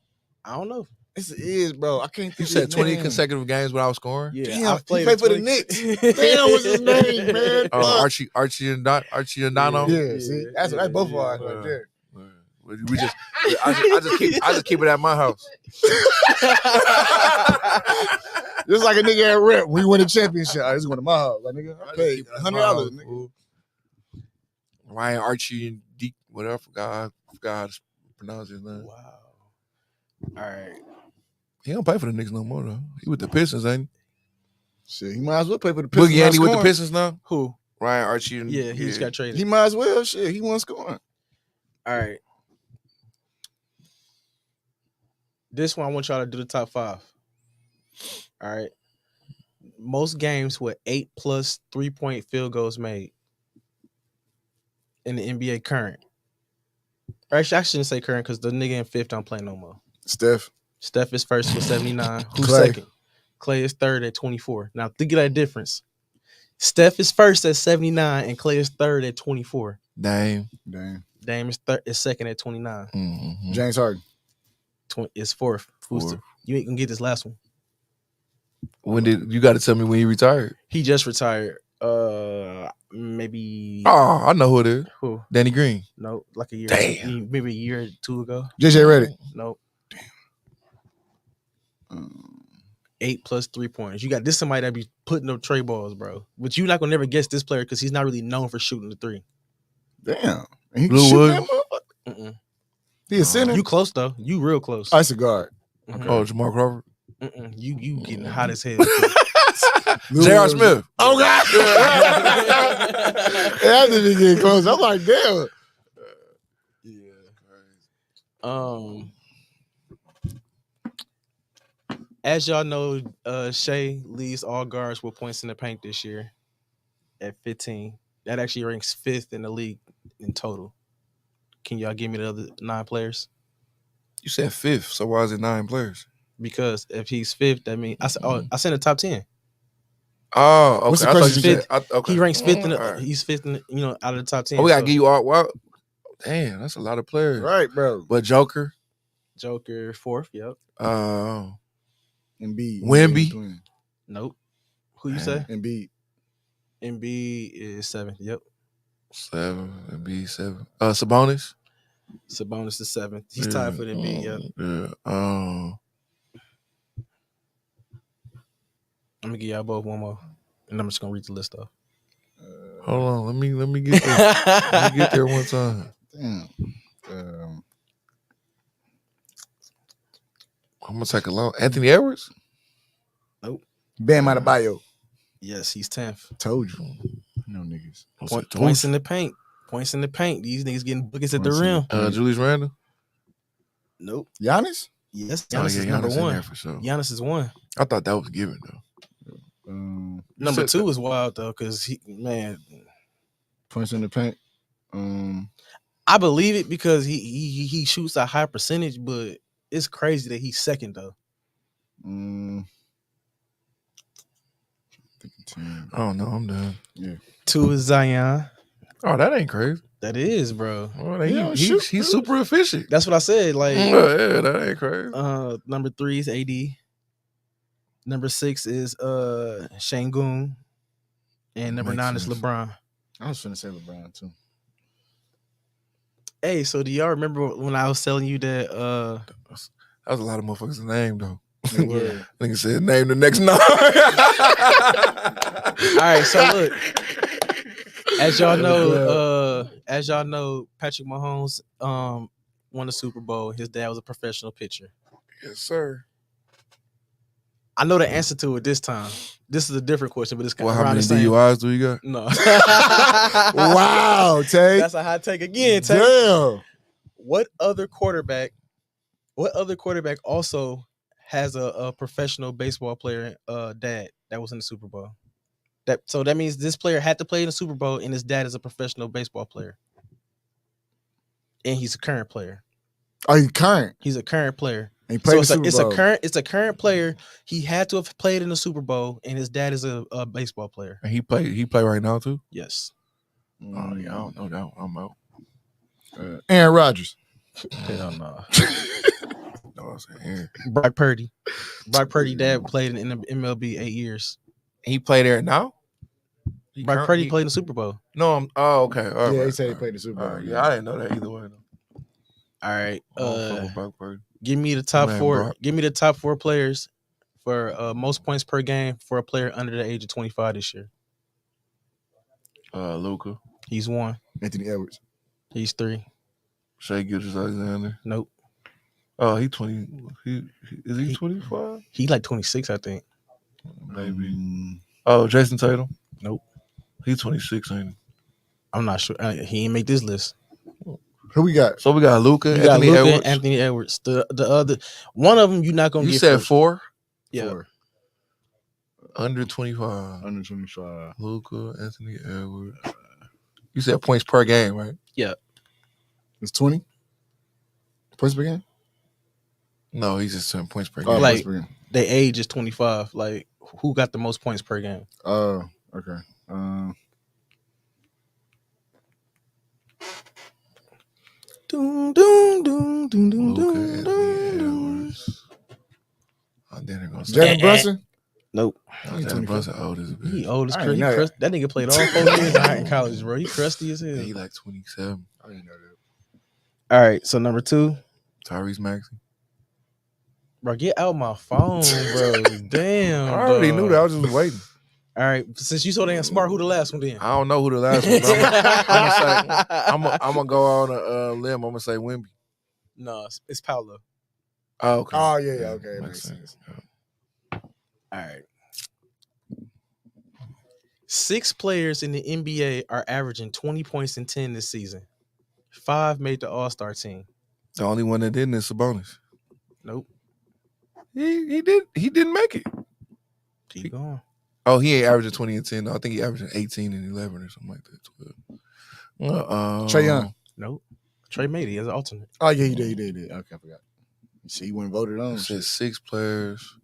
I don't know. It is, bro. I can't think You of said his 20 name. consecutive games without scoring. Yeah, Damn, I've played he played for the in Knicks. 20 Damn, what's his name, man? Fuck. Archie and Dono. Yeah, see, that's both of ours right there. We just I just keep it at my house. Just like a nigga at rep, we win a championship. This is one of my house. Like, nigga, I paid $100. Nigga. Ryan Archie and Deke, whatever. I forgot how to pronounce his name. Wow. All right. He don't play for the Knicks no more though. He with the Pistons, ain't Shit, he might as well play for the Pistons. he? Boogie Andy with the Pistons now. Who? Ryan Archie and Yeah, he just got traded. He might as well. Shit, he wasn't scoring. All right. This one, I want y'all to do the top 5. All right. Most games with 8+ 3-point field goals made in the NBA current. Actually, I shouldn't say current because the nigga in 5th don't play no more. Steph is first with 79. Who's Clay. second? Clay is third at 24. Now, think of that difference. Steph is first at 79 and Clay is third at 24. Dame. Dame is second at 29. Mm-hmm. James Harden. Is fourth. You ain't gonna get this last one. When did you got to tell me when he retired? He just retired. Maybe. Oh, I know who it is. Who? Danny Green. No, like a year. Damn. Maybe a year or 2 ago. JJ Redick. Nope. 8+ 3-pointers. You got this somebody that be putting up tray balls, bro. But you're not gonna never guess this player because he's not really known for shooting the 3. Damn. And he Blue shoot Wood. that motherfucker. Mm-mm. He a center. You close though. You real close. Ice a guard. Mhm. Oh, Jamal Crawford. Mm-mm. You getting hot as hell. J.R. Smith. Oh God. That didn't get close. I'm like, damn. As y'all know, Shea leads all guards with points in the paint this year at 15. That actually ranks 5th in the league in total. Can y'all give me the other 9 players? You said 5th, so why is it 9 players? Because if he's 5th, that means I said the top 10. Oh, okay. What's the I thought question you you said, okay. He ranks 5th in All right. he's 5th in out of the top 10. Oh, we gotta give you all. Well, damn, that's a lot of players. Right, bro. But Joker, Joker 4th. Yep. Embiid. Wemby. Nope. Who you say? Embiid. Embiid is 7th. Yep. 7, Embiid 7. Sabonis. Sabonis is 7th. He's tied for the Embiid. Yep. Yeah. I'm gonna give y'all both one more, and I'm just gonna read the list off. Hold on, let me get there. Let me get there one time. Damn. I'm gonna take a long. Anthony Edwards. Nope. Bam Adebayo. Yes, he's 10th. Told you. No niggas. Points in the paint. Points in the paint. These niggas getting buckets at the rim. Julius Randle. Nope. Giannis? Yes, Oh, Giannis yeah, is number Giannis in 1. there for sure. Giannis is 1. I thought that was given though. Number 2 is wild though, because Points in the paint. I believe it because he shoots a high percentage, but it's crazy that he's 2nd though. Oh no, I'm done. Yeah. 2 is Zion. Oh, that ain't crazy. That is, bro. Oh, he's shoot, super efficient. That's what I said. Like, Yeah, that ain't crazy. number 3 is AD. Number 6 is Şengün. And number 9 is LeBron. I was finna say LeBron too. Hey, so do y'all remember when I was telling you that That was a lot of motherfuckers' name though. Yeah. Nigga said name the next 9. All right, so look. As y'all know, Patrick Mahomes won the Super Bowl. His dad was a professional pitcher. Yes, sir. I know the answer to it this time. This is a different question, but it's kind Well, of how around many the same. DUIs do you got? No. Wow, Tay. That's a hot take again, Tay. Damn. What other quarterback also has a professional baseball player dad that was in the Super Bowl? So that means this player had to play in the Super Bowl, and his dad is a professional baseball player. And he's a current player. Oh, he current. He's a current player. And he played So the Super Bowl. it's a current player. He had to have played in the Super Bowl, and his dad is a baseball player. And he play right now too? Yes. Oh yeah, I don't know that one. I'm out. Aaron Rodgers. Hell no. No, I said Aaron. Brock Purdy. Brock Purdy dad played in the MLB 8 years. He play there now? Brock Purdy played in the Super Bowl. No, okay. All Yeah, right, he said he all played the Super Bowl. right. Yeah, I didn't know that either way. All right. I don't fuck with Brock Purdy. Give me the top Man, 4. Brock. Give me the top 4 players for most points per game for a player under the age of 25 this year. Luka. He's 1. Anthony Edwards. He's 3. Shea Gilgeous-Alexander. Nope. Oh, he 20. Is he 25? He like 26, I think. Maybe. Oh, Jason Tatum. Nope. He's 26, ain't he? I'm not sure. He ain't make this list. Who we got? So we got Luka, You got Anthony Luka Edwards. and Anthony Edwards. The other one of them you're not gonna You get. said first. 4? Yeah. 4. Under 25. Under 25. Luka, Anthony Edwards. You said points per game, right? Yeah. It's 20 points per game. No, he's just saying points per Oh, game. Like- points per game. Their age is 25. Like, who got the most points per game? Oh, okay. Doom, doom, doom, doom, doom, Luka, doom, Anthony doom. Edwards. Oh, then they're gonna say Jalen Brunson. Nope. He's Jalen 24. Brunson old as a He bitch. old as I crust. didn't know that. That nigga played all 4 years in college, bro. He crusty as hell. Yeah, he like 27. I didn't know that. All right, so number 2. Tyrese Maxey. Bro, get out my phone, bro. Damn. I already dog. knew that. I was just waiting. All right, since you so damn smart, who the last one then? I don't know who the last one. But I'm gonna go on a limb. I'm gonna say Wemby. No, it's Paolo. Oh, okay. Oh, yeah, okay. It makes sense. All right. 6 players in the NBA are averaging 20 points and 10 this season. 5 made the All-Star team. The only one that didn't is Sabonis. Nope. He didn't make it. Keep going. Oh, he ain't averaging 20 and 10. No, I think he averaging 18 and 11 or something like that. 12. Trae Young. Nope. Trey made it as an alternate. Oh, yeah, he did. Okay, I forgot. You see, he wasn't voted on. It says 6 players.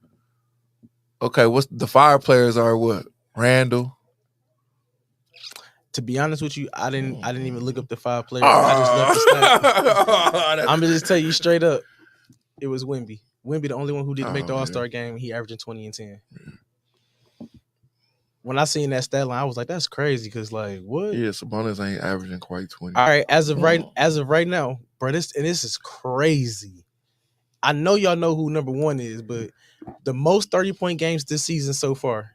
Okay, what's the 5 players are what? Randall. To be honest with you, I didn't even look up the 5 players. I just left the stat. I'm gonna just tell you straight up. It was Wemby. Wemby, the only one who didn't make the All-Star game. He averaging 20 and 10. Yeah. When I seen that stat line, I was like, "That's crazy." Because like, what? Yeah, Sabonis ain't averaging quite 20. All right, as of right now, bro, this is crazy. I know y'all know who number 1 is, but the most 30-point games this season so far.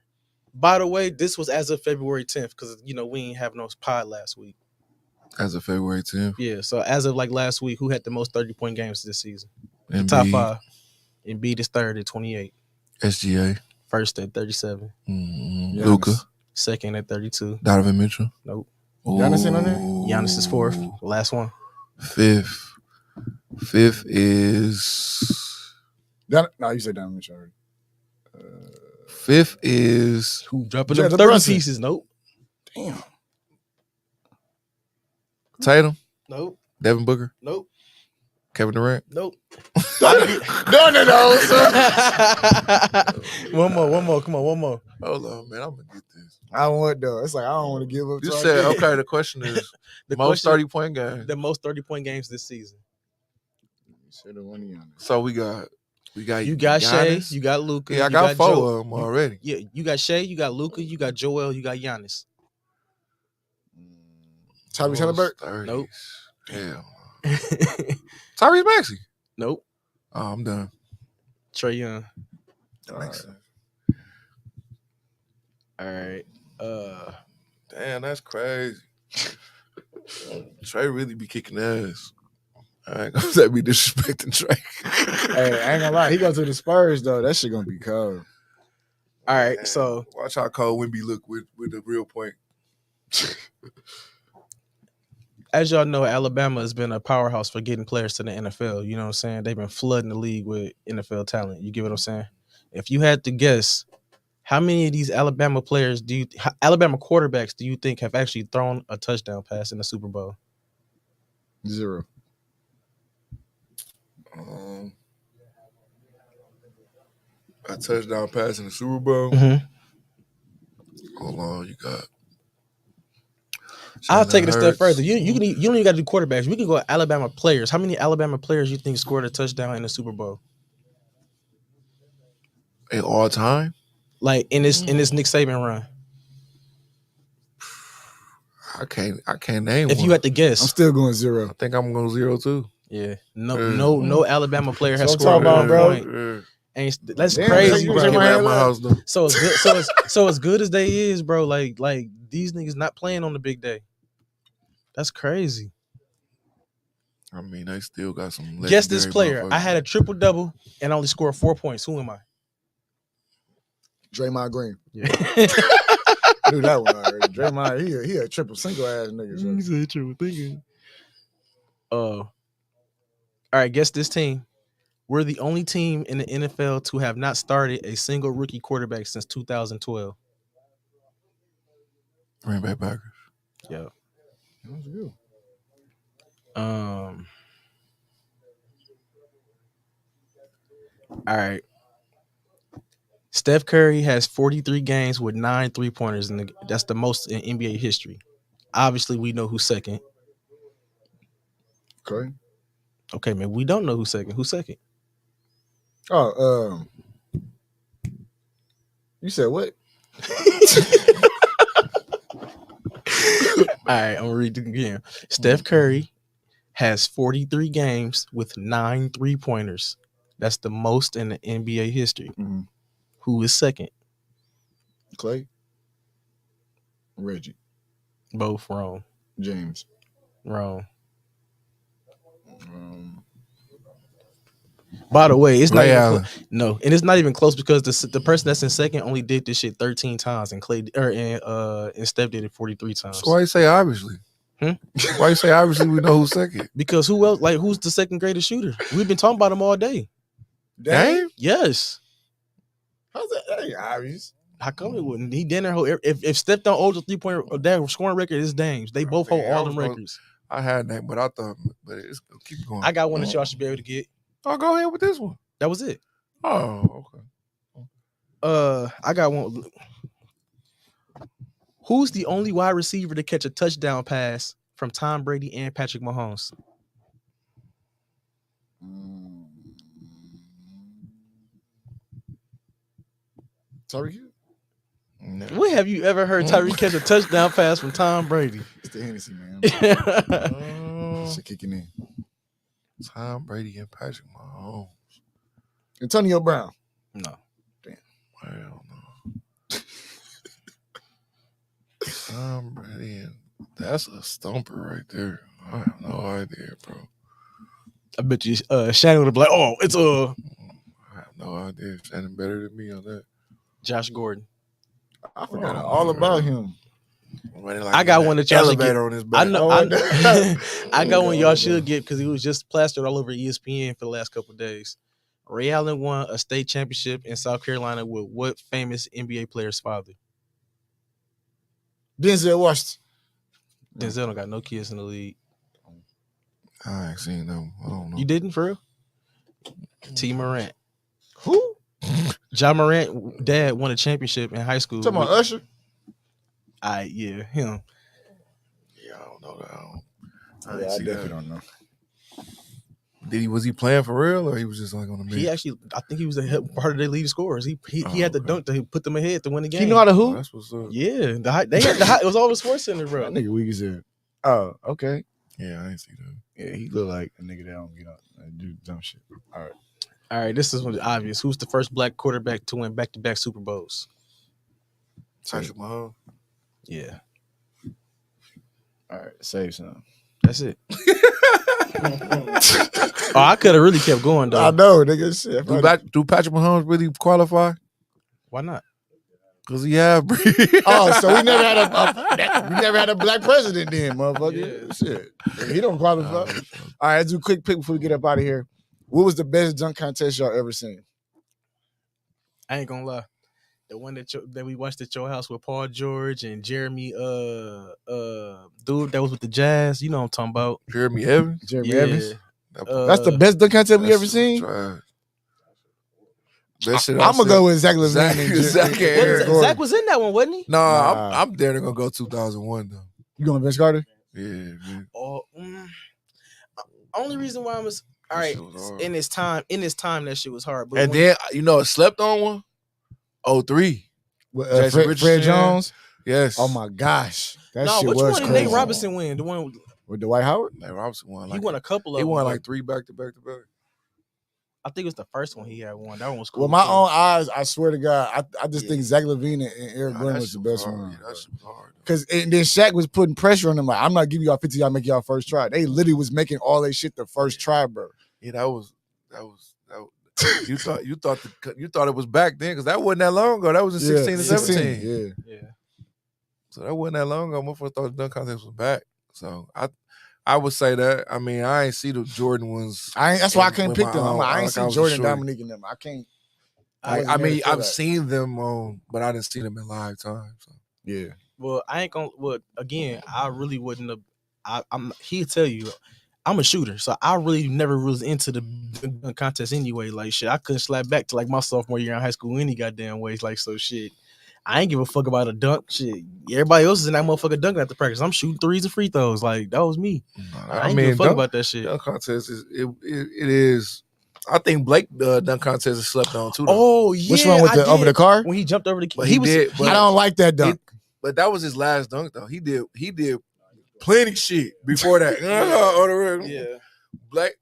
By the way, this was as of February 10th because we ain't have no pod last week. As of February 10th. Yeah, so as of like last week, who had the most 30-point games this season? Embiid. Top 5. Embiid is 3rd at 28. SGA. 1st at 37. Giannis. Luka. 2nd at 32. Donovan Mitchell. Nope. Giannis in on there? Giannis is 4th. The last one. 5th. 5th is. No, you said Donovan Mitchell already. 5th is. Who dropping Jalen them 30 Brunson. pieces? Nope. Damn. Tatum. Nope. Devin Booker. Nope. Kevin Durant. Nope. None of those. One more. Come on, one more. Hold on, man. I'm going to get this. I want though. It's like I don't want to give up. You till I said, get it. okay, the question is The most question- 30-point games. The most 30-point games this season. You said the one Giannis. So we got We got You got Shea, Giannis. you got Luka. Yeah, I you got 4 Joe. of them already. Yeah, you got Shea, you got Luka, you got Joel, you got Giannis. Tyrese Halliburton? 30s. Nope. Hell. Tyrese Maxey. Nope. Oh, I'm done. Trae Young. That makes sense. All right. Damn, that's crazy. Trey really be kicking ass. I ain't gonna let me disrespecting Trey. Hey, I ain't gonna lie. He goes to the Spurs, though. That shit gonna be cold. All right, Man, so watch how cold Wemby look with the real point. as y'all know, Alabama has been a powerhouse for getting players to the NFL. You know what I'm saying? They've been flooding the league with NFL talent. You get what I'm saying? If you had to guess, how many of these Alabama quarterbacks do you think have actually thrown a touchdown pass in the Super Bowl? 0. A touchdown pass in the Super Bowl. Mm-hmm. Hold on, you got. I'll take it a step Hurts. further. You don't even got to do quarterbacks. We can go Alabama players. How many Alabama players you think scored a touchdown in the Super Bowl? In all time? Like in this Nick Saban run. I can't name If one. you had to guess. I'm still going 0. I think I'm going 0 too. Yeah. No Alabama player has So I'm scored talking about, one bro. point. That's Damn, crazy, you bro. shake my At hand my up. house though. So as good as they is, bro, like these niggas not playing on the big day. That's crazy. I mean, they still got some. Guess this player. motherfuckers. I had a triple-double and only scored 4 points. Who am I? Draymond Green. Yeah. I knew that one already. Draymond, he a triple single ass nigga. So. a triple thinking. All right, guess this team. We're the only team in the NFL to have not started a single rookie quarterback since 2012. Green Bay Packers. Yeah. That's good. All right. Steph Curry has 43 games with 9 3-pointers, and that's the most in NBA history. Obviously, we know who's second. Okay, man, we don't know who's second. Who's second? Oh, you said what? All right, I'm gonna read it again. Steph Curry has 43 games with 9 3-pointers. That's the most in the NBA history. Mm-hmm. Who is second? Clay. Reggie. Both wrong. James. Wrong. By the way, it's not even no, and it's not even close because the person that's in second only did this shit 13 times, and and Steph did it 43 times. So why you say obviously? Why you say obviously? We know who's second. Because who else? Like, who's the second greatest shooter? We've been talking about him all day. Dame? Yes. How's that ain't obvious? How come it wouldn't? He didn't hold. If Steph don't hold the 3-point scoring record, it's Dame's. They both hold all them records. I had that, but I thought, but it's keep going. I got one that y'all should be able to get. Oh, go ahead with this one. That was it. Oh, okay. I got one. Who's the only wide receiver to catch a touchdown pass from Tom Brady and Patrick Mahomes? Tyreek? No. When have you ever heard Tyreek catch a touchdown pass from Tom Brady? It's the Hennessy, man. Oh, Shit kicking in. Tom Brady and Patrick Mahomes. Antonio Brown. No. Damn. Hell no. Tom Brady and that's a stumper right there. I have no idea, bro. I bet you Shannon would have been like, oh, it's I have no idea. Shannon better than me on that. Josh Gordon. I forgot all about him. Like I got one that y'all should get. On his back. I know. I got one y'all should get because he was just plastered all over ESPN for the last couple of days. Ray Allen won a state championship in South Carolina with what famous NBA player's father? Denzel Washington. Denzel don't got no kids in the league. I ain't seen them. I don't know. You didn't, for real? T. Morant. Who? John Morant dad won a championship in high school. Talking about Usher? Yeah, him. Yeah, I don't know that. I definitely don't know. Was he playing for real or he was just like on the bench? He actually, I think he was part of their leading scorers. He had the dunk to put them ahead to win the game. He know how to Oh, hoop. that's what's up. Yeah, they had it was all the Sports Center, bro. That nigga weak as hell. Oh, okay. Yeah, I ain't see that. Yeah, he look like a nigga that don't get up and do dumb shit. All right. This is obvious. Who's the first black quarterback to win back-to-back Super Bowls? Patrick Mahomes. Yeah, All right. Save some. that's it. I could have really kept going though. I know, nigga. Shit. Do Patrick Mahomes really qualify? Why not? Because he have. Oh, so we never had a black president then, motherfucker. Yeah. Shit. He don't qualify. All right, let's do a quick pick before we get up out of here. What was the best dunk contest y'all ever seen? I ain't gonna lie. The one that we watched at your house with Paul George and Jeremy, dude that was with the Jazz. You know what I'm talking about. Jeremy Evans. Jeremy Evans. That's the best dunk contest we ever seen. I'm gonna go with Zach LaVine. Zach was in that one, wasn't he? Nah. I'm there. They're gonna go 2001 though. You going Vince Carter? Yeah. Man. Oh, only reason why I was all right in this time that shit was hard. But and then it slept on one. 03. Fred Jones. Yes. Oh my gosh, that shit which was one did crazy. Nate Robinson win? The one with Dwight Howard. Nate Robinson won. He won a couple of. He them, won like 3 back to back. I think it was the first one he had won. That one was cool. With my own eyes, I swear to God, I just think Zach LaVine and Eric Gordon was the best one. Yeah, that shit was hard. Because then Shaq was putting pressure on them. Like, I'm not giving y'all 50, y'all make y'all first try. They literally was making all that shit the first try, bro. Yeah, that was. You thought it was back then because that wasn't that long ago. That was in 16 and 17. Yeah. So that wasn't that long ago. Motherfuckers thought the dunk contest was back. So I would say that. I mean, I ain't see the Jordan ones. That's why I couldn't pick them. I ain't I see Jordan, Dominique, and them. I can't. I mean, I've seen them but I didn't see them in live time. So. Yeah. Well, I ain't gonna. Well, again, I really wouldn't have. He'll tell you, I'm a shooter, so I really never was into the dunk contest anyway. Like shit, I couldn't slap back to like my sophomore year in high school any goddamn ways. Like so, shit. I ain't give a fuck about a dunk. Shit, everybody else is in that motherfucker dunking at the practice. I'm shooting threes and free throws. Like that was me. I ain't give a fuck about that shit. Dunk contest it is. I think Blake dunk contest is slept on too. Oh yeah, which one with over the car? When he jumped over the key, but he did. But I don't like that dunk. But that was his last dunk though. He did plenty shit before that. Yeah. Blake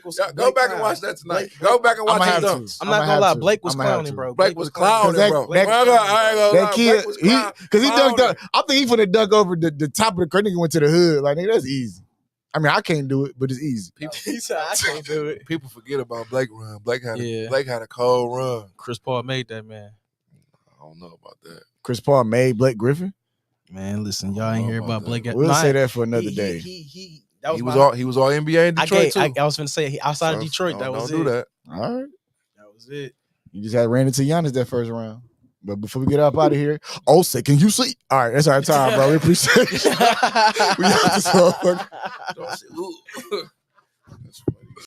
was. Go back and watch that tonight. Go back and watch his dunks. I'm not gonna lie. Blake was clowning, bro. Blake was clowning, bro. That kid, because he dunked up. I think he finna dunk over the top of the curtain. Nigga went to the hood. Like, nigga, that's easy. I mean, I can't do it, but it's easy. He said, I can't do it. People forget about Blake run. Blake had a cold run. Chris Paul made that, man. I don't know about that. Chris Paul made Blake Griffin? Man, listen, y'all ain't hear about Blake. We'll say that for another day. He was all NBA in Detroit too. I was finna say outside of Detroit. That was it. Don't do that. All right. That was it. You just had ran into Giannis that first round. But before we get up out of here, say, can you see? All right, that's our time, bro. We appreciate it. We out this motherfucker.